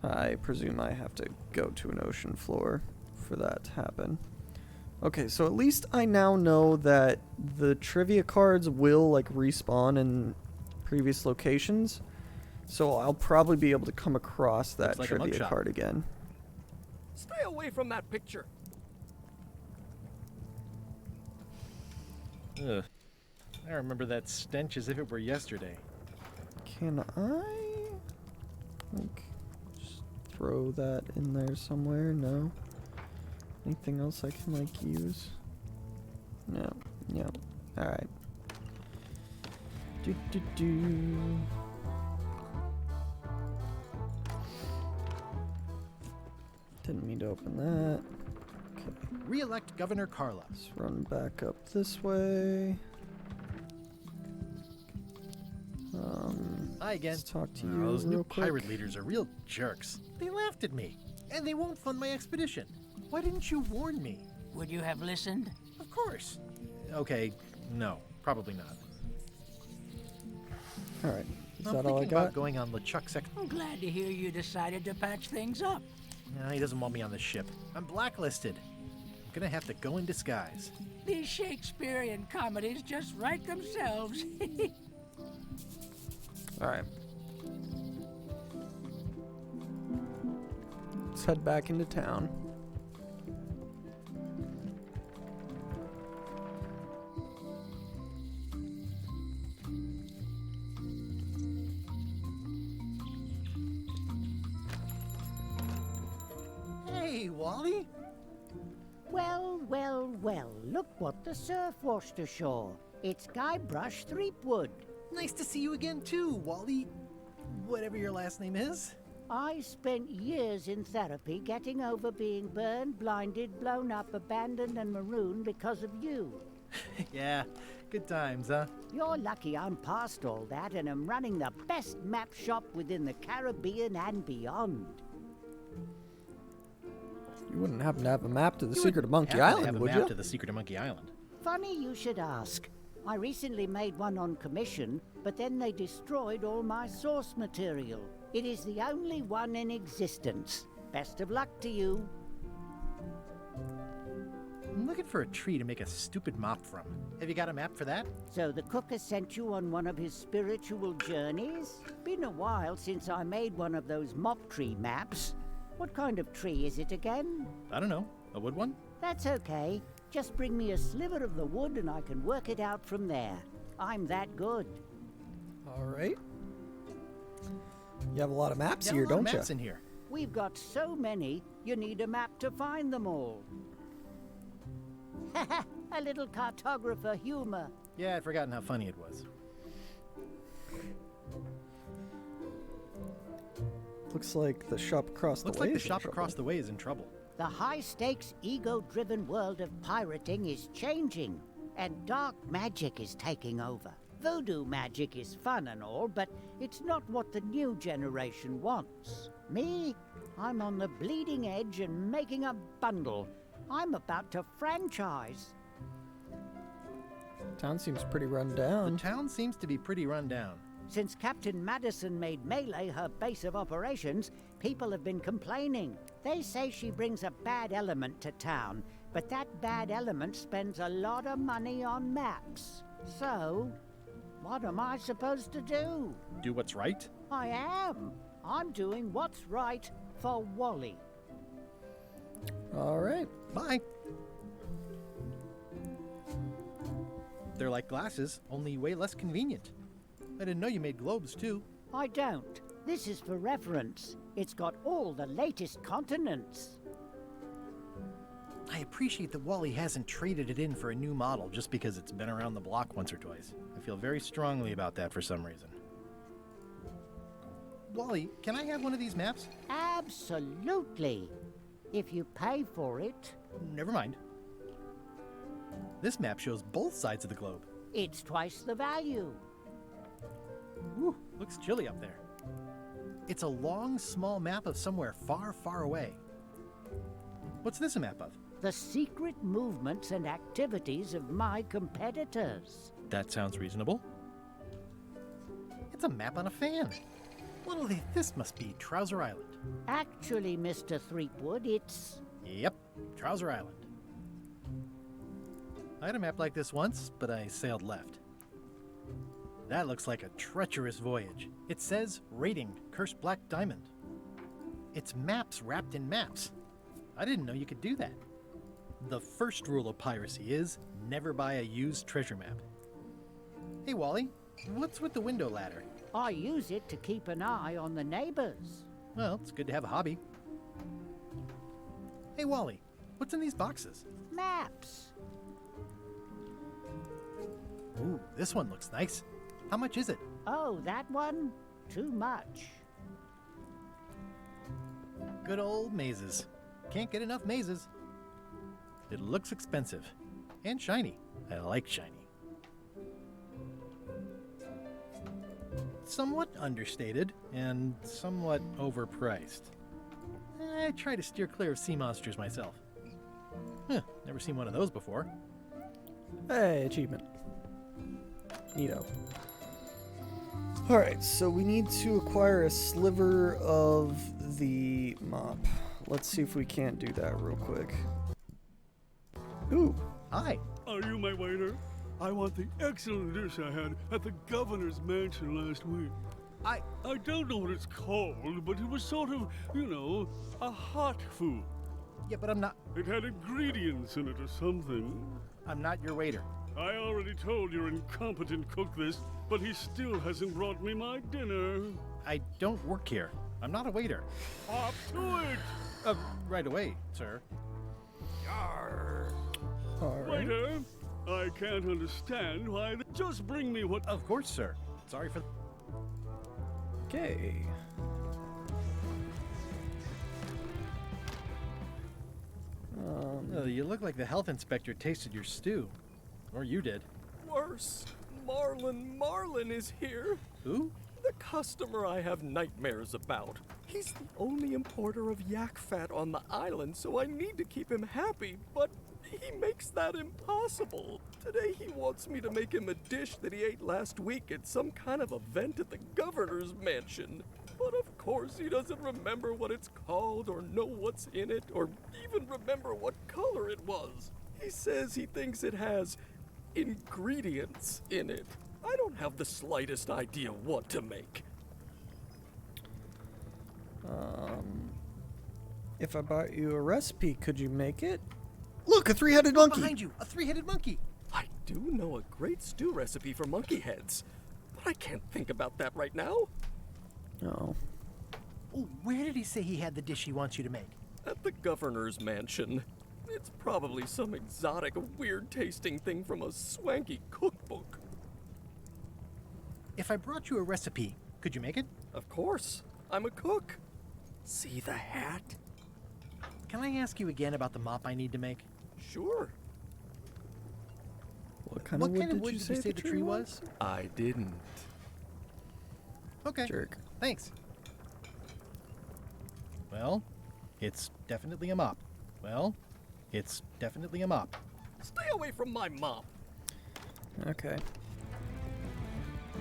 [SPEAKER 1] I presume I have to go to an ocean floor for that to happen. Okay, so at least I now know that the trivia cards will like respawn in previous locations. So I'll probably be able to come across that
[SPEAKER 2] like a
[SPEAKER 1] trivia
[SPEAKER 2] mugshot.
[SPEAKER 1] card again.
[SPEAKER 12] Stay away from that picture.
[SPEAKER 2] Ugh. I remember that stench as if it were yesterday.
[SPEAKER 1] Can I like just throw that in there somewhere? No. Anything else I can like use? No. No. Alright. Didn't mean to open that. Okay.
[SPEAKER 2] Re-elect Governor Carla.
[SPEAKER 1] Let's run back up this way.
[SPEAKER 2] Hi again.
[SPEAKER 1] Let's talk to
[SPEAKER 2] Oh,
[SPEAKER 1] you
[SPEAKER 2] those
[SPEAKER 1] real
[SPEAKER 2] new
[SPEAKER 1] quick.
[SPEAKER 2] pirate leaders are real jerks. They laughed at me, and they won't fund my expedition. Why didn't you warn me?
[SPEAKER 4] Would you have listened?
[SPEAKER 2] Of course. Okay, no, probably not.
[SPEAKER 1] Alright. Is
[SPEAKER 2] I'm
[SPEAKER 1] that all I
[SPEAKER 2] thinking about
[SPEAKER 1] got?
[SPEAKER 2] going on LeChuck's
[SPEAKER 4] I'm glad to hear you decided to patch things up.
[SPEAKER 2] No, he doesn't want me on the ship. I'm blacklisted. I'm gonna have to go in disguise.
[SPEAKER 4] These Shakespearean comedies just write themselves.
[SPEAKER 1] Alright. Let's head back into town.
[SPEAKER 2] Hey, Wally.
[SPEAKER 15] Well, well, well, look what the surf washed ashore. It's Guybrush Threepwood.
[SPEAKER 2] Nice to see you again, too, Wally. Whatever your last name is.
[SPEAKER 15] I spent years in therapy getting over being burned, blinded, blown up, abandoned, and marooned because of you.
[SPEAKER 2] Yeah, good times, huh?
[SPEAKER 15] You're lucky I'm past all that and am running the best map shop within the Caribbean and beyond.
[SPEAKER 1] You wouldn't happen to have a map to the
[SPEAKER 2] You
[SPEAKER 1] secret of Monkey
[SPEAKER 2] happen to
[SPEAKER 1] Island,
[SPEAKER 2] have a
[SPEAKER 1] would
[SPEAKER 2] map
[SPEAKER 1] you?
[SPEAKER 2] to the secret of Monkey Island.
[SPEAKER 15] Funny you should ask. I recently made one on commission, but then they destroyed all my source material. It is the only one in existence. Best of luck to you.
[SPEAKER 2] I'm looking for a tree to make a stupid mop from. Have you got a map for that?
[SPEAKER 15] So the cook has sent you on one of his spiritual journeys? Been a while since I made one of those mop tree maps. What kind of tree is it again?
[SPEAKER 2] I don't know. A wood one?
[SPEAKER 15] That's okay. Just bring me a sliver of the wood and I can work it out from there. I'm that good.
[SPEAKER 1] Alright. You have a lot of maps
[SPEAKER 2] Yeah,
[SPEAKER 1] here,
[SPEAKER 2] a lot of
[SPEAKER 1] don't you?
[SPEAKER 2] maps in here.
[SPEAKER 15] We've got so many, you need a map to find them all. A little cartographer humor.
[SPEAKER 2] Yeah, I'd forgotten how funny it was.
[SPEAKER 1] Looks like the shop across
[SPEAKER 2] Looks
[SPEAKER 1] the way
[SPEAKER 2] like the
[SPEAKER 1] is in
[SPEAKER 2] shop
[SPEAKER 1] trouble.
[SPEAKER 15] across the way is in trouble. The high-stakes, ego-driven world of pirating is changing, and dark magic is taking over. Voodoo magic is fun and all, but it's not what the new generation wants. Me? I'm on the bleeding edge and making a bundle. I'm about to franchise.
[SPEAKER 1] Town seems pretty run down.
[SPEAKER 2] The town seems to be pretty run down.
[SPEAKER 15] Since Captain Madison made Melee her base of operations, people have been complaining. They say she brings a bad element to town, But that bad element spends a lot of money on maps. So, what am I supposed to do?
[SPEAKER 2] Do what's right?
[SPEAKER 15] I am. I'm doing what's right for Wally.
[SPEAKER 1] Alright.
[SPEAKER 2] Bye. They're like glasses, only way less convenient. I didn't know you made globes, too.
[SPEAKER 15] I don't. This is for reference. It's got all the latest continents.
[SPEAKER 2] I appreciate that Wally hasn't traded it in for a new model just because it's been around the block once or twice. I feel very strongly about that for some reason. Wally, can I have one of these maps?
[SPEAKER 15] Absolutely. If you pay for it.
[SPEAKER 2] Never mind. This map shows both sides of the globe.
[SPEAKER 15] It's twice the value.
[SPEAKER 2] Whew, looks chilly up there. It's a long, small map of somewhere far, far away. What's this a map of?
[SPEAKER 15] The secret movements and activities of my competitors.
[SPEAKER 2] That sounds reasonable. It's a map on a fan. Well, this must be Trouser Island.
[SPEAKER 15] Actually, Mr. Threepwood, it's...
[SPEAKER 2] Yep, Trouser Island. I had a map like this once, but I sailed left. That looks like a treacherous voyage. It says, rating, Cursed Black Diamond. It's maps wrapped in maps. I didn't know you could do that. The first rule of piracy is, never buy a used treasure map. Hey, Wally, what's with the window ladder?
[SPEAKER 15] I use it to keep an eye on the neighbors.
[SPEAKER 2] Well, it's good to have a hobby. Hey, Wally, what's in these boxes?
[SPEAKER 15] Maps.
[SPEAKER 2] Ooh, this one looks nice. How much is it?
[SPEAKER 15] Oh, that one? Too much.
[SPEAKER 2] Good old mazes. Can't get enough mazes. It looks expensive. And shiny. I like shiny. Somewhat understated, and somewhat overpriced. I try to steer clear of sea monsters myself. Never seen one of those before.
[SPEAKER 1] Hey, achievement. Neato. Alright, so we need to acquire a sliver of the mop. Let's see if we can't do that real quick. Ooh.
[SPEAKER 2] Hi.
[SPEAKER 20] Are you my waiter? I want the excellent dish I had at the governor's mansion last week. I don't know what it's called, but it was sort of, you know, a hot food.
[SPEAKER 2] Yeah, but I'm not...
[SPEAKER 20] It had ingredients in it or something.
[SPEAKER 2] I'm not your waiter.
[SPEAKER 20] I already told your incompetent cook this, but he still hasn't brought me my dinner.
[SPEAKER 2] I don't work here. I'm not a waiter.
[SPEAKER 20] Hop to it!
[SPEAKER 2] Right away, sir.
[SPEAKER 20] Yarr.
[SPEAKER 1] All right.
[SPEAKER 20] Waiter, I can't understand why. Just bring me what.
[SPEAKER 2] Of course, sir. Sorry for.
[SPEAKER 1] Okay.
[SPEAKER 2] You look like the health inspector tasted your stew. Or you did.
[SPEAKER 12] Worse. Marlin is here.
[SPEAKER 2] Who?
[SPEAKER 12] The customer I have nightmares about. He's the only importer of yak fat on the island, so I need to keep him happy, but he makes that impossible. Today he wants me to make him a dish that he ate last week at some kind of event at the governor's mansion. But of course he doesn't remember what it's called or know what's in it or even remember what color it was. He says he thinks it has ingredients in it. I don't have the slightest idea what to make.
[SPEAKER 1] If I bought you a recipe, could you make it? Look, a three-headed monkey!
[SPEAKER 2] Behind you, a three-headed monkey!
[SPEAKER 12] I do know a great stew recipe for monkey heads, but I can't think about that right now.
[SPEAKER 1] No.
[SPEAKER 2] Oh, where did he say he had the dish he wants you to make?
[SPEAKER 12] At the governor's mansion. It's probably some exotic, weird-tasting thing from a swanky cookbook.
[SPEAKER 2] If I brought you a recipe, could you make it?
[SPEAKER 12] Of course. I'm a cook. See the hat?
[SPEAKER 2] Can I ask you again about the mop I need to make?
[SPEAKER 12] Sure.
[SPEAKER 1] What kind of wood did you say the tree was?
[SPEAKER 12] I didn't.
[SPEAKER 2] Okay.
[SPEAKER 1] Jerk.
[SPEAKER 2] Thanks. Well, it's definitely a mop. Well, it's definitely a mop.
[SPEAKER 12] Stay away from my mop.
[SPEAKER 1] Okay.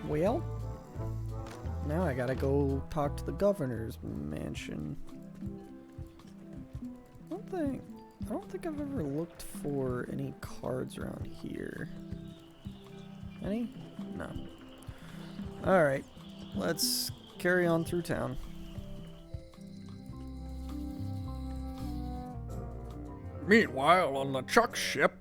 [SPEAKER 1] Well, now I gotta go talk to the governor's mansion. One thing. I don't think I've ever looked for any cards around here. Any? No. Alright, let's carry on through town. Meanwhile, on the Chuck ship.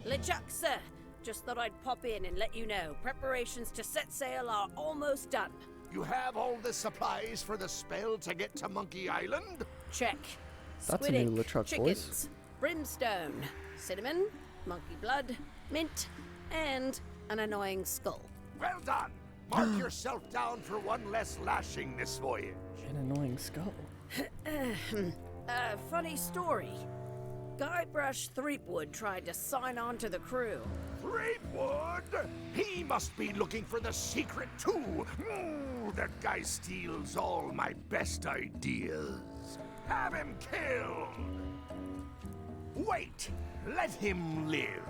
[SPEAKER 7] LeChuck, sir. Just thought I'd pop in and let you know. Preparations to set sail are almost done.
[SPEAKER 21] You have all the supplies for the spell to get to Monkey Island?
[SPEAKER 7] Check.
[SPEAKER 1] That's
[SPEAKER 7] Squid
[SPEAKER 1] a new
[SPEAKER 7] ink,
[SPEAKER 1] LeChuck
[SPEAKER 7] chickens,
[SPEAKER 1] voice.
[SPEAKER 7] brimstone, cinnamon, monkey blood, mint, and an annoying skull.
[SPEAKER 21] Well done! Mark yourself down for one less lashing this voyage.
[SPEAKER 1] An annoying skull.
[SPEAKER 7] Funny story. Guybrush Threepwood tried to sign on to the crew.
[SPEAKER 21] Threepwood? He must be looking for the secret too. That guy steals all my best ideas. Have him killed. Wait, let him live.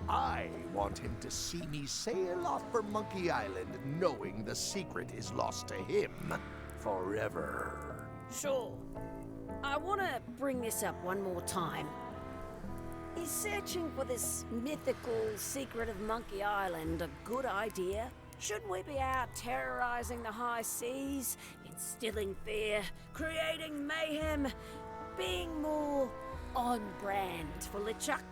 [SPEAKER 21] I want him to see me sail off for Monkey Island knowing the secret is lost to him forever.
[SPEAKER 7] Sure. I want to bring this up one more time. Is searching for this mythical secret of Monkey Island a good idea? Shouldn't we be out terrorizing the high seas, instilling fear, creating mayhem, being more on brand for LeChuck?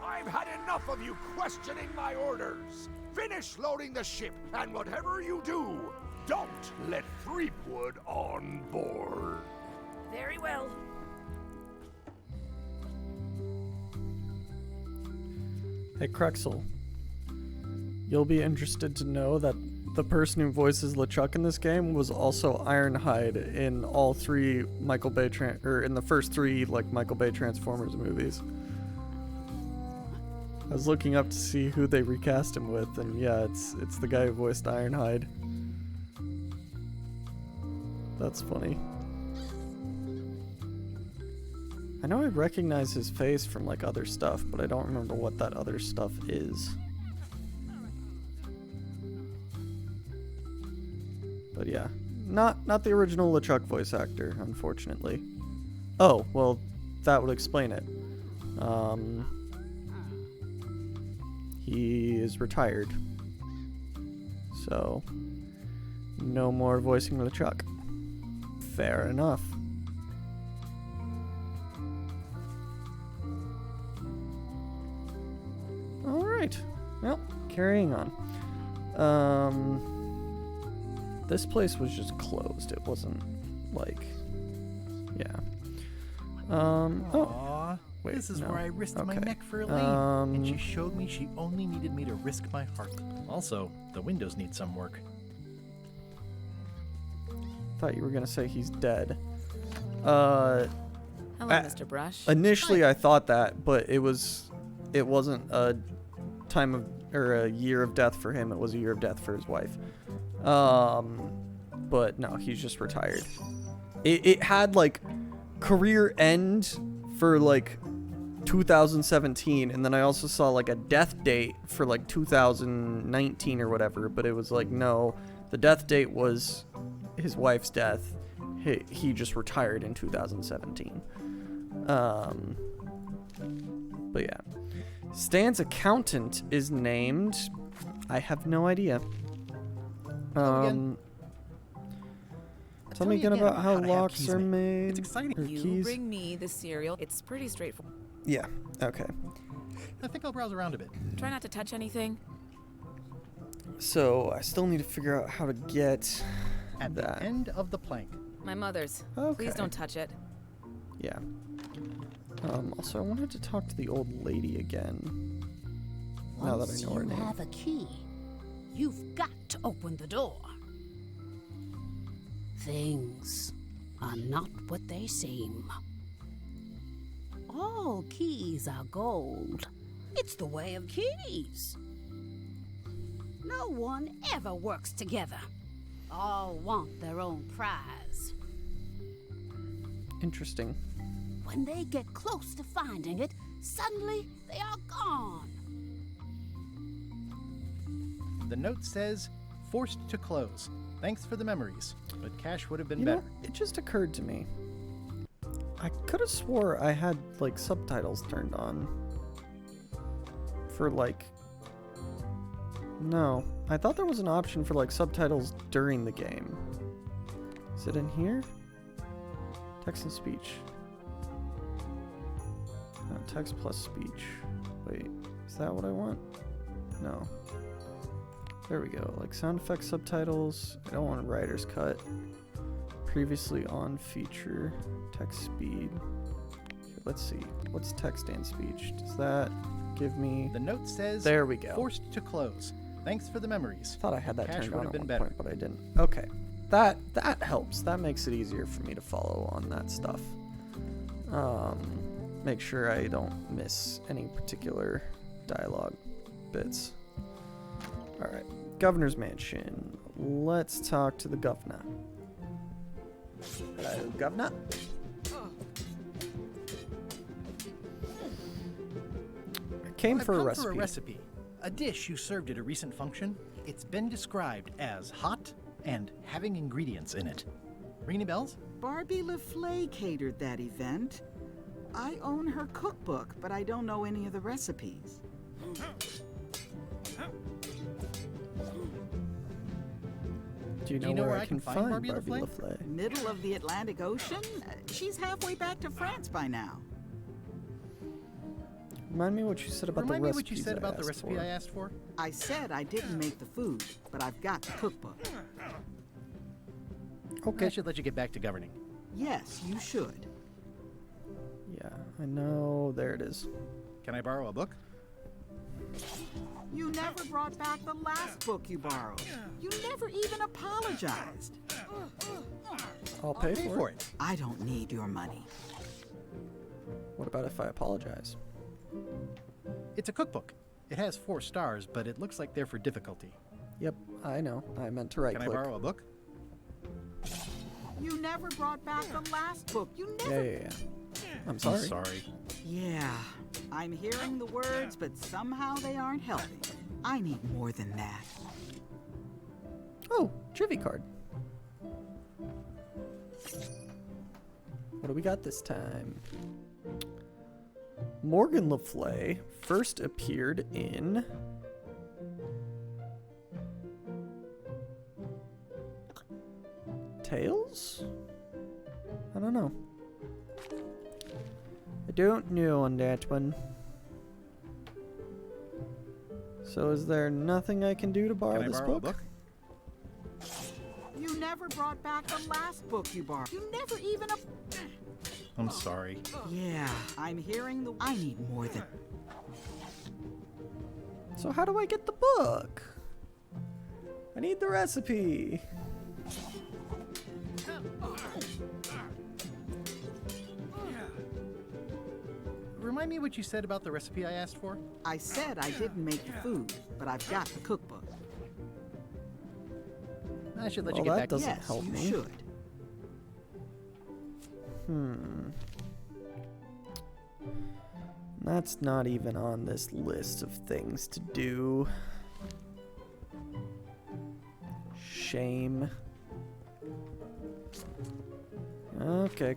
[SPEAKER 21] I've had enough of you questioning my orders. Finish loading the ship, and whatever you do, don't let Threepwood on board.
[SPEAKER 7] Very well.
[SPEAKER 1] Hey Krexel, you'll be interested to know that the person who voices LeChuck in this game was also Ironhide in all three Michael Bay in the first three Michael Bay Transformers movies. I was looking up to see who they recast him with, and yeah, it's the guy who voiced Ironhide. That's funny. I know I recognize his face from other stuff, but I don't remember what that other stuff is. But yeah, not the original LeChuck voice actor, unfortunately. Oh, well, that would explain it. He is retired. So, no more voicing LeChuck. Fair enough. Alright, well, carrying on. This place was just closed. It wasn't yeah. Oh, wait,
[SPEAKER 2] this is
[SPEAKER 1] no.
[SPEAKER 2] where I risked my
[SPEAKER 1] Okay.
[SPEAKER 2] neck for Elaine, and she showed me she only needed me to risk my heart. Also, the windows need some work.
[SPEAKER 1] Thought you were gonna say he's dead.
[SPEAKER 9] Hello, Mr. Brush.
[SPEAKER 1] Initially, I thought that, but it wasn't a time of or a year of death for him. It was a year of death for his wife. But no, he's just retired. It had career end for 2017, and then I also saw a death date for 2019 or whatever. But it was no, the death date was his wife's death. He just retired in 2017. But yeah. Stan's accountant is named... I have no idea. Tell me again about how locks are made.
[SPEAKER 2] It's exciting.
[SPEAKER 9] You
[SPEAKER 1] keys.
[SPEAKER 9] bring me the cereal. It's pretty straightforward.
[SPEAKER 1] Yeah, okay.
[SPEAKER 2] I think I'll browse around a bit.
[SPEAKER 9] Try not to touch anything.
[SPEAKER 1] So, I still need to figure out how to get
[SPEAKER 2] At
[SPEAKER 1] that.
[SPEAKER 2] the end of the plank.
[SPEAKER 9] My mother's.
[SPEAKER 1] Okay.
[SPEAKER 9] Please don't touch it.
[SPEAKER 1] Yeah. Also, I wanted to talk to the old lady again. Now that I know her
[SPEAKER 7] Once you
[SPEAKER 1] name.
[SPEAKER 7] have a key, you've got to open the door. Things are not what they seem. All keys are gold. It's the way of keys. No one ever works together. All want their own prize.
[SPEAKER 1] Interesting.
[SPEAKER 7] When they get close to finding it, suddenly they are gone.
[SPEAKER 2] The note says, forced to close. Thanks for the memories, but cash would have been
[SPEAKER 1] You
[SPEAKER 2] better.
[SPEAKER 1] know, it just occurred to me. I could have swore I had, like, subtitles turned on. For, like... No. I thought there was an option for, like, subtitles during the game. Is it in here? Text and speech. No, text plus speech. Wait, is that what I want? No. There we go. Like, sound effects, subtitles. I don't want a writer's cut. Previously on feature. Text speed. Okay, let's see. What's text and speech? Does that give me...
[SPEAKER 2] The note says...
[SPEAKER 1] There we go.
[SPEAKER 2] Forced to close. Thanks for the memories.
[SPEAKER 1] Thought I had that
[SPEAKER 2] Cache
[SPEAKER 1] turned
[SPEAKER 2] would
[SPEAKER 1] on
[SPEAKER 2] have
[SPEAKER 1] at
[SPEAKER 2] been
[SPEAKER 1] one
[SPEAKER 2] better.
[SPEAKER 1] point, but I didn't. Okay. That helps. That makes it easier for me to follow on that stuff. Make sure I don't miss any particular dialogue bits. Alright. Governor's Mansion. Let's talk to the governor. Hello, governor. I came for a recipe.
[SPEAKER 2] For a recipe. A dish you served at a recent function. It's been described as hot and having ingredients in it. Ring any bells?
[SPEAKER 14] Barbie LaFleur catered that event. I own her cookbook, but I don't know any of the recipes.
[SPEAKER 1] Do you know where I can find Barbie LaFleur?
[SPEAKER 14] Middle of the Atlantic Ocean? She's halfway back to France by now.
[SPEAKER 1] Remind me what you said about
[SPEAKER 2] Remind
[SPEAKER 1] the
[SPEAKER 2] me
[SPEAKER 1] recipes
[SPEAKER 2] what you said about the
[SPEAKER 1] asked
[SPEAKER 2] recipe
[SPEAKER 1] for.
[SPEAKER 2] I asked for.
[SPEAKER 14] I said I didn't make the food, but I've got the cookbook.
[SPEAKER 2] Okay. I should let you get back to governing.
[SPEAKER 14] Yes, you should.
[SPEAKER 1] Yeah, I know. There it is.
[SPEAKER 2] Can I borrow a book?
[SPEAKER 14] You never brought back the last book you borrowed. You never even apologized.
[SPEAKER 1] I'll pay for it.
[SPEAKER 14] I don't need your money.
[SPEAKER 1] What about if I apologize?
[SPEAKER 2] It's a cookbook. It has 4 stars, but it looks like they're for difficulty.
[SPEAKER 1] Yep, I know. I meant to right
[SPEAKER 2] Can
[SPEAKER 1] click.
[SPEAKER 2] I borrow a book?
[SPEAKER 14] You never brought back the last book. You never...
[SPEAKER 1] Yeah. I'm sorry.
[SPEAKER 14] Yeah, I'm hearing the words, but somehow they aren't helping. I need more than that.
[SPEAKER 1] Oh, trivia card. What do we got this time? Morgan Le Fay first appeared in... Tales? I don't know. I don't know on that one. So is there nothing I can do to borrow this
[SPEAKER 2] borrow a
[SPEAKER 1] book?
[SPEAKER 14] You never brought back the last book you borrowed. You never even...
[SPEAKER 2] I'm sorry.
[SPEAKER 14] Yeah, I'm hearing the... I need more than...
[SPEAKER 1] So how do I get the book? I need the recipe.
[SPEAKER 2] Remind me what you said about the recipe I asked for?
[SPEAKER 14] I said I didn't make the food, but I've got the cookbook.
[SPEAKER 2] I should let
[SPEAKER 1] Well,
[SPEAKER 2] you get
[SPEAKER 1] that
[SPEAKER 2] back
[SPEAKER 1] doesn't
[SPEAKER 2] to
[SPEAKER 1] help
[SPEAKER 14] you
[SPEAKER 1] me.
[SPEAKER 14] should.
[SPEAKER 1] That's not even on this list of things to do. Shame. Okay.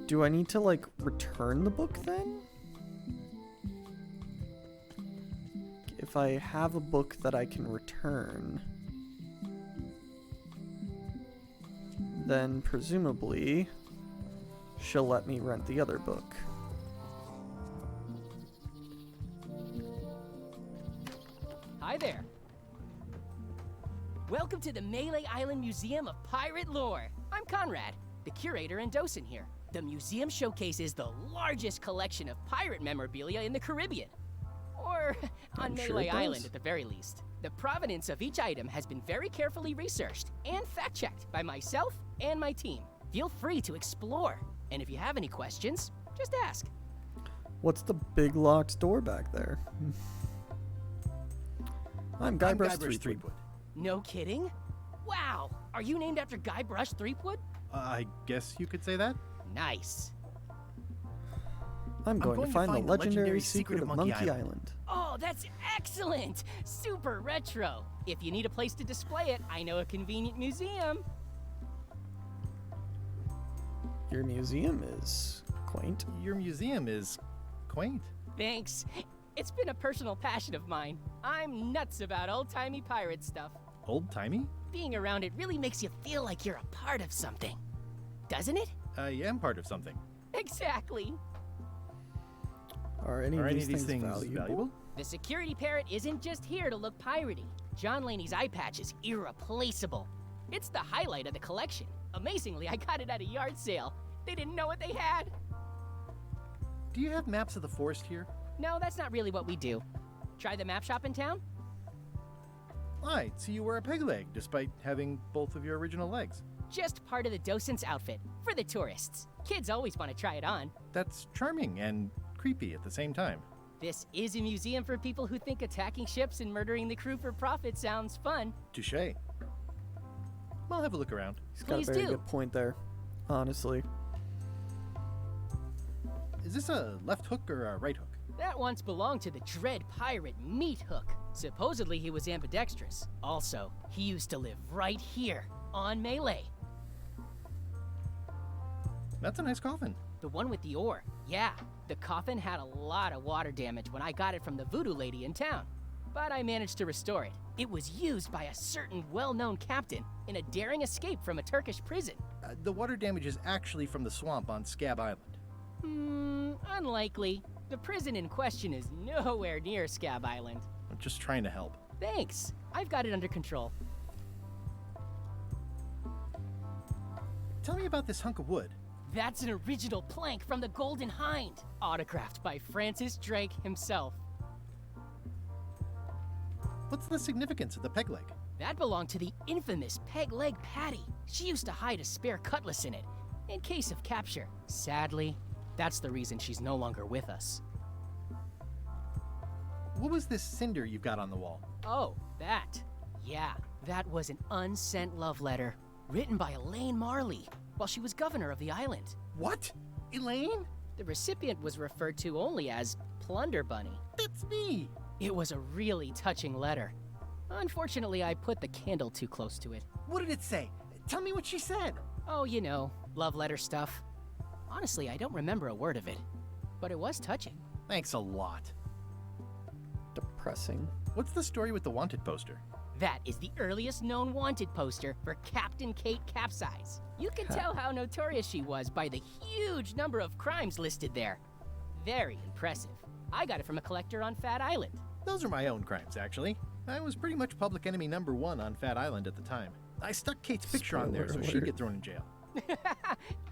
[SPEAKER 1] Do I need to, like, return the book then? If I have a book that I can return, then presumably she'll let me rent the other book.
[SPEAKER 18] Hi there. Welcome to the Melee Island Museum of Pirate Lore. I'm Conrad, the curator and docent here. The museum showcases the largest collection of pirate memorabilia in the Caribbean. Or on
[SPEAKER 1] I'm sure
[SPEAKER 18] Melee
[SPEAKER 1] it
[SPEAKER 18] Island
[SPEAKER 1] does.
[SPEAKER 18] at the very least. The provenance of each item has been very carefully researched and fact-checked by myself and my team. Feel free to explore. And if you have any questions, just ask.
[SPEAKER 1] What's the big locked door back there? I'm Guybrush Threepwood.
[SPEAKER 18] No kidding? Wow, are you named after Guybrush Threepwood?
[SPEAKER 2] I guess you could say that.
[SPEAKER 18] Nice.
[SPEAKER 1] I'm going to find the legendary secret of Monkey Island.
[SPEAKER 18] Oh, that's excellent! Super retro. If you need a place to display it, I know a convenient museum.
[SPEAKER 1] Your museum is quaint.
[SPEAKER 2] Your museum is quaint.
[SPEAKER 18] Thanks. It's been a personal passion of mine. I'm nuts about old-timey pirate stuff.
[SPEAKER 2] Old-timey?
[SPEAKER 18] Being around it really makes you feel like you're a part of something. Doesn't it?
[SPEAKER 2] I am part of something.
[SPEAKER 18] Exactly.
[SPEAKER 1] Are any of these things valuable?
[SPEAKER 18] The security parrot isn't just here to look piratey. John Laney's eye patch is irreplaceable. It's the highlight of the collection. Amazingly, I got it at a yard sale. They didn't know what they had.
[SPEAKER 2] Do you have maps of the forest here?
[SPEAKER 18] No, that's not really what we do. Try the map shop in town?
[SPEAKER 2] I'd see you wear a peg leg, despite having both of your original legs.
[SPEAKER 18] Just part of the docent's outfit, for the tourists. Kids always want to try it on.
[SPEAKER 2] That's charming and creepy at the same time.
[SPEAKER 18] This is a museum for people who think attacking ships and murdering the crew for profit sounds fun.
[SPEAKER 2] Touché. I'll have a look around.
[SPEAKER 1] He's got
[SPEAKER 18] Please
[SPEAKER 1] a very
[SPEAKER 18] do.
[SPEAKER 1] good point there, honestly.
[SPEAKER 2] Is this a left hook or a right hook?
[SPEAKER 18] That once belonged to the dread pirate Meat Hook. Supposedly he was ambidextrous. Also, he used to live right here, on Melee.
[SPEAKER 2] That's a nice coffin.
[SPEAKER 18] The one with the ore. Yeah, the coffin had a lot of water damage when I got it from the voodoo lady in town. But I managed to restore it. It was used by a certain well-known captain in a daring escape from a Turkish prison.
[SPEAKER 2] The water damage is actually from the swamp on Scab Island.
[SPEAKER 18] Unlikely. The prison in question is nowhere near Scab Island.
[SPEAKER 2] I'm just trying to help.
[SPEAKER 18] Thanks. I've got it under control.
[SPEAKER 2] Tell me about this hunk of wood.
[SPEAKER 18] That's an original plank from the Golden Hind, autographed by Francis Drake himself.
[SPEAKER 2] What's the significance of the peg leg?
[SPEAKER 18] That belonged to the infamous Peg Leg Patty. She used to hide a spare cutlass in it, in case of capture. Sadly, that's the reason she's no longer with us.
[SPEAKER 2] What was this cinder you've got on the wall?
[SPEAKER 18] Oh, that. Yeah, that was an unsent love letter, written by Elaine Marley, while she was governor of the island.
[SPEAKER 2] What? Elaine?
[SPEAKER 18] The recipient was referred to only as Plunder Bunny.
[SPEAKER 2] That's me!
[SPEAKER 18] It was a really touching letter. Unfortunately, I put the candle too close to it.
[SPEAKER 2] What did it say? Tell me what she said.
[SPEAKER 18] Oh, you know, love letter stuff. Honestly, I don't remember a word of it, but it was touching.
[SPEAKER 2] Thanks a lot.
[SPEAKER 1] Depressing.
[SPEAKER 2] What's the story with the wanted poster?
[SPEAKER 18] That is the earliest known wanted poster for Captain Kate Capsize. You can tell how notorious she was by the huge number of crimes listed there. Very impressive. I got it from a collector on Fat Island.
[SPEAKER 2] Those are my own crimes, actually. I was pretty much public enemy #1 on Fat Island at the time. I stuck Kate's picture on there so she'd get thrown in jail.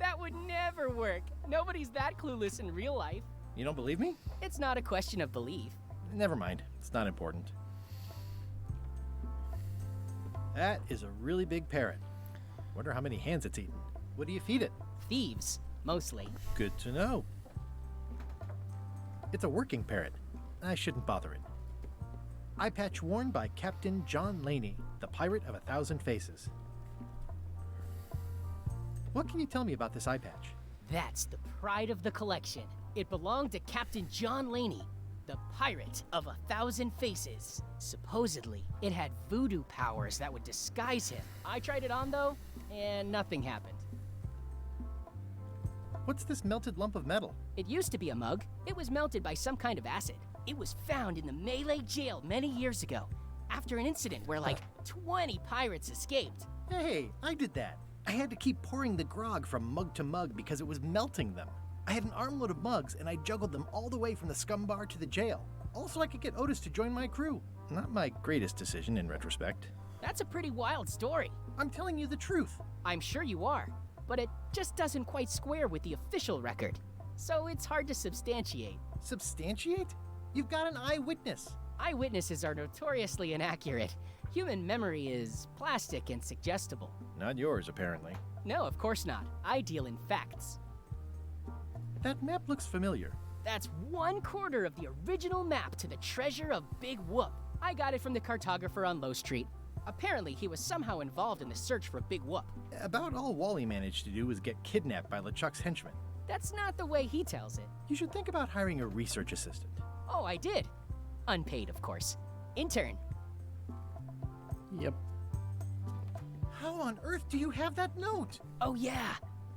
[SPEAKER 18] That would never work. Nobody's that clueless in real life.
[SPEAKER 2] You don't believe me?
[SPEAKER 18] It's not a question of belief.
[SPEAKER 2] Never mind. It's not important. That is a really big parrot. Wonder how many hands it's eaten. What do you feed it?
[SPEAKER 18] Thieves, mostly.
[SPEAKER 2] Good to know. It's a working parrot. I shouldn't bother it. Eye patch worn by Captain John Laney, the pirate of 1,000 faces. What can you tell me about this eye patch?
[SPEAKER 18] That's the pride of the collection. It belonged to Captain John Laney, the pirate of 1,000 faces. Supposedly, it had voodoo powers that would disguise him. I tried it on though, and nothing happened.
[SPEAKER 2] What's this melted lump of metal?
[SPEAKER 18] It used to be a mug. It was melted by some kind of acid. It was found in the Melee jail many years ago, after an incident where like 20 pirates escaped.
[SPEAKER 2] Hey, I did that. I had to keep pouring the grog from mug to mug because it was melting them. I had an armload of mugs and I juggled them all the way from the scum bar to the jail. Also, I could get Otis to join my crew. Not my greatest decision in retrospect.
[SPEAKER 18] That's a pretty wild story.
[SPEAKER 2] I'm telling you the truth.
[SPEAKER 18] I'm sure you are, but it just doesn't quite square with the official record. So it's hard to substantiate.
[SPEAKER 2] Substantiate? You've got an eyewitness.
[SPEAKER 18] Eyewitnesses are notoriously inaccurate. Human memory is plastic and suggestible.
[SPEAKER 2] Not yours, apparently.
[SPEAKER 18] No, of course not. I deal in facts.
[SPEAKER 2] That map looks familiar.
[SPEAKER 18] That's 1/4 of the original map to the treasure of Big Whoop. I got it from the cartographer on Low Street. Apparently, he was somehow involved in the search for Big Whoop.
[SPEAKER 2] About all Wally managed to do was get kidnapped by LeChuck's henchmen.
[SPEAKER 18] That's not the way he tells it.
[SPEAKER 2] You should think about hiring a research assistant.
[SPEAKER 18] Oh, I did. Unpaid, of course. Intern.
[SPEAKER 1] Yep.
[SPEAKER 2] How on earth do you have that note?
[SPEAKER 18] Oh, yeah.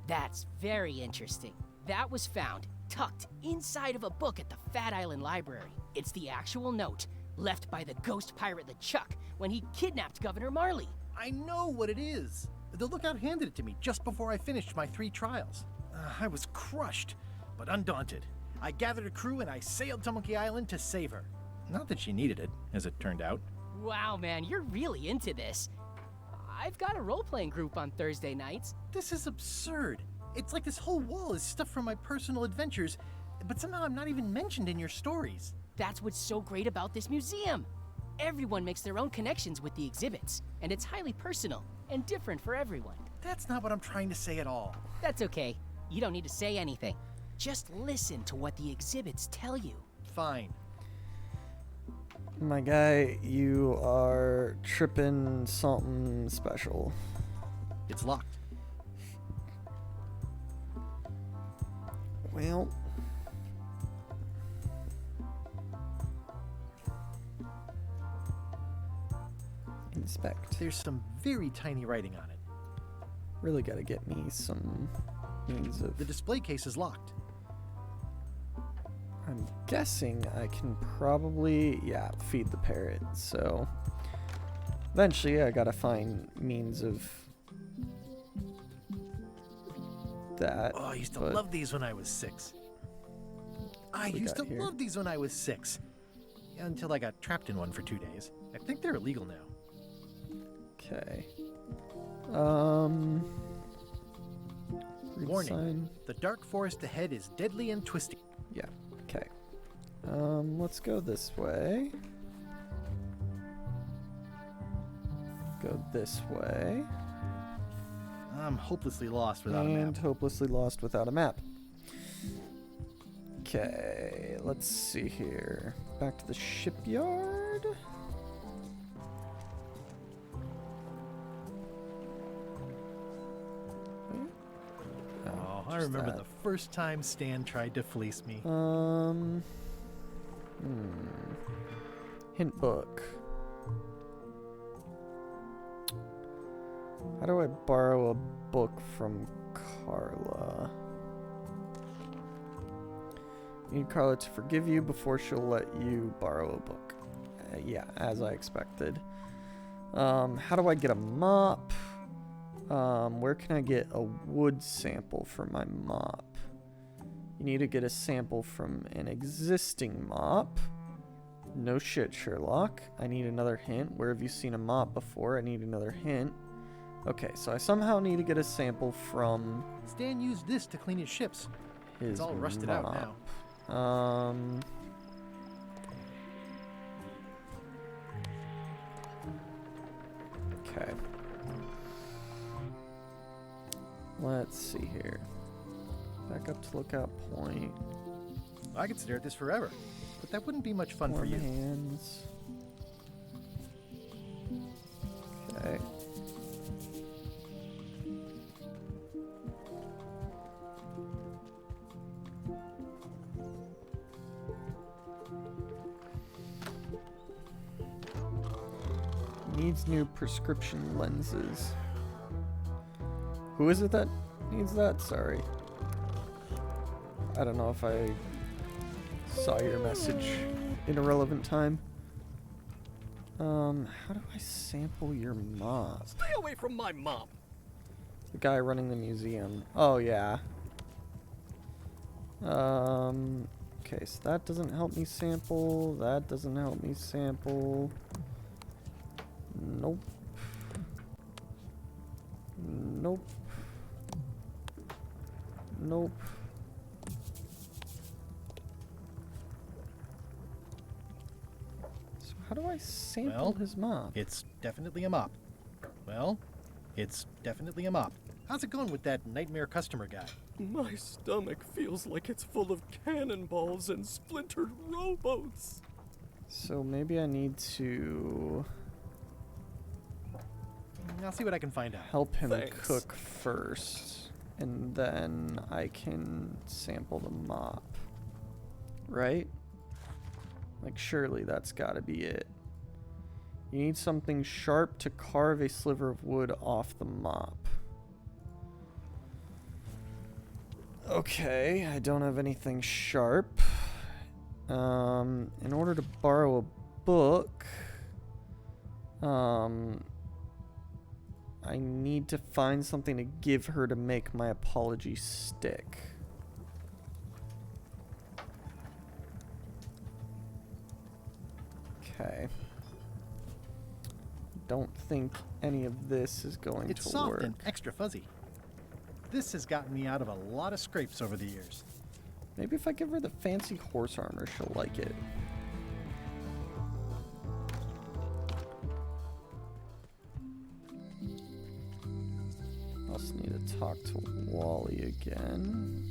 [SPEAKER 18] That's very interesting. That was found tucked inside of a book at the Fat Island Library. It's the actual note left by the ghost pirate LeChuck when he kidnapped Governor Marley.
[SPEAKER 2] I know what it is. The Lookout handed it to me just before I finished my 3 trials. I was crushed, but undaunted. I gathered a crew and I sailed to Monkey Island to save her. Not that she needed it, as it turned out.
[SPEAKER 18] Wow, man, you're really into this. I've got a role-playing group on Thursday nights.
[SPEAKER 2] This is absurd. It's like this whole wall is stuff from my personal adventures, but somehow I'm not even mentioned in your stories.
[SPEAKER 18] That's what's so great about this museum. Everyone makes their own connections with the exhibits, and it's highly personal and different for everyone.
[SPEAKER 2] That's not what I'm trying to say at all.
[SPEAKER 18] That's okay. You don't need to say anything. Just listen to what the exhibits tell you.
[SPEAKER 2] Fine.
[SPEAKER 1] My guy, you are tripping something special.
[SPEAKER 2] It's locked.
[SPEAKER 1] Well, inspect.
[SPEAKER 2] There's some very tiny writing on it.
[SPEAKER 1] Really gotta get me some means of...
[SPEAKER 2] The display case is locked.
[SPEAKER 1] I'm guessing I can probably, yeah, feed the parrot. So eventually I gotta find means of that.
[SPEAKER 2] Oh, I used to love these when I was 6. I used to love these when I was 6. Until I got trapped in one for 2 days. I think they're illegal now.
[SPEAKER 1] Okay.
[SPEAKER 2] Warning.
[SPEAKER 1] Sign.
[SPEAKER 2] The dark forest ahead is deadly and twisty.
[SPEAKER 1] Yeah. Okay. Let's go this way. Go this way.
[SPEAKER 2] I'm hopelessly lost without a map.
[SPEAKER 1] And hopelessly lost without a map. Okay, let's see here. Back to the shipyard.
[SPEAKER 2] Oh, I remember the first time Stan tried to fleece me.
[SPEAKER 1] Hint book. How do I borrow a book from Carla? You need Carla to forgive you before she'll let you borrow a book. Yeah, as I expected. How do I get a mop? Where can I get a wood sample for my mop? You need to get a sample from an existing mop. No shit, Sherlock. I need another hint. Where have you seen a mop before? I need another hint. Okay, so I somehow need to get a sample from...
[SPEAKER 2] Stan used this to clean his ships. It's all rusted out now.
[SPEAKER 1] Okay. Let's see here. Back up to Lookout Point.
[SPEAKER 2] I could stare at this forever, but that wouldn't be much fun for
[SPEAKER 1] Warm
[SPEAKER 2] you.
[SPEAKER 1] hands. Okay. Needs new prescription lenses. Who is it that needs that? Sorry. I don't know if I saw your message in a relevant time. How do I sample your mop?
[SPEAKER 12] Stay away from my mop.
[SPEAKER 1] The guy running the museum. Oh, yeah. Okay, so that doesn't help me sample. That doesn't help me sample. Nope. Nope. Nope. So how do I sample his mop?
[SPEAKER 2] It's definitely a mop. Well, it's definitely a mop. How's it going with that nightmare customer guy?
[SPEAKER 12] My stomach feels like it's full of cannonballs and splintered rowboats.
[SPEAKER 1] So maybe I need to
[SPEAKER 2] I'll see what I can find out.
[SPEAKER 1] help him
[SPEAKER 12] Thanks.
[SPEAKER 1] cook first, and then I can sample the mop. Right? Like, surely that's gotta be it. You need something sharp to carve a sliver of wood off the mop. Okay, I don't have anything sharp. In order to borrow a book, I need to find something to give her to make my apology stick. Okay. Don't think any of this is going
[SPEAKER 2] It's
[SPEAKER 1] to
[SPEAKER 2] soft
[SPEAKER 1] work.
[SPEAKER 2] and extra fuzzy. This has gotten me out of a lot of scrapes over the years.
[SPEAKER 1] Maybe if I give her the fancy horse armor, she'll like it. Also need to talk to Wally again.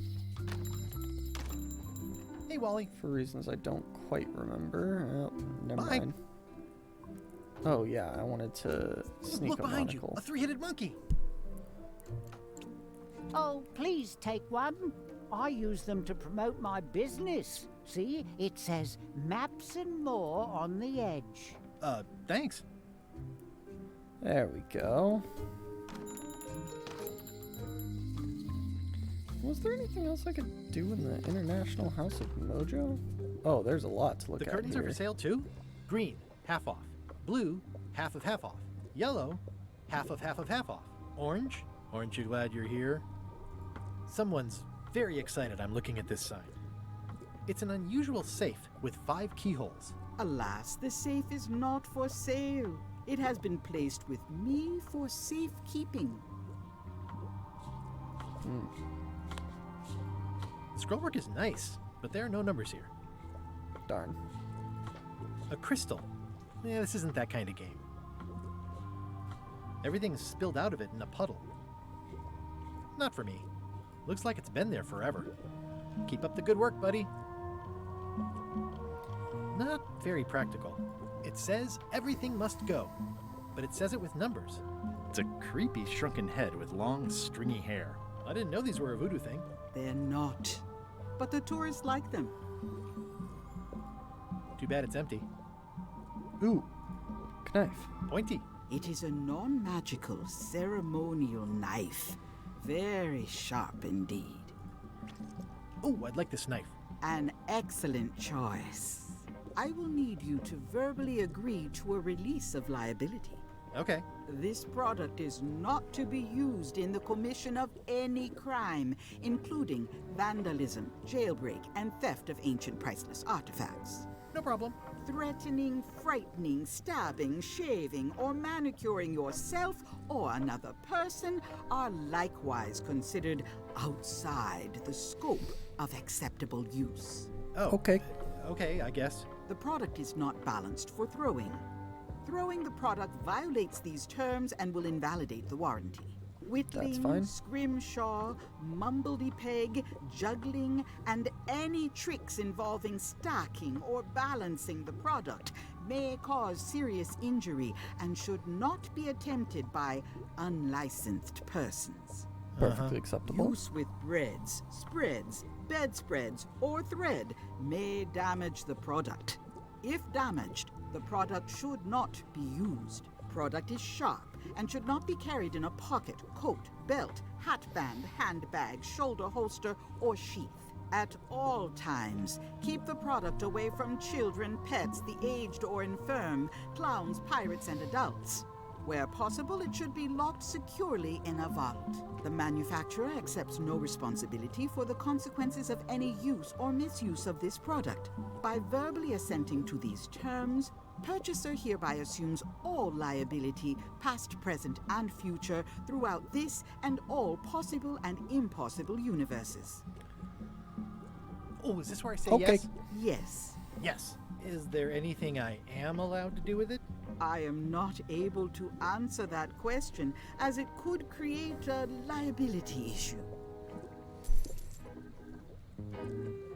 [SPEAKER 2] Hey, Wally.
[SPEAKER 1] For reasons I don't quite remember. Oh, never
[SPEAKER 2] Bye.
[SPEAKER 1] mind. Oh yeah, I wanted to sneak
[SPEAKER 2] Look
[SPEAKER 1] a
[SPEAKER 2] behind
[SPEAKER 1] monocle.
[SPEAKER 2] you, a three-headed monkey.
[SPEAKER 15] Oh, please take one. I use them to promote my business. See, it says Maps and More on the edge.
[SPEAKER 2] Thanks.
[SPEAKER 1] There we go. Was there anything else I could do in the International House of Mojo? Oh, there's a lot to look
[SPEAKER 2] The
[SPEAKER 1] at
[SPEAKER 2] curtains
[SPEAKER 1] here.
[SPEAKER 2] are for sale too. Green, half off. Blue, half of half off. Yellow, half of half of half off. Orange, aren't you glad you're here? Someone's very excited I'm looking at this sign. It's an unusual safe with 5 keyholes.
[SPEAKER 14] Alas, the safe is not for sale. It has been placed with me for safekeeping.
[SPEAKER 2] Scrollwork is nice, but there are no numbers here.
[SPEAKER 1] Darn.
[SPEAKER 2] A crystal. Yeah, this isn't that kind of game. Everything's spilled out of it in a puddle. Not for me. Looks like it's been there forever. Keep up the good work, buddy. Not very practical. It says everything must go, but it says it with numbers. It's a creepy shrunken head with long, stringy hair. I didn't know these were a voodoo thing.
[SPEAKER 14] They're not. But the tourists like them.
[SPEAKER 2] Too bad it's empty.
[SPEAKER 1] Ooh, knife.
[SPEAKER 2] Pointy.
[SPEAKER 14] It is a non-magical ceremonial knife. Very sharp indeed.
[SPEAKER 2] Oh, I'd like this knife.
[SPEAKER 14] An excellent choice. I will need you to verbally agree to a release of liability.
[SPEAKER 2] Okay.
[SPEAKER 14] This product is not to be used in the commission of any crime, including vandalism, jailbreak, and theft of ancient priceless artifacts.
[SPEAKER 2] No problem.
[SPEAKER 14] Threatening, frightening, stabbing, shaving, or manicuring yourself or another person are likewise considered outside the scope of acceptable use.
[SPEAKER 2] Oh.
[SPEAKER 1] Okay.
[SPEAKER 2] Okay, I guess.
[SPEAKER 14] The product is not balanced for throwing. Throwing the product violates these terms and will invalidate the warranty. Whittling,
[SPEAKER 1] fine.
[SPEAKER 14] scrimshaw, mumbledy-peg, juggling, and any tricks involving stacking or balancing the product may cause serious injury and should not be attempted by unlicensed persons.
[SPEAKER 1] Perfectly acceptable.
[SPEAKER 14] Use with breads, spreads, bedspreads, or thread may damage the product. If damaged, the product should not be used. Product is sharp and should not be carried in a pocket, coat, belt, hatband, handbag, shoulder holster, or sheath. At all times, keep the product away from children, pets, the aged or infirm, clowns, pirates, and adults. Where possible, it should be locked securely in a vault. The manufacturer accepts no responsibility for the consequences of any use or misuse of this product. By verbally assenting to these terms, purchaser hereby assumes all liability, past, present, and future, throughout this and all possible and impossible universes.
[SPEAKER 2] Oh, is this where I say
[SPEAKER 1] Okay.
[SPEAKER 2] yes?
[SPEAKER 14] Yes.
[SPEAKER 2] Yes. Is there anything I am allowed to do with it?
[SPEAKER 14] I am not able to answer that question, as it could create a liability issue.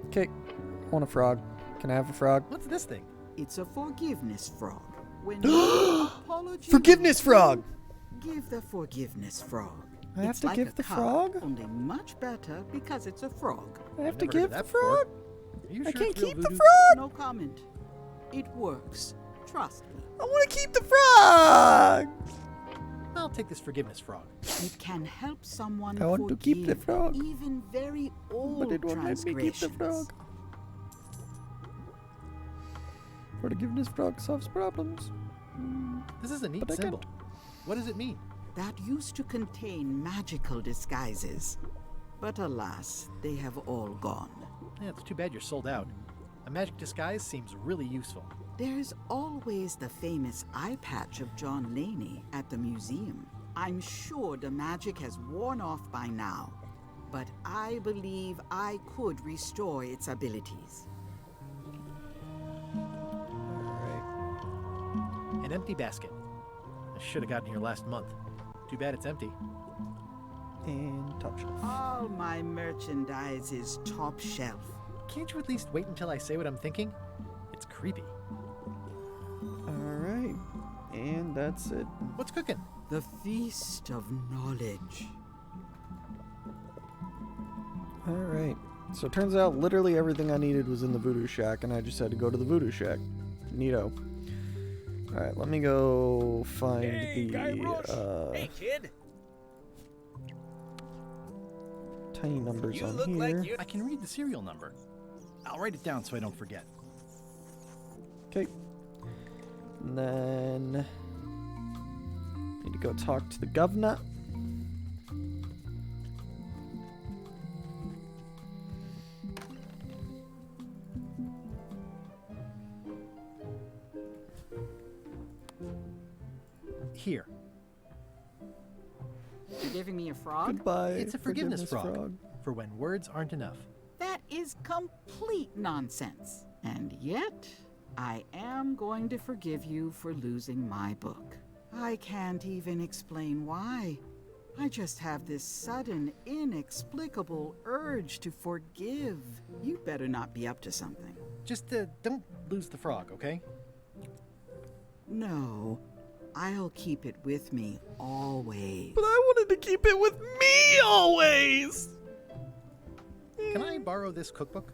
[SPEAKER 1] Okay. I want a frog. Can I have a frog?
[SPEAKER 2] What's this thing?
[SPEAKER 14] It's a forgiveness frog. When apology
[SPEAKER 1] Forgiveness frog!
[SPEAKER 14] Give the forgiveness frog.
[SPEAKER 1] I have
[SPEAKER 14] It's
[SPEAKER 1] to
[SPEAKER 14] like
[SPEAKER 1] give
[SPEAKER 14] a
[SPEAKER 1] the
[SPEAKER 14] card,
[SPEAKER 1] frog?
[SPEAKER 14] Only much better because it's a frog.
[SPEAKER 1] I have to
[SPEAKER 2] never heard
[SPEAKER 1] give
[SPEAKER 2] of
[SPEAKER 1] the
[SPEAKER 2] that before.
[SPEAKER 1] frog?
[SPEAKER 2] Are you
[SPEAKER 1] I
[SPEAKER 2] sure
[SPEAKER 1] can't
[SPEAKER 2] it's real
[SPEAKER 1] keep the
[SPEAKER 2] voodoo?
[SPEAKER 1] frog?
[SPEAKER 14] No comment. It works. Trust me.
[SPEAKER 1] I want to keep the frog!
[SPEAKER 2] I'll take this forgiveness frog.
[SPEAKER 14] It can help someone
[SPEAKER 1] I want to keep the
[SPEAKER 14] forgive
[SPEAKER 1] frog.
[SPEAKER 14] even very old
[SPEAKER 1] But it won't let me keep the
[SPEAKER 14] transgressions.
[SPEAKER 1] frog. Forgiveness frog solves problems.
[SPEAKER 2] This is a neat
[SPEAKER 1] But I
[SPEAKER 2] symbol. What does it mean?
[SPEAKER 14] That used to contain magical disguises. But alas, they have all gone.
[SPEAKER 2] Yeah, it's too bad you're sold out. A magic disguise seems really useful.
[SPEAKER 14] There's always the famous eye patch of John Laney at the museum. I'm sure the magic has worn off by now, but I believe I could restore its abilities.
[SPEAKER 2] An empty basket. I should have gotten here last month. Too bad it's empty.
[SPEAKER 1] And top shelf.
[SPEAKER 14] All my merchandise is top shelf.
[SPEAKER 2] Can't you at least wait until I say what I'm thinking? It's creepy.
[SPEAKER 1] Alright. And that's it.
[SPEAKER 2] What's cooking?
[SPEAKER 14] The Feast of Knowledge.
[SPEAKER 1] Alright. So it turns out literally everything I needed was in the Voodoo Shack, and I just had to go to the Voodoo Shack. Neato. Alright, let me go find
[SPEAKER 17] Hey, kid.
[SPEAKER 1] tiny numbers
[SPEAKER 17] You
[SPEAKER 1] on
[SPEAKER 17] look
[SPEAKER 1] here.
[SPEAKER 17] like you.
[SPEAKER 2] I can read the serial number. I'll write it down so I don't forget.
[SPEAKER 1] Okay. And then need to go talk to the governor.
[SPEAKER 2] Here.
[SPEAKER 14] You're giving me a frog?
[SPEAKER 1] Goodbye.
[SPEAKER 2] It's a forgiveness frog. For when words aren't enough.
[SPEAKER 14] That is complete nonsense. And yet, I am going to forgive you for losing my book. I can't even explain why. I just have this sudden, inexplicable urge to forgive. You better not be up to something.
[SPEAKER 2] Just don't lose the frog, okay?
[SPEAKER 14] No, I'll keep it with me always.
[SPEAKER 1] But I wanted to keep it with me always!
[SPEAKER 2] Can I borrow this cookbook?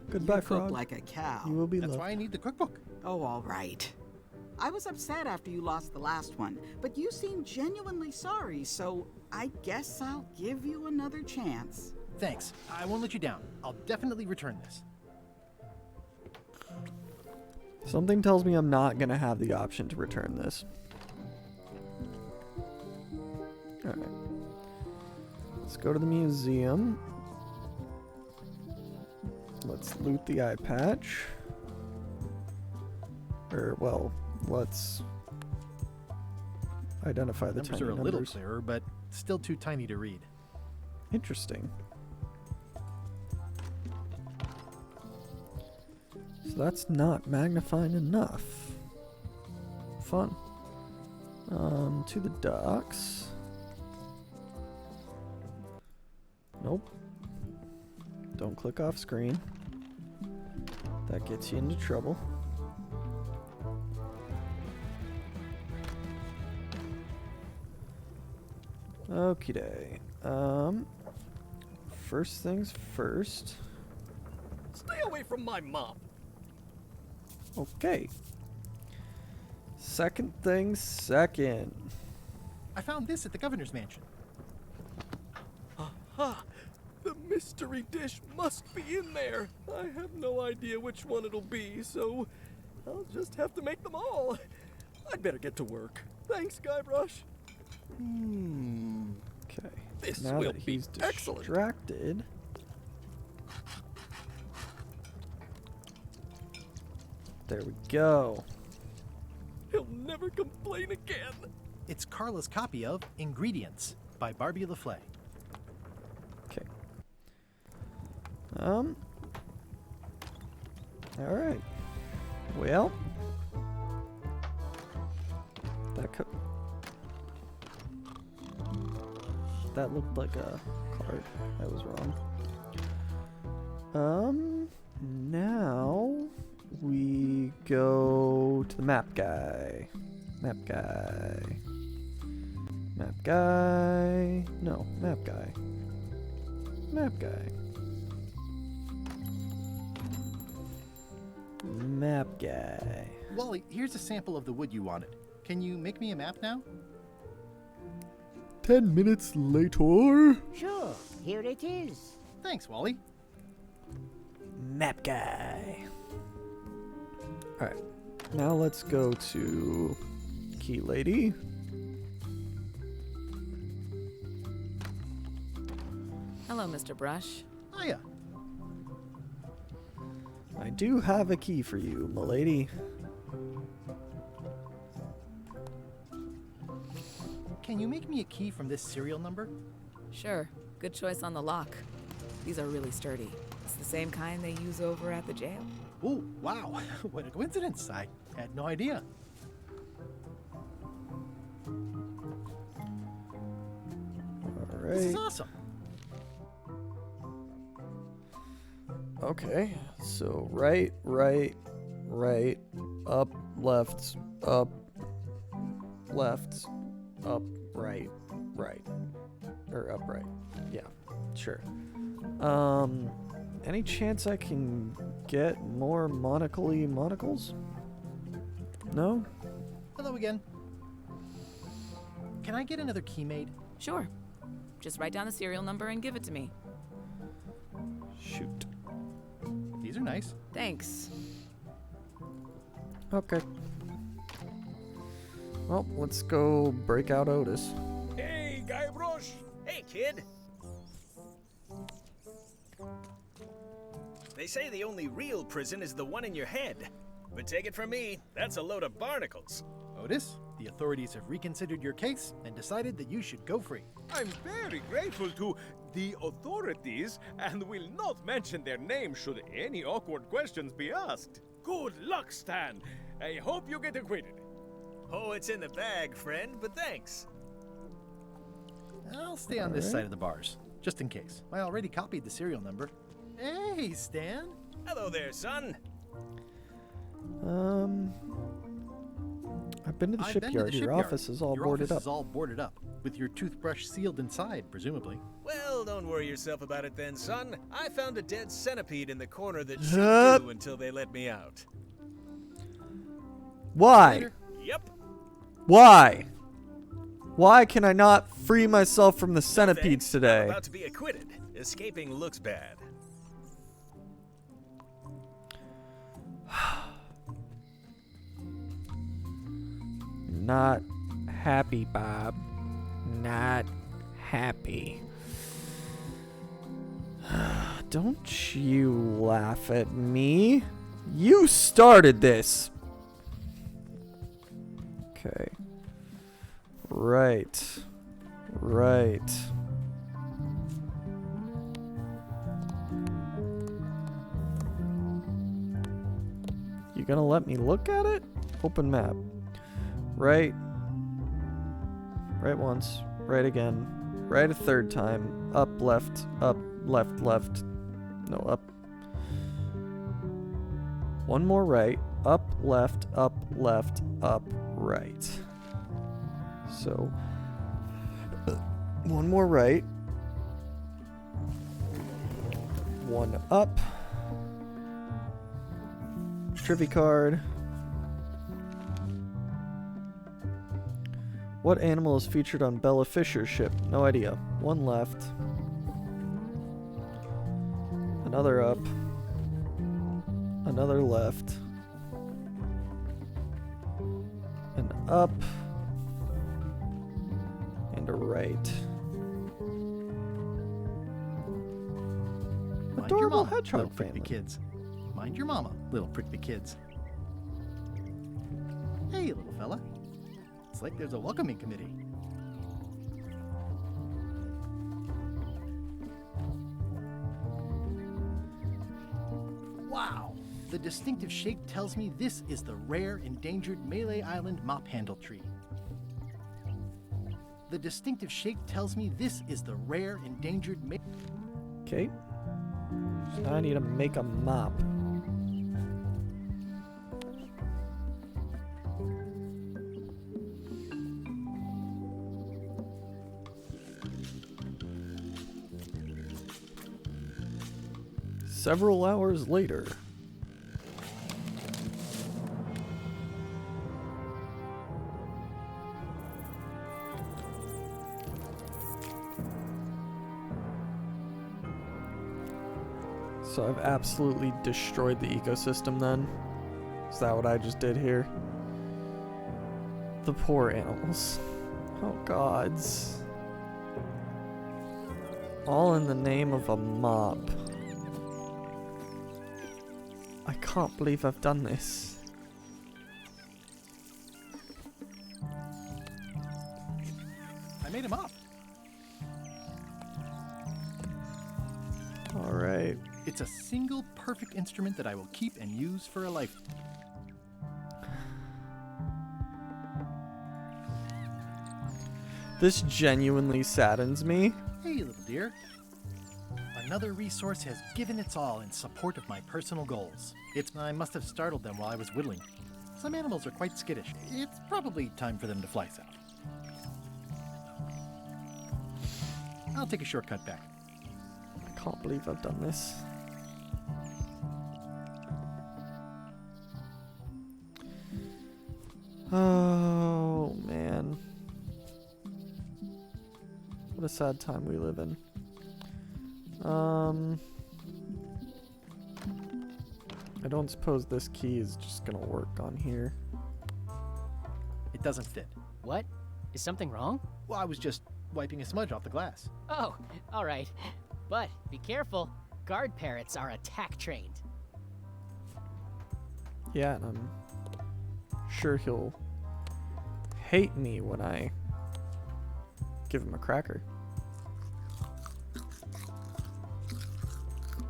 [SPEAKER 1] Goodbye,
[SPEAKER 14] You
[SPEAKER 1] frog.
[SPEAKER 14] cook like a cow.
[SPEAKER 1] You will be
[SPEAKER 2] That's
[SPEAKER 1] loved.
[SPEAKER 2] why I need the cookbook.
[SPEAKER 14] Oh, all right. I was upset after you lost the last one, but you seemed genuinely sorry, so I guess I'll give you another chance.
[SPEAKER 2] Thanks. I won't let you down. I'll definitely return this.
[SPEAKER 1] Something tells me I'm not gonna have the option to return this. Alright. Let's go to the museum. Let's loot the eye patch. Or, well, let's identify the
[SPEAKER 2] Numbers
[SPEAKER 1] tiny
[SPEAKER 2] are a little
[SPEAKER 1] numbers.
[SPEAKER 2] clearer, but still too tiny to read.
[SPEAKER 1] Interesting. So that's not magnifying enough. Fun. To the docks. Nope. Don't click off screen. That gets you into trouble. Okie day. First things first.
[SPEAKER 12] Stay away from my mop.
[SPEAKER 1] Okay. Second things second.
[SPEAKER 2] I found this at the governor's mansion.
[SPEAKER 12] Aha! The mystery dish must be in there. I have no idea which one it'll be, so I'll just have to make them all. I'd better get to work. Thanks, Guybrush.
[SPEAKER 1] Okay.
[SPEAKER 12] This
[SPEAKER 1] now
[SPEAKER 12] will
[SPEAKER 1] that
[SPEAKER 12] be
[SPEAKER 1] he's
[SPEAKER 12] excellent.
[SPEAKER 1] distracted. There we go.
[SPEAKER 12] He'll never complain again.
[SPEAKER 2] It's Carla's copy of Ingredients by Barbie LaFleur.
[SPEAKER 1] Okay. Alright. Well. That looked like a card. I was wrong. Now we go to the map guy. Map guy. Map guy. No, map guy. Map guy. Map Map guy.
[SPEAKER 2] Wally, here's a sample of the wood you wanted. Can you make me a map now?
[SPEAKER 1] 10 minutes later.
[SPEAKER 15] Sure, here it is.
[SPEAKER 2] Thanks, Wally.
[SPEAKER 1] Map guy. Alright, now let's go to Key Lady.
[SPEAKER 9] Hello, Mr. Brush.
[SPEAKER 2] Hiya.
[SPEAKER 1] I do have a key for you, m'lady.
[SPEAKER 2] Can you make me a key from this serial number?
[SPEAKER 9] Sure. Good choice on the lock. These are really sturdy. It's the same kind they use over at the jail.
[SPEAKER 2] Ooh, wow. What a coincidence. I had no idea.
[SPEAKER 1] Alright.
[SPEAKER 2] This is awesome.
[SPEAKER 1] Okay, so right, up, left, up, right. Or upright. Yeah, sure. Any chance I can get more monocle-y monocles? No?
[SPEAKER 2] Hello again. Can I get another key made?
[SPEAKER 9] Sure. Just write down the serial number and give it to me.
[SPEAKER 1] Shoot.
[SPEAKER 2] These are nice.
[SPEAKER 9] Thanks.
[SPEAKER 1] Okay. Well, let's go break out Otis.
[SPEAKER 17] Hey, Guybrush! Hey, kid! They say the only real prison is the one in your head. But take it from me, that's a load of barnacles.
[SPEAKER 2] Otis, the authorities have reconsidered your case and decided that you should go free.
[SPEAKER 16] I'm very grateful to the authorities and will not mention their name should any awkward questions be asked. Good luck, Stan. I hope you get acquitted.
[SPEAKER 17] Oh, it's in the bag, friend, but thanks.
[SPEAKER 2] I'll stay on this side of the bars, just in case. I already copied the serial number. Hey, Stan.
[SPEAKER 17] Hello there, son.
[SPEAKER 1] I've been to the shipyard. Your office is all boarded up.
[SPEAKER 2] Your office is all boarded up, with your toothbrush sealed inside, presumably.
[SPEAKER 17] Well, don't worry yourself about it then, son. I found a dead centipede in the corner that should do until they let me out.
[SPEAKER 1] Why?
[SPEAKER 17] Yep.
[SPEAKER 1] Why? Why can I not free myself from the centipedes today?
[SPEAKER 17] I'm about to be acquitted. Escaping looks bad.
[SPEAKER 1] Not happy, Bob. Not happy. Don't you laugh at me. You started this. Okay. Right. You gonna let me look at it? Open map. Right once, right again, right a third time, up, left, left, no, up. One more right, up, left, up, right. So, one more right, one up, trivia card. What animal is featured on Bella Fisher's ship? No idea. One left. Another up. Another left. An up. And a right.
[SPEAKER 2] Mind
[SPEAKER 1] Adorable
[SPEAKER 2] your mama,
[SPEAKER 1] hedgehog
[SPEAKER 2] little prickly
[SPEAKER 1] family.
[SPEAKER 2] kids. Mind your mama, little prickly kids. Hey, little fella. It's like there's a welcoming committee. Wow! The distinctive shape tells me this is the rare endangered Malay Island mop handle tree. The distinctive shape tells me this is the rare endangered
[SPEAKER 1] Okay. So now I need to make a mop. Several hours later. So I've absolutely destroyed the ecosystem then? Is that what I just did here? The poor animals. Oh gods. All in the name of a mob. I can't believe I've done this.
[SPEAKER 2] I made him up.
[SPEAKER 1] Alright.
[SPEAKER 2] It's a single perfect instrument that I will keep and use for a life.
[SPEAKER 1] This genuinely saddens me.
[SPEAKER 2] Hey, little dear. Another resource has given its all in support of my personal goals. I must have startled them while I was whittling. Some animals are quite skittish. It's probably time for them to fly south. I'll take a shortcut back.
[SPEAKER 1] I can't believe I've done this. Oh, man. What a sad time we live in. I don't suppose this key is just gonna work on here.
[SPEAKER 2] It doesn't fit.
[SPEAKER 18] What? Is something wrong?
[SPEAKER 2] Well, I was just wiping a smudge off the glass.
[SPEAKER 18] Oh, all right. But be careful. Guard parrots are attack trained.
[SPEAKER 1] Yeah, and I'm sure he'll hate me when I give him a cracker.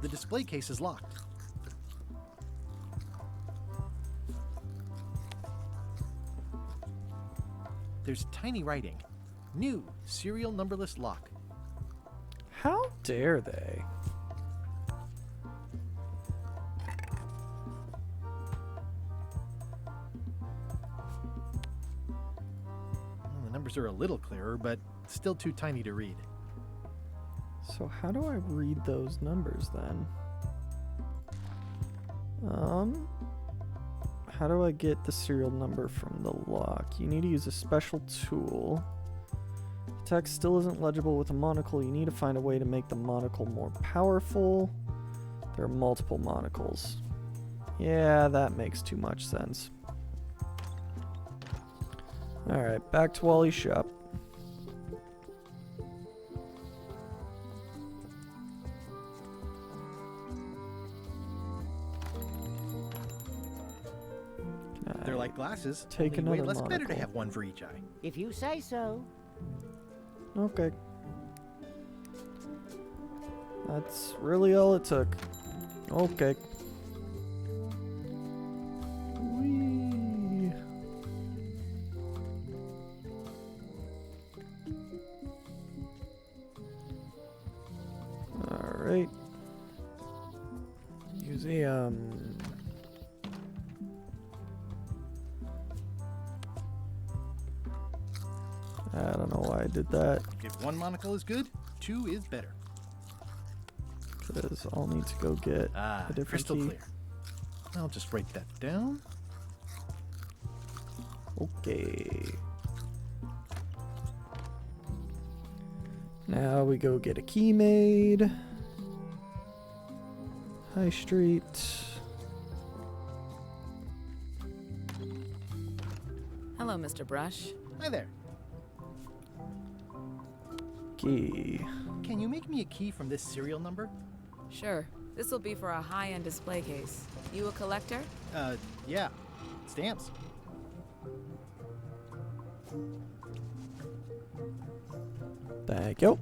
[SPEAKER 2] The display case is locked. There's tiny writing. New serial numberless lock.
[SPEAKER 1] How dare they?
[SPEAKER 2] Well, the numbers are a little clearer, but still too tiny to read.
[SPEAKER 1] So how do I read those numbers then? How do I get the serial number from the lock? You need to use a special tool. The text still isn't legible with a monocle. You need to find a way to make the monocle more powerful. There are multiple monocles. Yeah, that makes too much sense. Alright, back to Wally's shop.
[SPEAKER 2] They're like glasses.
[SPEAKER 1] Take
[SPEAKER 2] only way
[SPEAKER 1] another
[SPEAKER 2] less better to
[SPEAKER 1] monocle.
[SPEAKER 2] have one for each eye.
[SPEAKER 15] If you say so.
[SPEAKER 1] Okay. That's really all it took. Okay. Whee. Alright. Museum. I don't know why I did that.
[SPEAKER 2] If one monocle is good, two is better.
[SPEAKER 1] Because I'll need to go get a different
[SPEAKER 2] crystal
[SPEAKER 1] key.
[SPEAKER 2] clear. I'll just write that down.
[SPEAKER 1] Okay. Now we go get a key made. High Street.
[SPEAKER 9] Hello, Mr. Brush.
[SPEAKER 2] Hi there.
[SPEAKER 1] Key.
[SPEAKER 2] Can you make me a key from this serial number?
[SPEAKER 9] Sure. This will be for a high-end display case. You a collector?
[SPEAKER 2] Yeah. Stamps.
[SPEAKER 1] Thank you.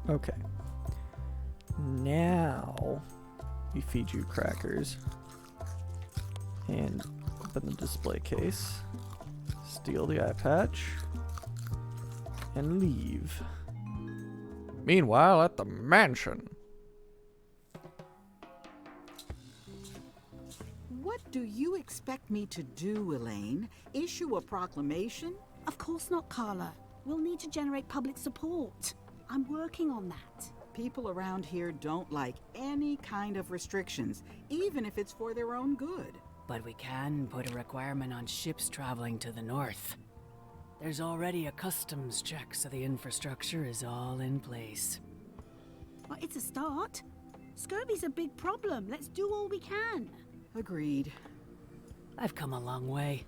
[SPEAKER 1] Okay. Now we feed you crackers and open the display case, steal the eye patch, and leave. Meanwhile, at the mansion.
[SPEAKER 14] What do you expect me to do, Elaine? Issue a proclamation?
[SPEAKER 13] Of course not, Carla. We'll need to generate public support. I'm working on that.
[SPEAKER 14] People around here don't like any kind of restrictions, even if it's for their own good.
[SPEAKER 18] But we can put a requirement on ships traveling to the north. There's already a customs check, so the infrastructure is all in place.
[SPEAKER 13] Well, it's a start. Scurvy's a big problem. Let's do all we can.
[SPEAKER 14] Agreed.
[SPEAKER 18] I've come a long way.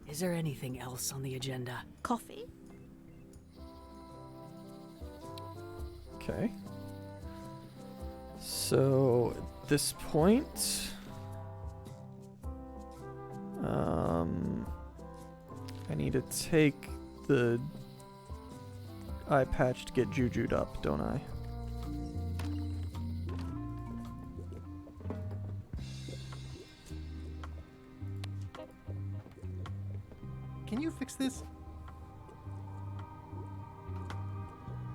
[SPEAKER 18] Is there anything else on the agenda?
[SPEAKER 13] Coffee?
[SPEAKER 1] Okay. So, at this point... I need to take the eye patch to get jujued up, don't I?
[SPEAKER 2] Can you fix this?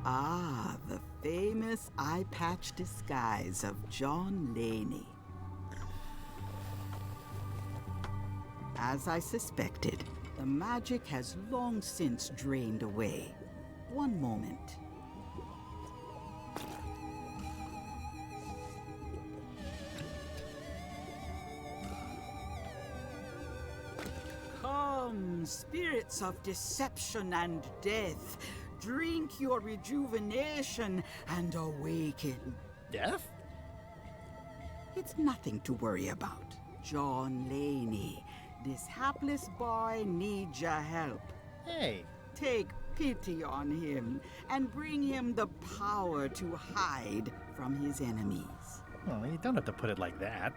[SPEAKER 14] Ah, the famous eye patch disguise of John Laney. As I suspected, the magic has long since drained away. One moment. Come, spirits of deception and death, drink your rejuvenation and awaken.
[SPEAKER 2] Death?
[SPEAKER 14] It's nothing to worry about. John Laney, this hapless boy needs your help.
[SPEAKER 2] Hey.
[SPEAKER 14] Take pity on him and bring him the power to hide from his enemies.
[SPEAKER 2] Well, you don't have to put it like that.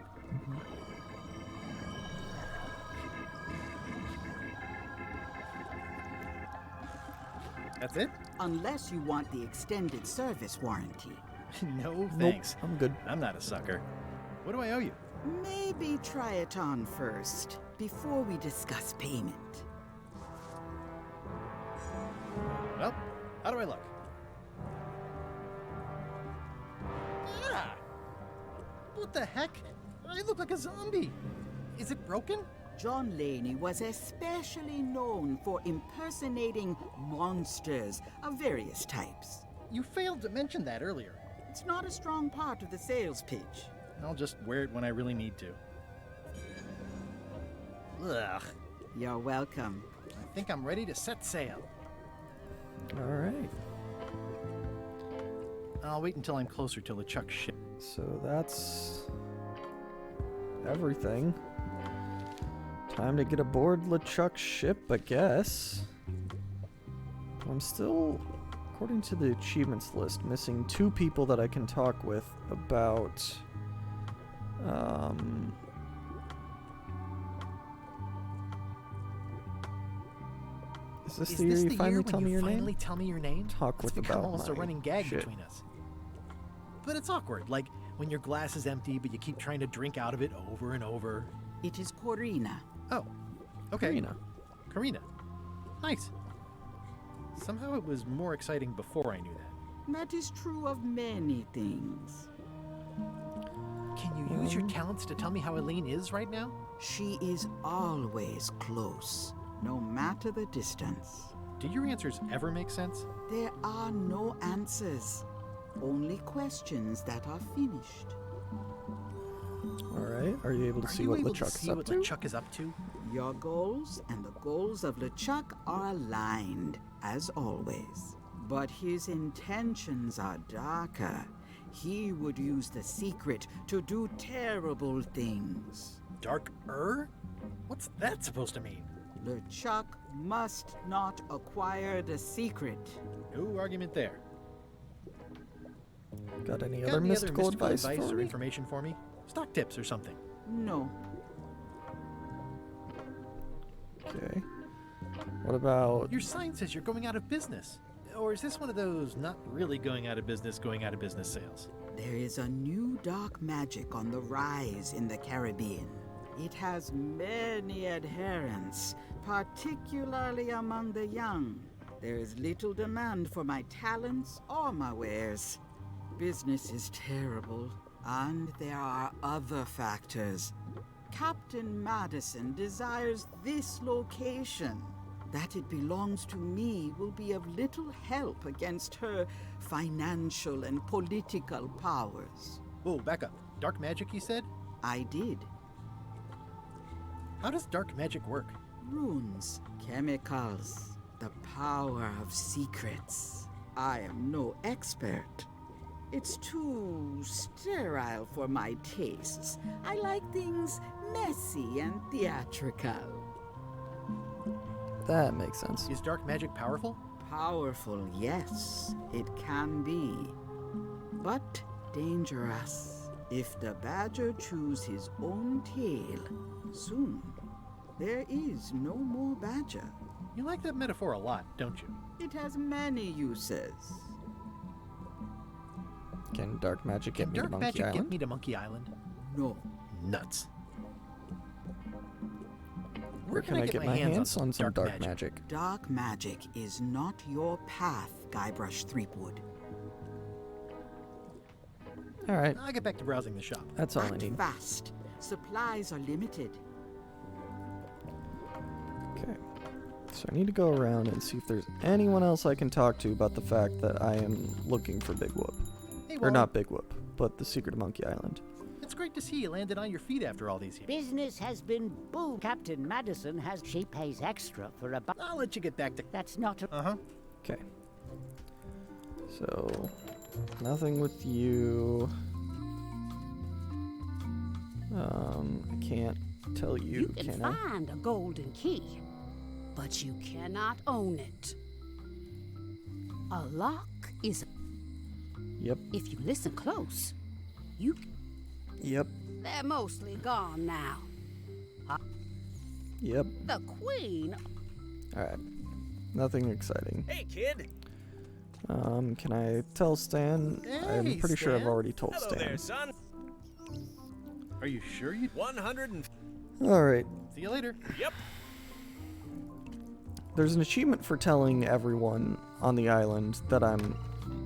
[SPEAKER 2] That's it?
[SPEAKER 14] Unless you want the extended service warranty.
[SPEAKER 2] No, thanks.
[SPEAKER 1] Nope, I'm good.
[SPEAKER 2] I'm not a sucker. What do I owe you?
[SPEAKER 14] Maybe try it on first, before we discuss payment.
[SPEAKER 2] Well, how do I look? Ah! What the heck? I look like a zombie. Is it broken?
[SPEAKER 14] John Laney was especially known for impersonating monsters of various types.
[SPEAKER 2] You failed to mention that earlier.
[SPEAKER 14] It's not a strong part of the sales pitch.
[SPEAKER 2] I'll just wear it when I really need to. Ugh.
[SPEAKER 14] You're welcome.
[SPEAKER 2] I think I'm ready to set sail.
[SPEAKER 1] Alright.
[SPEAKER 2] I'll wait until I'm closer to LeChuck's ship.
[SPEAKER 1] So that's... everything. Time to get aboard LeChuck's ship, I guess. I'm still, according to the achievements list, missing 2 people that I can talk with about... Is this the year you finally tell me your name?
[SPEAKER 2] Finally tell me your name?
[SPEAKER 1] Talk with
[SPEAKER 2] It's become
[SPEAKER 1] about
[SPEAKER 2] almost a
[SPEAKER 1] my
[SPEAKER 2] running gag
[SPEAKER 1] shit.
[SPEAKER 2] between us. But it's awkward, like when your glass is empty, but you keep trying to drink out of it over and over.
[SPEAKER 14] It is Corina.
[SPEAKER 2] Oh, okay.
[SPEAKER 1] Karina.
[SPEAKER 2] Karina. Nice. Somehow it was more exciting before I knew that.
[SPEAKER 14] That is true of many things.
[SPEAKER 2] Can you use your talents to tell me how Elaine is right now?
[SPEAKER 14] She is always close, no matter the distance.
[SPEAKER 2] Do your answers ever make sense?
[SPEAKER 14] There are no answers, only questions that are finished.
[SPEAKER 1] Alright, are you able to see what LeChuck's up to?
[SPEAKER 2] LeChuck is up to?
[SPEAKER 14] Your goals and the goals of LeChuck are aligned, as always. But his intentions are darker. He would use the secret to do terrible things.
[SPEAKER 2] Darker? What's that supposed to mean?
[SPEAKER 14] LeChuck must not acquire the secret.
[SPEAKER 2] No argument there.
[SPEAKER 1] Got any
[SPEAKER 2] Got
[SPEAKER 1] other
[SPEAKER 2] any
[SPEAKER 1] mystical
[SPEAKER 2] other
[SPEAKER 1] advice
[SPEAKER 2] or
[SPEAKER 1] for me?
[SPEAKER 2] information for me? Stock tips or something?
[SPEAKER 14] No.
[SPEAKER 1] Okay. What about...
[SPEAKER 2] Your sign says you're going out of business. Or is this one of those not really going out of business sales?
[SPEAKER 14] There is a new dark magic on the rise in the Caribbean. It has many adherents, particularly among the young. There is little demand for my talents or my wares. Business is terrible, and there are other factors. Captain Madison desires this location. That it belongs to me will be of little help against her financial and political powers.
[SPEAKER 2] Whoa, back up. Dark magic, you said?
[SPEAKER 14] I did.
[SPEAKER 2] How does dark magic work?
[SPEAKER 14] Runes, chemicals, the power of secrets. I am no expert. It's too sterile for my tastes. I like things messy and theatrical.
[SPEAKER 1] That makes sense.
[SPEAKER 2] Is dark magic powerful?
[SPEAKER 14] Powerful, yes, it can be. But dangerous. If the badger chews his own tail, soon there is no more badger.
[SPEAKER 2] You like that metaphor a lot, don't you?
[SPEAKER 14] It has many uses.
[SPEAKER 1] Can dark magic get
[SPEAKER 2] Can
[SPEAKER 1] me to
[SPEAKER 2] dark
[SPEAKER 1] Monkey
[SPEAKER 2] magic
[SPEAKER 1] Island?
[SPEAKER 2] get me to Monkey Island?
[SPEAKER 14] No.
[SPEAKER 2] Nuts.
[SPEAKER 1] Where can I get my hands on some dark
[SPEAKER 2] magic?
[SPEAKER 1] magic?
[SPEAKER 14] Dark magic is not your path, Guybrush Threepwood.
[SPEAKER 1] All right.
[SPEAKER 2] I'll get back to browsing the shop.
[SPEAKER 1] That's all I
[SPEAKER 14] Act
[SPEAKER 1] need.
[SPEAKER 14] fast. Supplies are limited.
[SPEAKER 1] Okay. So I need to go around and see if there's anyone else I can talk to about the fact that I am looking for Big Whoop.
[SPEAKER 2] Hey,
[SPEAKER 1] Or
[SPEAKER 2] Wally.
[SPEAKER 1] not Big Whoop, but the secret of Monkey Island.
[SPEAKER 2] It's great to see you landed on your feet after all these years.
[SPEAKER 15] Business has been boom. Captain Madison has. She pays extra for a.
[SPEAKER 2] I'll let you get back to.
[SPEAKER 15] That's not a.
[SPEAKER 2] Uh-huh.
[SPEAKER 1] Okay. So, nothing with you. I can't tell you,
[SPEAKER 13] You can
[SPEAKER 1] I?
[SPEAKER 13] find a golden key, but you cannot own it. A lock is.
[SPEAKER 1] Yep.
[SPEAKER 13] If you listen close, you.
[SPEAKER 1] Yep.
[SPEAKER 13] They're mostly gone now.
[SPEAKER 1] Yep.
[SPEAKER 13] The Queen.
[SPEAKER 1] Alright. Nothing exciting.
[SPEAKER 17] Hey, kid.
[SPEAKER 1] Can I tell Stan? I'm pretty sure I've
[SPEAKER 17] Stan.
[SPEAKER 1] already told
[SPEAKER 17] Hello
[SPEAKER 1] Stan.
[SPEAKER 17] there, son.
[SPEAKER 2] Are you sure you?
[SPEAKER 17] 100 and...
[SPEAKER 1] Alright.
[SPEAKER 2] See you later.
[SPEAKER 17] Yep.
[SPEAKER 1] There's an achievement for telling everyone on the island that I'm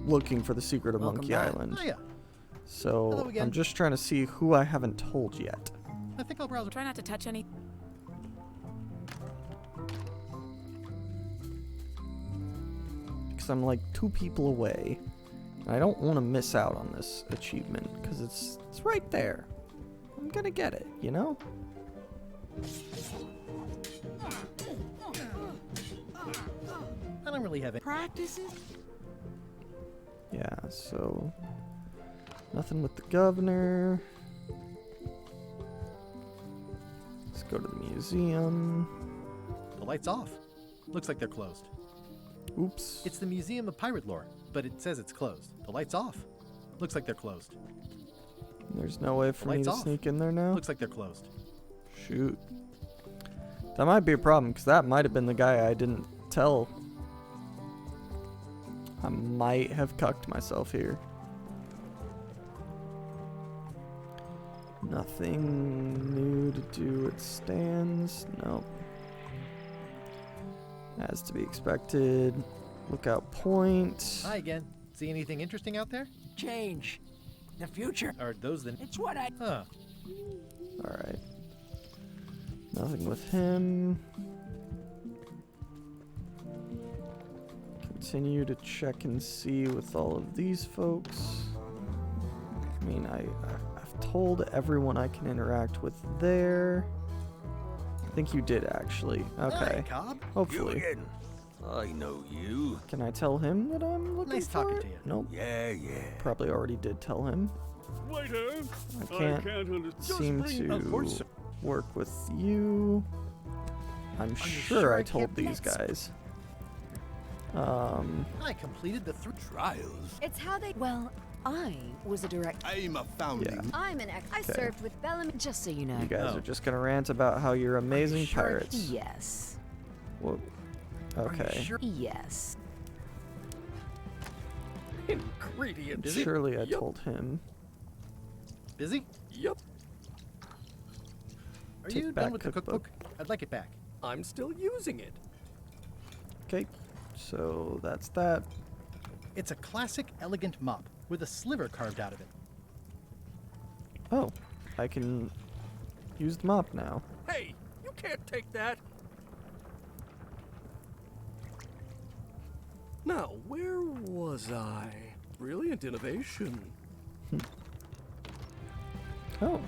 [SPEAKER 1] looking for the secret of
[SPEAKER 2] Welcome
[SPEAKER 1] Monkey
[SPEAKER 2] back.
[SPEAKER 1] Island.
[SPEAKER 2] Oh, yeah.
[SPEAKER 1] So
[SPEAKER 2] Hello again.
[SPEAKER 1] I'm just trying to see who I haven't told yet.
[SPEAKER 2] I think I'll browse.
[SPEAKER 9] Try not to touch any.
[SPEAKER 1] Because I'm like 2 people away. And I don't want to miss out on this achievement because it's right there. I'm gonna get it, you know?
[SPEAKER 2] I don't really have it.
[SPEAKER 14] Practices?
[SPEAKER 1] Yeah, so nothing with the governor. Let's go to the museum.
[SPEAKER 2] The light's off. Looks like they're closed.
[SPEAKER 1] Oops.
[SPEAKER 2] It's the Museum of Pirate Lore, but it says it's closed. The light's off. Looks like they're closed.
[SPEAKER 1] There's no way for me
[SPEAKER 2] light's
[SPEAKER 1] to
[SPEAKER 2] off.
[SPEAKER 1] sneak in there now.
[SPEAKER 2] Looks like they're closed.
[SPEAKER 1] Shoot. That might be a problem, because that might have been the guy I didn't tell. I might have cucked myself here. Nothing new to do at Stan's. Nope. As to be expected. Lookout point.
[SPEAKER 2] Hi again. See anything interesting out there?
[SPEAKER 4] Change. The future.
[SPEAKER 2] Are those the...
[SPEAKER 4] It's what I...
[SPEAKER 2] Huh.
[SPEAKER 1] Alright. Nothing with him. Continue to check and see with all of these folks. I mean, I've told everyone I can interact with there. I think you did, actually. Okay.
[SPEAKER 2] Hi, Cobb.
[SPEAKER 1] Hopefully.
[SPEAKER 19] You again. I know you.
[SPEAKER 1] Can I tell him that I'm looking
[SPEAKER 2] Nice
[SPEAKER 1] for
[SPEAKER 2] talking
[SPEAKER 1] it?
[SPEAKER 2] to you.
[SPEAKER 1] Nope.
[SPEAKER 19] Yeah.
[SPEAKER 1] Probably already did tell him.
[SPEAKER 20] Waiter!
[SPEAKER 1] I can't seem to work with you. I'm sure I told these guys.
[SPEAKER 2] I completed the 3
[SPEAKER 10] trials.
[SPEAKER 11] It's how they. Well, I was a director.
[SPEAKER 10] I'm a founding.
[SPEAKER 1] Yeah.
[SPEAKER 11] I'm an ex. I
[SPEAKER 1] Okay.
[SPEAKER 11] served with Bellamy. Just so you know.
[SPEAKER 1] You guys are just gonna rant about how you're amazing
[SPEAKER 11] Sure.
[SPEAKER 1] pirates.
[SPEAKER 11] Yes.
[SPEAKER 1] Whoa. Okay.
[SPEAKER 11] Yes.
[SPEAKER 12] Ingredients.
[SPEAKER 1] Surely I told him.
[SPEAKER 2] Busy?
[SPEAKER 12] Yep.
[SPEAKER 2] Are
[SPEAKER 1] Take
[SPEAKER 2] you
[SPEAKER 1] back
[SPEAKER 2] done with the cookbook? I'd like it back.
[SPEAKER 12] I'm still using it.
[SPEAKER 1] Okay. So that's that.
[SPEAKER 2] It's a classic elegant mop with a sliver carved out of it.
[SPEAKER 1] Oh, I can use the mop now.
[SPEAKER 12] Hey, you can't take that. Now, where was I? Brilliant innovation.
[SPEAKER 1] Oh.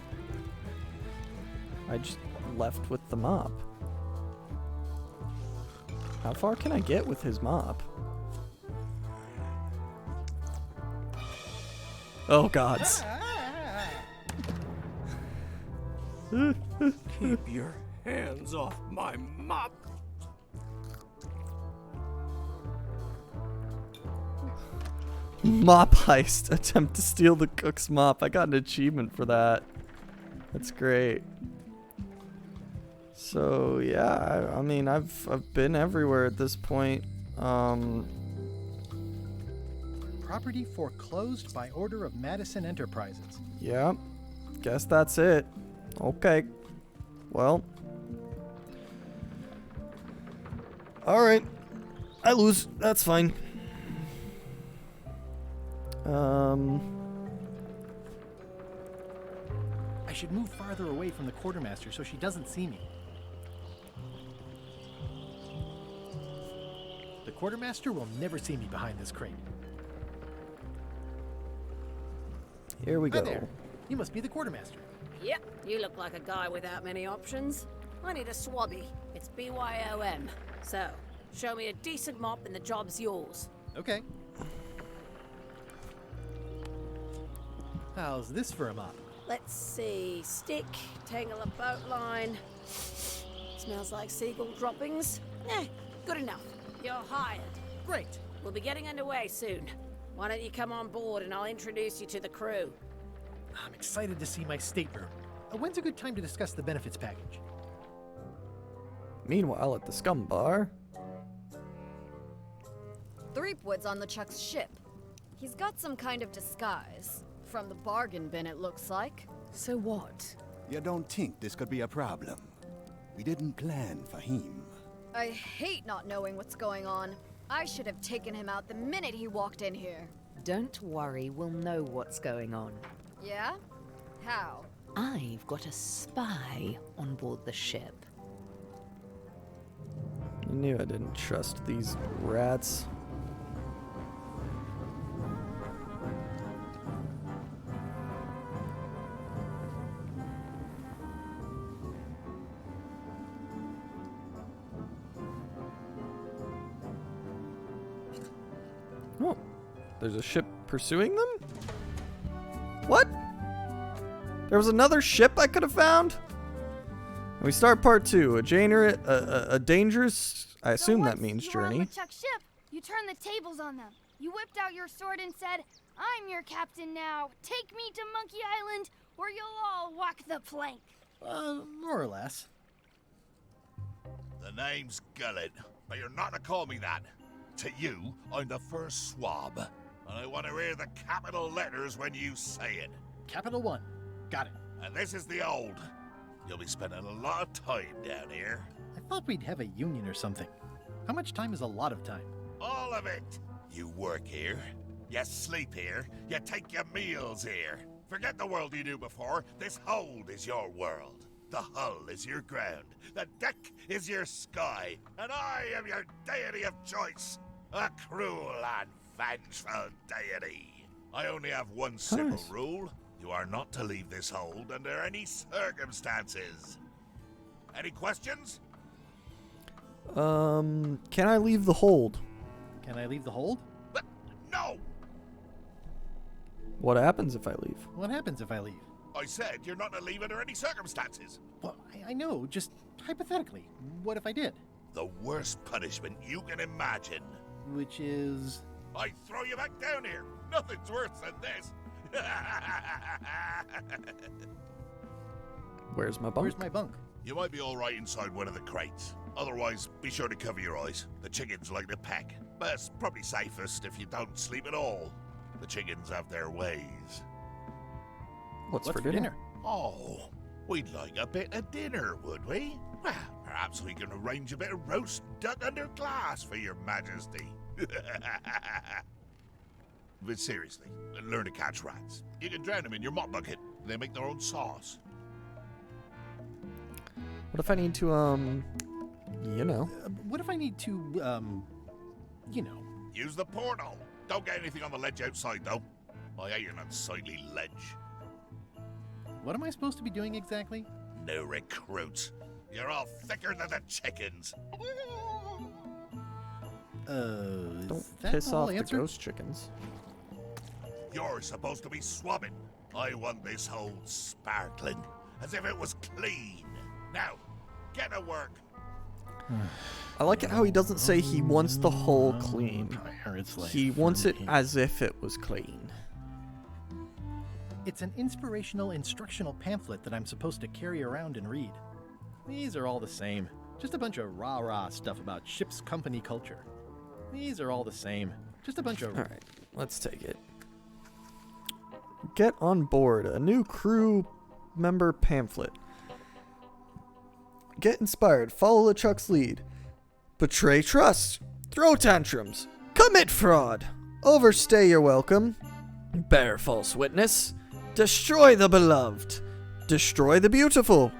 [SPEAKER 1] I just left with the mop. How far can I get with his mop? Oh, gods.
[SPEAKER 12] Keep your hands off my mop.
[SPEAKER 1] Mop heist. Attempt to steal the cook's mop. I got an achievement for that. That's great. So yeah, I mean, I've been everywhere at this point.
[SPEAKER 2] Property foreclosed by order of Madison Enterprises.
[SPEAKER 1] Yeah, guess that's it. Okay. Well. Alright. I lose. That's fine.
[SPEAKER 2] I should move farther away from the quartermaster so she doesn't see me. The quartermaster will never see me behind this crate.
[SPEAKER 1] Here we
[SPEAKER 2] Hi
[SPEAKER 1] go.
[SPEAKER 2] there. You must be the quartermaster.
[SPEAKER 7] Yep, you look like a guy without many options. I need a swabby. It's BYOM. So, show me a decent mop and the job's yours.
[SPEAKER 2] Okay. How's this for a mop?
[SPEAKER 7] Let's see. Stick, tangle a boat line. Smells like seagull droppings. Good enough. You're hired.
[SPEAKER 2] Great.
[SPEAKER 7] We'll be getting underway soon. Why don't you come on board and I'll introduce you to the crew.
[SPEAKER 2] I'm excited to see my stateroom. When's a good time to discuss the benefits package?
[SPEAKER 1] Meanwhile, at the scum bar.
[SPEAKER 11] Threepwood's on LeChuck's ship. He's got some kind of disguise. From the bargain bin, it looks like.
[SPEAKER 10] So what? You don't think this could be a problem? We didn't plan for him.
[SPEAKER 11] I hate not knowing what's going on. I should have taken him out the minute he walked in here.
[SPEAKER 5] Don't worry, we'll know what's going on.
[SPEAKER 11] Yeah? How?
[SPEAKER 5] I've got a spy on board the ship.
[SPEAKER 1] I knew I didn't trust these rats. Oh, there's a ship pursuing them? What? There was another ship I could have found? And we start part 2. A dangerous, I assume that means journey.
[SPEAKER 3] On LeChuck's ship, you turned the tables on them. You whipped out your sword and said, "I'm your captain now. Take me to Monkey Island, or you'll all walk the plank."
[SPEAKER 2] More or less.
[SPEAKER 21] The name's Gullet, but you're not to call me that. To you, I'm the first swab, and I want to hear the capital letters when you say it.
[SPEAKER 2] Capital 1. Got it.
[SPEAKER 21] And this is the old. You'll be spending a lot of time down here.
[SPEAKER 2] I thought we'd have a union or something. How much time is a lot of time?
[SPEAKER 21] All of it. You work here, you sleep here, you take your meals here. Forget the world you knew before. This hold is your world. The hull is your ground. The deck is your sky. And I am your deity of choice. A cruel and vengeful deity. I only have one simple rule. You are not to leave this hold under any circumstances. Any questions?
[SPEAKER 1] Can I leave the hold?
[SPEAKER 2] Can I leave the hold?
[SPEAKER 21] No!
[SPEAKER 1] What happens if I leave?
[SPEAKER 2] What happens if I leave?
[SPEAKER 21] I said you're not to leave under any circumstances.
[SPEAKER 2] Well, I know, just hypothetically. What if I did?
[SPEAKER 21] The worst punishment you can imagine.
[SPEAKER 2] Which is?
[SPEAKER 21] I throw you back down here. Nothing's worse than this.
[SPEAKER 1] Where's my bunk?
[SPEAKER 2] Where's my bunk?
[SPEAKER 21] You might be all right inside one of the crates. Otherwise, be sure to cover your eyes. The chickens like to peck. But it's probably safest if you don't sleep at all. The chickens have their ways.
[SPEAKER 1] What's for dinner?
[SPEAKER 21] Oh, we'd like a bit of dinner, would we? Well, perhaps we can arrange a bit of roast duck under glass for your majesty. But seriously, learn to catch rats. You can drown them in your mop bucket. They make their own sauce.
[SPEAKER 1] What if I need to, you know?
[SPEAKER 2] What if I need to,
[SPEAKER 21] Use the portal. Don't get anything on the ledge outside, though. I hate an unsightly ledge.
[SPEAKER 2] What am I supposed to be doing exactly?
[SPEAKER 21] No recruits. You're all thicker than the chickens.
[SPEAKER 1] Don't
[SPEAKER 2] that
[SPEAKER 1] piss
[SPEAKER 2] the whole
[SPEAKER 1] off the
[SPEAKER 2] answer?
[SPEAKER 1] ghost chickens.
[SPEAKER 21] You're supposed to be swabbing. I want this hole sparkling, as if it was clean. Now, get to work.
[SPEAKER 1] I like it how he doesn't say he wants the hole clean. He wants it as if it was clean.
[SPEAKER 2] It's an inspirational instructional pamphlet that I'm supposed to carry around and read. These are all the same. Just a bunch of rah-rah stuff about ship's company culture. These are all the same. Just a bunch of...
[SPEAKER 1] Alright, let's take it. Get on board. A new crew member pamphlet. Get inspired. Follow LeChuck's lead. Betray trust. Throw tantrums. Commit fraud. Overstay your welcome. Bear false witness. Destroy the beloved. Destroy the beautiful.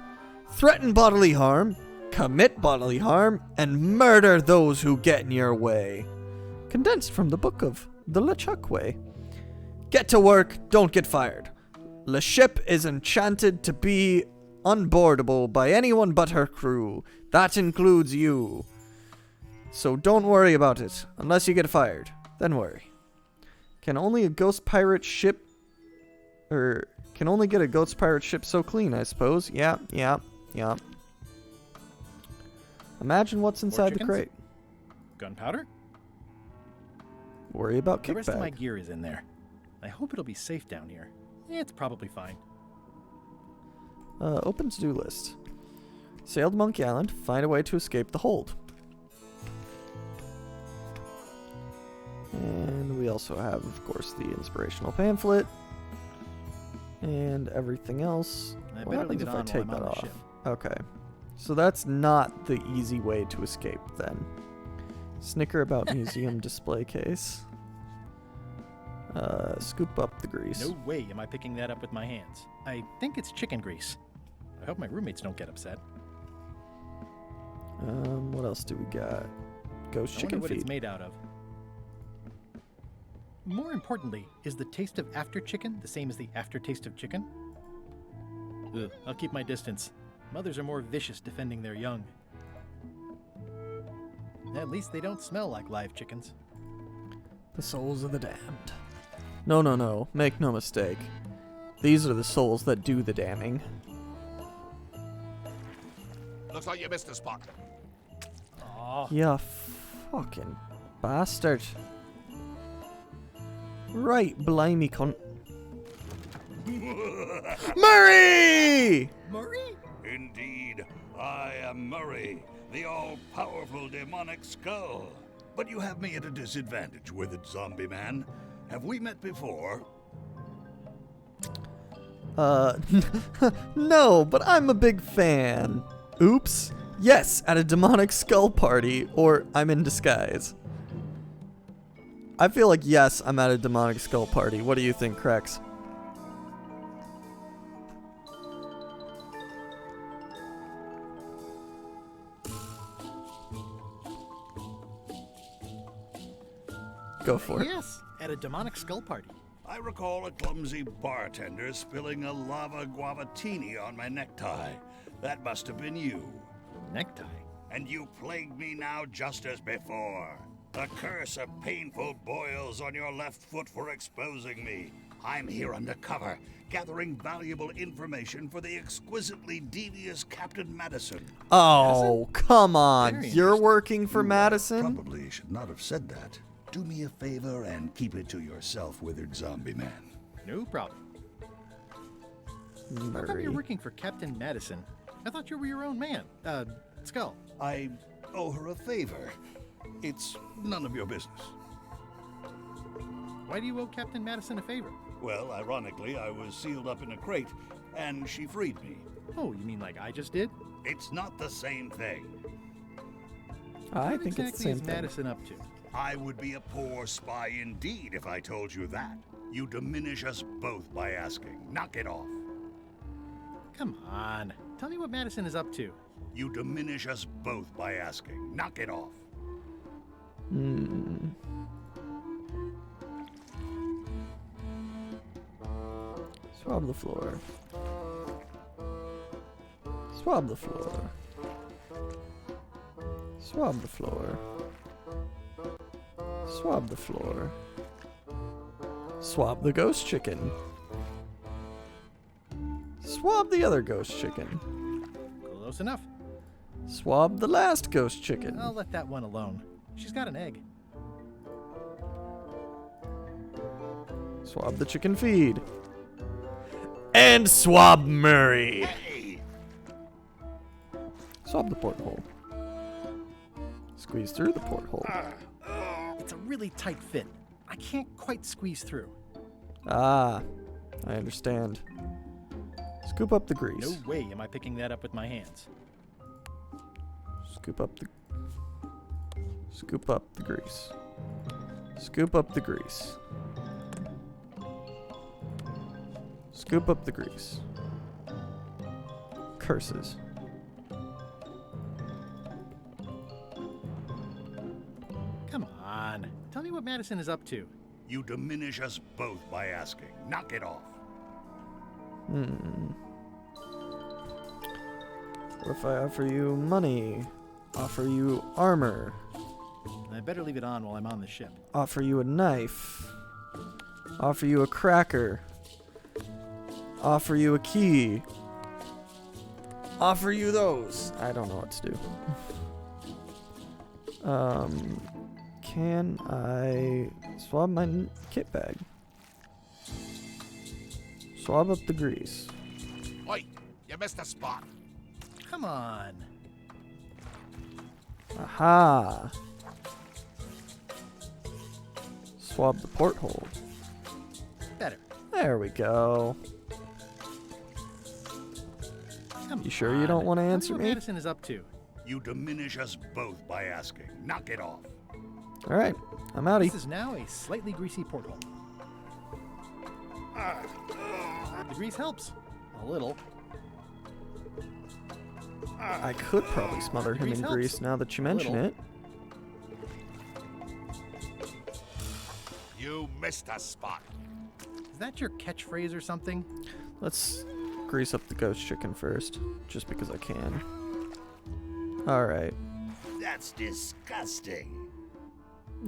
[SPEAKER 1] Threaten bodily harm. Commit bodily harm. And murder those who get in your way. Condensed from the book of the LeChuck Way. Get to work. Don't get fired. The ship is enchanted to be unboardable by anyone but her crew. That includes you. So don't worry about it, unless you get fired. Then worry. Can only a ghost pirate ship... can only get a ghost pirate ship so clean, I suppose. Yeah. Imagine what's inside the
[SPEAKER 2] chickens?
[SPEAKER 1] crate.
[SPEAKER 2] Gunpowder?
[SPEAKER 1] Worry about
[SPEAKER 2] The rest of my
[SPEAKER 1] kickback.
[SPEAKER 2] gear is in there. I hope it'll be safe down here. It's probably fine.
[SPEAKER 1] Open to-do list. Sail to Monkey Island. Find a way to escape the hold. And we also have, of course, the inspirational pamphlet. And everything else.
[SPEAKER 2] I
[SPEAKER 1] What
[SPEAKER 2] better
[SPEAKER 1] happens
[SPEAKER 2] leave it
[SPEAKER 1] if I
[SPEAKER 2] on
[SPEAKER 1] take
[SPEAKER 2] while I'm
[SPEAKER 1] that
[SPEAKER 2] on the
[SPEAKER 1] off?
[SPEAKER 2] ship.
[SPEAKER 1] Okay. So that's not the easy way to escape, then. Snicker about museum display case. Scoop up the grease.
[SPEAKER 2] No way am I picking that up with my hands. I think it's chicken grease. I hope my roommates don't get upset.
[SPEAKER 1] What else do we got? Ghost
[SPEAKER 2] I
[SPEAKER 1] chicken
[SPEAKER 2] wonder what
[SPEAKER 1] feet.
[SPEAKER 2] it's made out of. More importantly, is the taste of after chicken the same as the aftertaste of chicken? Ugh, I'll keep my distance. Mothers are more vicious defending their young. At least they don't smell like live chickens.
[SPEAKER 1] The souls of the damned. No. Make no mistake. These are the souls that do the damning.
[SPEAKER 21] Looks like you missed a spot.
[SPEAKER 1] Ya fucking bastard. Right, blimey cunt. Murray!
[SPEAKER 6] Murray? Indeed, I am Murray, the all-powerful demonic skull. But you have me at a disadvantage with it, zombie man. Have we met before?
[SPEAKER 1] No, but I'm a big fan. Oops. Yes, at a demonic skull party, or I'm in disguise. I feel like yes, I'm at a demonic skull party. What do you think, Krex? Go for it.
[SPEAKER 2] Yes, at a demonic skull party.
[SPEAKER 6] I recall a clumsy bartender spilling a lava guavatini on my necktie. That must have been you.
[SPEAKER 2] Necktie?
[SPEAKER 6] And you plague me now just as before. The curse of painful boils on your left foot for exposing me. I'm here undercover, gathering valuable information for the exquisitely devious Captain Madison.
[SPEAKER 1] Oh, come on. You're working for Madison?
[SPEAKER 6] Probably should not have said that. Do me a favor and keep it to yourself, withered zombie man.
[SPEAKER 2] No problem. How come you're working for Captain Madison? I thought you were your own man. Skull.
[SPEAKER 6] I owe her a favor. It's none of your business.
[SPEAKER 2] Why do you owe Captain Madison a favor?
[SPEAKER 6] Well, ironically, I was sealed up in a crate, and she freed me.
[SPEAKER 2] Oh, you mean like I just did?
[SPEAKER 6] It's not the same thing.
[SPEAKER 1] I
[SPEAKER 2] What
[SPEAKER 1] think it's the
[SPEAKER 2] exactly
[SPEAKER 1] same
[SPEAKER 2] is
[SPEAKER 1] thing.
[SPEAKER 2] Madison up to?
[SPEAKER 6] I would be a poor spy indeed if I told you that. You diminish us both by asking. Knock it off.
[SPEAKER 2] Come on. Tell me what Madison is up to.
[SPEAKER 6] You diminish us both by asking. Knock it off.
[SPEAKER 1] Swab the floor. Swab the floor. Swab the floor. Swab the floor. Swab the ghost chicken. Swab the other ghost chicken.
[SPEAKER 2] Close enough.
[SPEAKER 1] Swab the last ghost chicken.
[SPEAKER 2] I'll let that one alone. She's got an egg.
[SPEAKER 1] Swab the chicken feed. And swab Murray. Swab the porthole. Squeeze through the porthole.
[SPEAKER 2] It's a really tight fit. I can't quite squeeze through.
[SPEAKER 1] Ah, I understand. Scoop up the grease.
[SPEAKER 2] No way am I picking that up with my hands.
[SPEAKER 1] Scoop up the grease. Scoop up the grease. Scoop up the grease. Curses.
[SPEAKER 2] Come on. Tell me what Madison is up to.
[SPEAKER 6] You diminish us both by asking. Knock it off.
[SPEAKER 1] What if I offer you money? Offer you armor?
[SPEAKER 2] I better leave it on while I'm on the ship.
[SPEAKER 1] Offer you a knife? Offer you a cracker? Offer you a key? Offer you those? I don't know what to do. Can I swab my kit bag? Swab up the grease.
[SPEAKER 21] Oi, you missed a spot.
[SPEAKER 2] Come on.
[SPEAKER 1] Aha! Swab the porthole.
[SPEAKER 2] Better.
[SPEAKER 1] There we go. You sure you don't want to answer
[SPEAKER 2] Tell me
[SPEAKER 1] me?
[SPEAKER 2] what Madison is up to.
[SPEAKER 6] You diminish us both by asking. Knock it off.
[SPEAKER 1] All right, I'm outie.
[SPEAKER 2] This is now a slightly greasy porthole. The grease helps. A little.
[SPEAKER 1] I could probably smother him in grease now that you mention it.
[SPEAKER 21] You missed a spot.
[SPEAKER 2] Is that your catchphrase or something?
[SPEAKER 1] Let's grease up the ghost chicken first, just because I can. All right.
[SPEAKER 6] That's disgusting.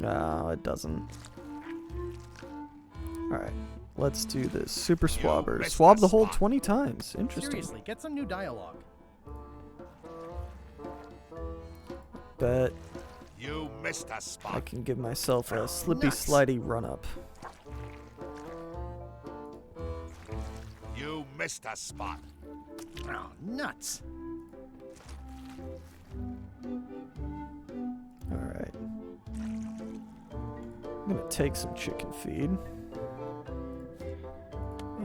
[SPEAKER 1] No, it doesn't. All right, let's do this. Super swabber. Swab the hole 20 times. Interesting.
[SPEAKER 2] Seriously, get some new dialogue.
[SPEAKER 1] Bet
[SPEAKER 21] You missed a
[SPEAKER 1] I
[SPEAKER 21] spot.
[SPEAKER 1] can give myself a slippy
[SPEAKER 2] Nuts.
[SPEAKER 1] slidey run up.
[SPEAKER 21] You missed a spot.
[SPEAKER 2] Oh, nuts.
[SPEAKER 1] All right. I'm gonna take some chicken feed.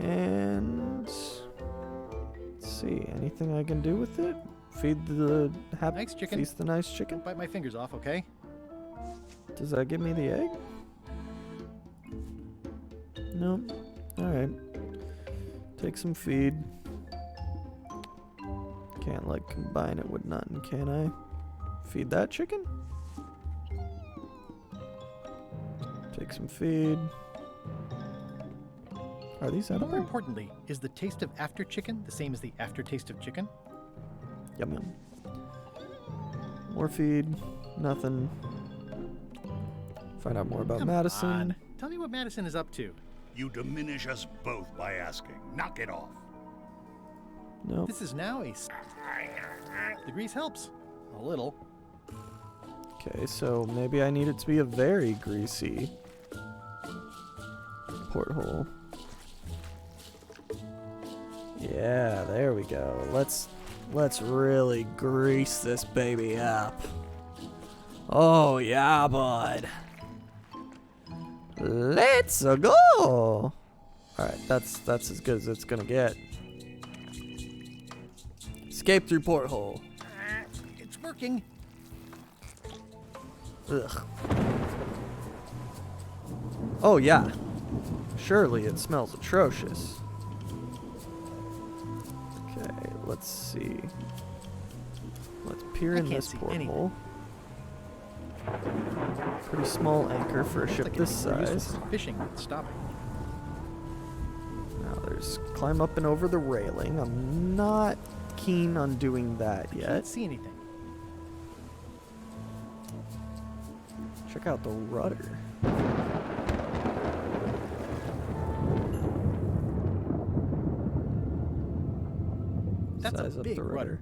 [SPEAKER 1] And let's see, anything I can do with it? Feed the
[SPEAKER 2] Nice chicken.
[SPEAKER 1] Feast the nice chicken.
[SPEAKER 2] Don't bite my fingers off, okay?
[SPEAKER 1] Does that give me the egg? No. All right. Take some feed. Can't like combine it with nothing, can I? Feed that chicken. Take some feed. Are these
[SPEAKER 2] More
[SPEAKER 1] edible?
[SPEAKER 2] importantly, is the taste of after chicken the same as the aftertaste of chicken?
[SPEAKER 1] Yum yum. More feed. Nothing. Find out more about
[SPEAKER 2] Come
[SPEAKER 1] Madison.
[SPEAKER 2] on. Tell me what Madison is up to.
[SPEAKER 6] You diminish us both by asking. Knock it off.
[SPEAKER 1] Nope.
[SPEAKER 2] This is now a... The grease helps. A little.
[SPEAKER 1] Okay, so maybe I need it to be a very greasy porthole. Yeah, there we go. Let's really grease this baby up. Oh yeah, bud. Let's go. All right, that's as good as it's gonna get. Escape through porthole.
[SPEAKER 2] It's working.
[SPEAKER 1] Ugh. Oh yeah. Surely it smells atrocious. Okay, let's see. Let's peer in
[SPEAKER 2] can't
[SPEAKER 1] this
[SPEAKER 2] see
[SPEAKER 1] porthole. Pretty small anchor for a ship
[SPEAKER 2] Like
[SPEAKER 1] this
[SPEAKER 2] it's useful
[SPEAKER 1] size.
[SPEAKER 2] for fishing, stopping.
[SPEAKER 1] Now there's climb up and over the railing. I'm not keen on doing that
[SPEAKER 2] I
[SPEAKER 1] yet.
[SPEAKER 2] can't see anything.
[SPEAKER 1] Check out the rudder.
[SPEAKER 2] That's
[SPEAKER 1] Size
[SPEAKER 2] a
[SPEAKER 1] up
[SPEAKER 2] big
[SPEAKER 1] the
[SPEAKER 2] rudder.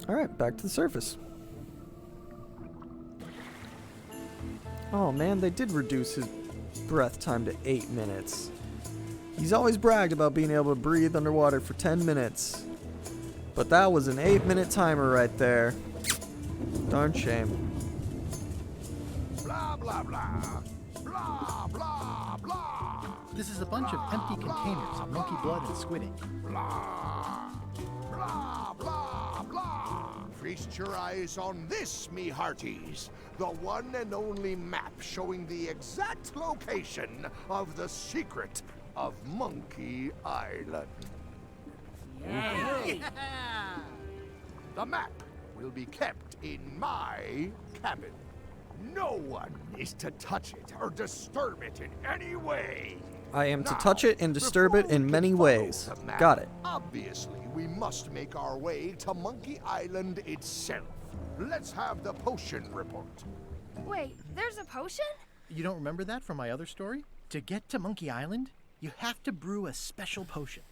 [SPEAKER 1] Alright, back to the surface. Oh man, they did reduce his breath time to 8 minutes. He's always bragged about being able to breathe underwater for 10 minutes. But that was an 8-minute timer right there. Darn shame.
[SPEAKER 21] Blah, blah, blah. Blah, blah, blah.
[SPEAKER 2] This is a bunch of empty containers of monkey blood and squid ink.
[SPEAKER 21] Blah, blah, blah, blah. Feast your eyes on this, me hearties. The one and only map showing the exact location of the secret of Monkey Island.
[SPEAKER 4] Yay!
[SPEAKER 21] The map will be kept in my cabin. No one is to touch it or disturb it in any way.
[SPEAKER 1] I am to
[SPEAKER 21] Now,
[SPEAKER 1] touch it and disturb it in many ways.
[SPEAKER 21] the map,
[SPEAKER 1] Got it.
[SPEAKER 21] Obviously, we must make our way to Monkey Island itself. Let's have the potion report.
[SPEAKER 3] Wait, there's a potion?
[SPEAKER 2] You don't remember that from my other story? To get to Monkey Island, you have to brew a special potion.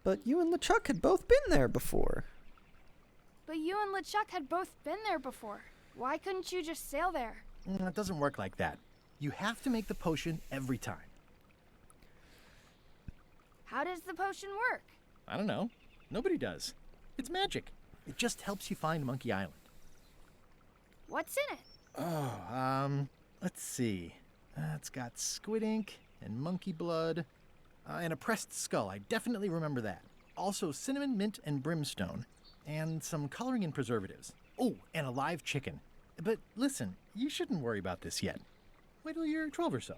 [SPEAKER 1] But you and LeChuck had both been there before.
[SPEAKER 3] But you and LeChuck had both been there before. Why couldn't you just sail there?
[SPEAKER 2] It doesn't work like that. You have to make the potion every time.
[SPEAKER 3] How does the potion work?
[SPEAKER 2] I don't know. Nobody does. It's magic. It just helps you find Monkey Island.
[SPEAKER 3] What's in it?
[SPEAKER 2] Oh, let's see. It's got squid ink and monkey blood and a pressed skull. I definitely remember that. Also cinnamon, mint, and brimstone. And some coloring and preservatives. Oh, and a live chicken. But listen, you shouldn't worry about this yet. Wait till you're 12 or so.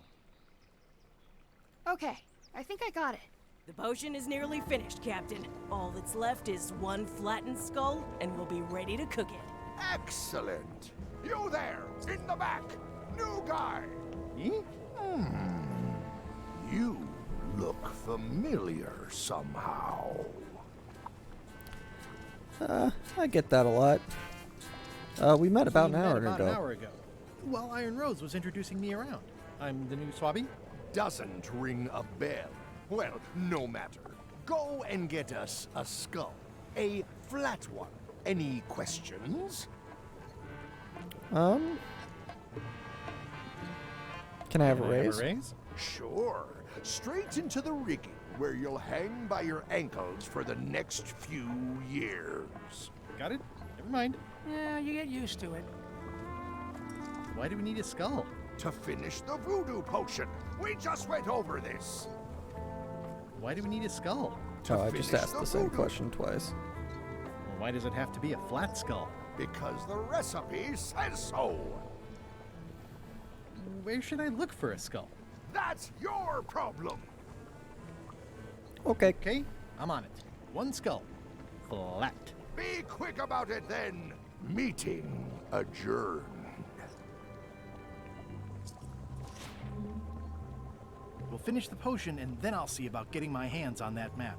[SPEAKER 3] Okay, I think I got it.
[SPEAKER 8] The potion is nearly finished, Captain. All that's left is one flattened skull, and we'll be ready to cook it.
[SPEAKER 21] Excellent. You there, in the back. New guy. You look familiar somehow.
[SPEAKER 1] I get that a lot. We met about
[SPEAKER 2] We
[SPEAKER 1] an
[SPEAKER 2] met
[SPEAKER 1] hour
[SPEAKER 2] about
[SPEAKER 1] ago.
[SPEAKER 2] an hour ago. While Iron Rose was introducing me around. I'm the new Swabby.
[SPEAKER 21] Doesn't ring a bell. Well, no matter. Go and get us a skull. A flat one. Any questions?
[SPEAKER 1] Can I have a raise?
[SPEAKER 21] Sure. Straight into the rigging, where you'll hang by your ankles for the next few years.
[SPEAKER 2] Got it? Never mind.
[SPEAKER 4] Yeah, you get used to it.
[SPEAKER 2] Why do we need a skull?
[SPEAKER 21] To finish the voodoo potion. We just went over this.
[SPEAKER 2] Why do we need a skull?
[SPEAKER 1] Oh, I just asked the same question twice.
[SPEAKER 2] Well, why does it have to be a flat skull?
[SPEAKER 21] Because the recipe says so.
[SPEAKER 2] Where should I look for a skull?
[SPEAKER 21] That's your problem.
[SPEAKER 1] Okay.
[SPEAKER 2] Okay, I'm on it. One skull. Flat.
[SPEAKER 21] Be quick about it then. Meeting adjourned.
[SPEAKER 2] We'll finish the potion and then I'll see about getting my hands on that map.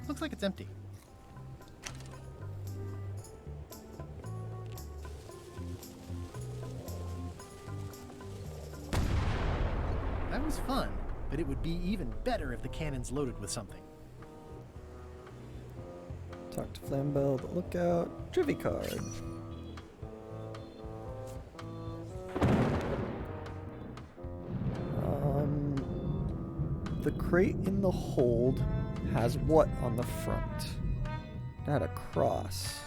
[SPEAKER 2] Looks like it's empty. That was fun, but it would be even better if the cannon's loaded with something.
[SPEAKER 1] Talk to Flambeau, the lookout. Trivia card. The crate in the hold has what on the front? Not a cross.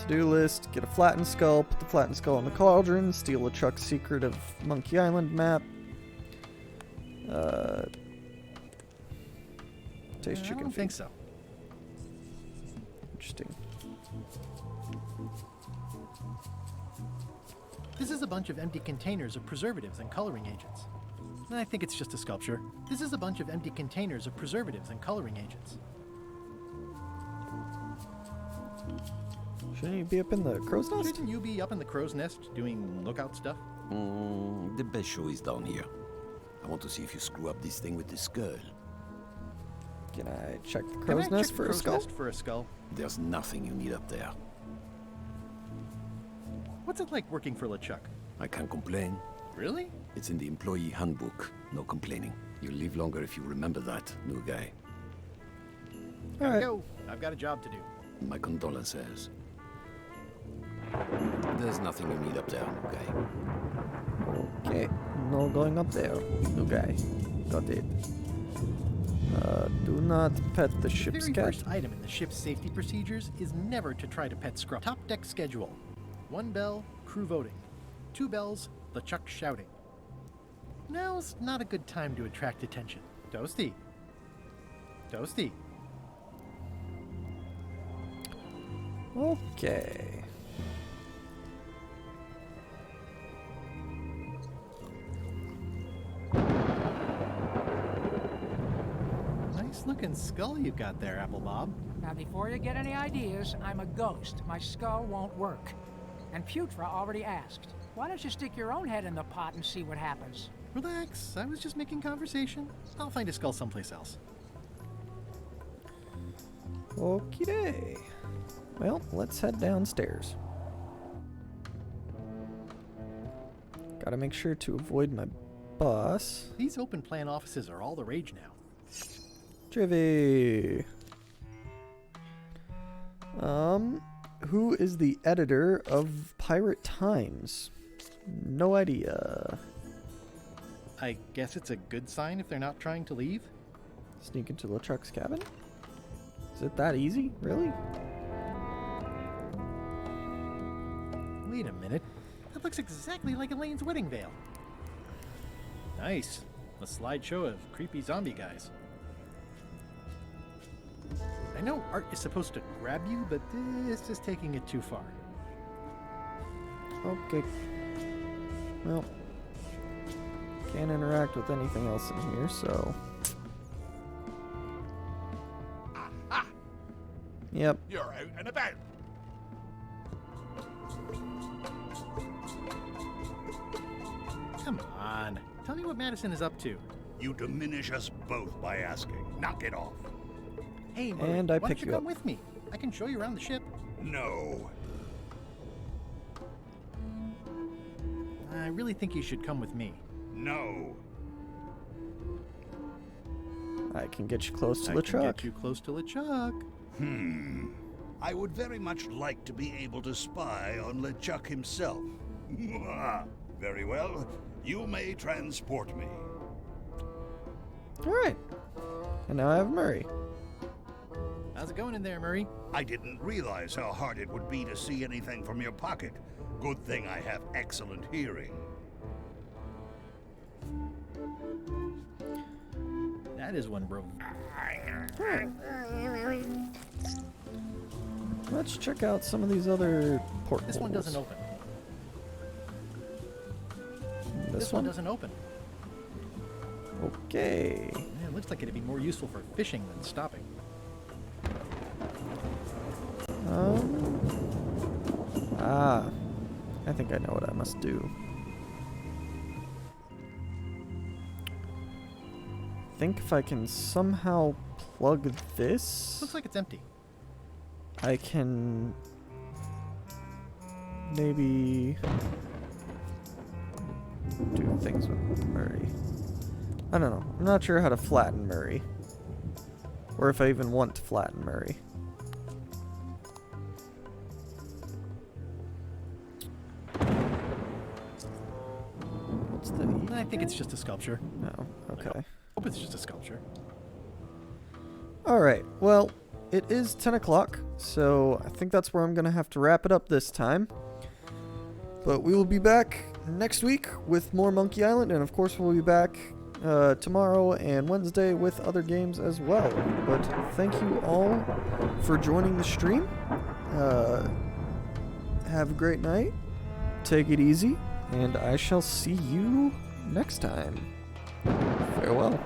[SPEAKER 1] To-do list, get a flattened skull, put the flattened skull in the cauldron, steal LeChuck's secret of Monkey Island map. Taste
[SPEAKER 2] I
[SPEAKER 1] chicken
[SPEAKER 2] don't
[SPEAKER 1] feet.
[SPEAKER 2] think so.
[SPEAKER 1] Interesting.
[SPEAKER 2] This is a bunch of empty containers of preservatives and coloring agents. I think it's just a sculpture. This is a bunch of empty containers of preservatives and coloring agents.
[SPEAKER 1] Shouldn't you be up in the crow's nest?
[SPEAKER 2] Shouldn't you be up in the crow's nest doing lookout stuff?
[SPEAKER 16] The best show is down here. I want to see if you screw up this thing with this girl.
[SPEAKER 1] Can I check the crow's nest for a skull?
[SPEAKER 2] For a skull?
[SPEAKER 16] There's nothing you need up there.
[SPEAKER 2] What's it like working for LeChuck?
[SPEAKER 16] I can't complain.
[SPEAKER 2] Really?
[SPEAKER 16] It's in the employee handbook. No complaining. You'll live longer if you remember that, new guy.
[SPEAKER 2] Gotta go. I've got a job to do.
[SPEAKER 16] My condolences. There's nothing you need up there, new guy.
[SPEAKER 1] Okay, no going up there, new guy. Got it. Do not pet the ship's
[SPEAKER 2] The
[SPEAKER 1] cat.
[SPEAKER 2] very first item in the ship's safety procedures is never to try to pet Scruff. Top deck schedule. 1 bell, crew voting. 2 bells, LeChuck shouting. Now's not a good time to attract attention. Toasty. Toasty.
[SPEAKER 1] Okay.
[SPEAKER 2] Nice looking skull you got there, Apple Bob.
[SPEAKER 4] Now, before you get any ideas, I'm a ghost. My skull won't work. And Putra already asked. Why don't you stick your own head in the pot and see what happens?
[SPEAKER 2] Relax, I was just making conversation. I'll find a skull someplace else.
[SPEAKER 1] Okie day. Well, let's head downstairs. Gotta make sure to avoid my boss.
[SPEAKER 2] These open plan offices are all the rage now.
[SPEAKER 1] Trivy. Who is the editor of Pirate Times? No idea.
[SPEAKER 2] I guess it's a good sign if they're not trying to leave.
[SPEAKER 1] Sneak into LeChuck's cabin? Is it that easy? Really?
[SPEAKER 2] Wait a minute. That looks exactly like Elaine's wedding veil. Nice. A slideshow of creepy zombie guys. I know art is supposed to grab you, but this is taking it too far.
[SPEAKER 1] Okay. Well, can't interact with anything else in here, so...
[SPEAKER 21] Ah!
[SPEAKER 1] Yep.
[SPEAKER 21] You're out and about.
[SPEAKER 2] Come on. Tell me what Madison is up to.
[SPEAKER 6] You diminish us both by asking. Knock it off.
[SPEAKER 2] Hey, Murray,
[SPEAKER 1] And I
[SPEAKER 2] why
[SPEAKER 1] pick
[SPEAKER 2] don't
[SPEAKER 1] you
[SPEAKER 2] you
[SPEAKER 1] up.
[SPEAKER 2] come with me? I can show you around the ship.
[SPEAKER 6] No.
[SPEAKER 2] I really think you should come with me.
[SPEAKER 6] No.
[SPEAKER 1] I can get you close to
[SPEAKER 2] I can
[SPEAKER 1] LeChuck.
[SPEAKER 2] get you close to LeChuck.
[SPEAKER 6] I would very much like to be able to spy on LeChuck himself. Very well. You may transport me.
[SPEAKER 1] Alright. And now I have Murray.
[SPEAKER 2] How's it going in there, Murray?
[SPEAKER 6] I didn't realize how hard it would be to see anything from your pocket. Good thing I have excellent hearing.
[SPEAKER 2] That is one bro.
[SPEAKER 1] Let's check out some of these other portholes.
[SPEAKER 2] This one doesn't open.
[SPEAKER 1] This
[SPEAKER 2] one
[SPEAKER 1] one?
[SPEAKER 2] doesn't open.
[SPEAKER 1] Okay.
[SPEAKER 2] Yeah, it looks like it'd be more useful for fishing than stopping.
[SPEAKER 1] I think I know what I must do. Think if I can somehow plug this,
[SPEAKER 2] Looks like it's empty.
[SPEAKER 1] I can maybe do things with Murray. I don't know. I'm not sure how to flatten Murray. Or if I even want to flatten Murray. What's the...
[SPEAKER 2] I think it's just a sculpture.
[SPEAKER 1] No. Okay.
[SPEAKER 2] I hope it's just a sculpture.
[SPEAKER 1] Alright, well, it is 10 o'clock, so I think that's where I'm going to have to wrap it up this time. But we will be back next week with more Monkey Island, and of course we'll be back tomorrow and Wednesday with other games as well. But thank you all for joining the stream. Have a great night. Take it easy, and I shall see you next time. Farewell.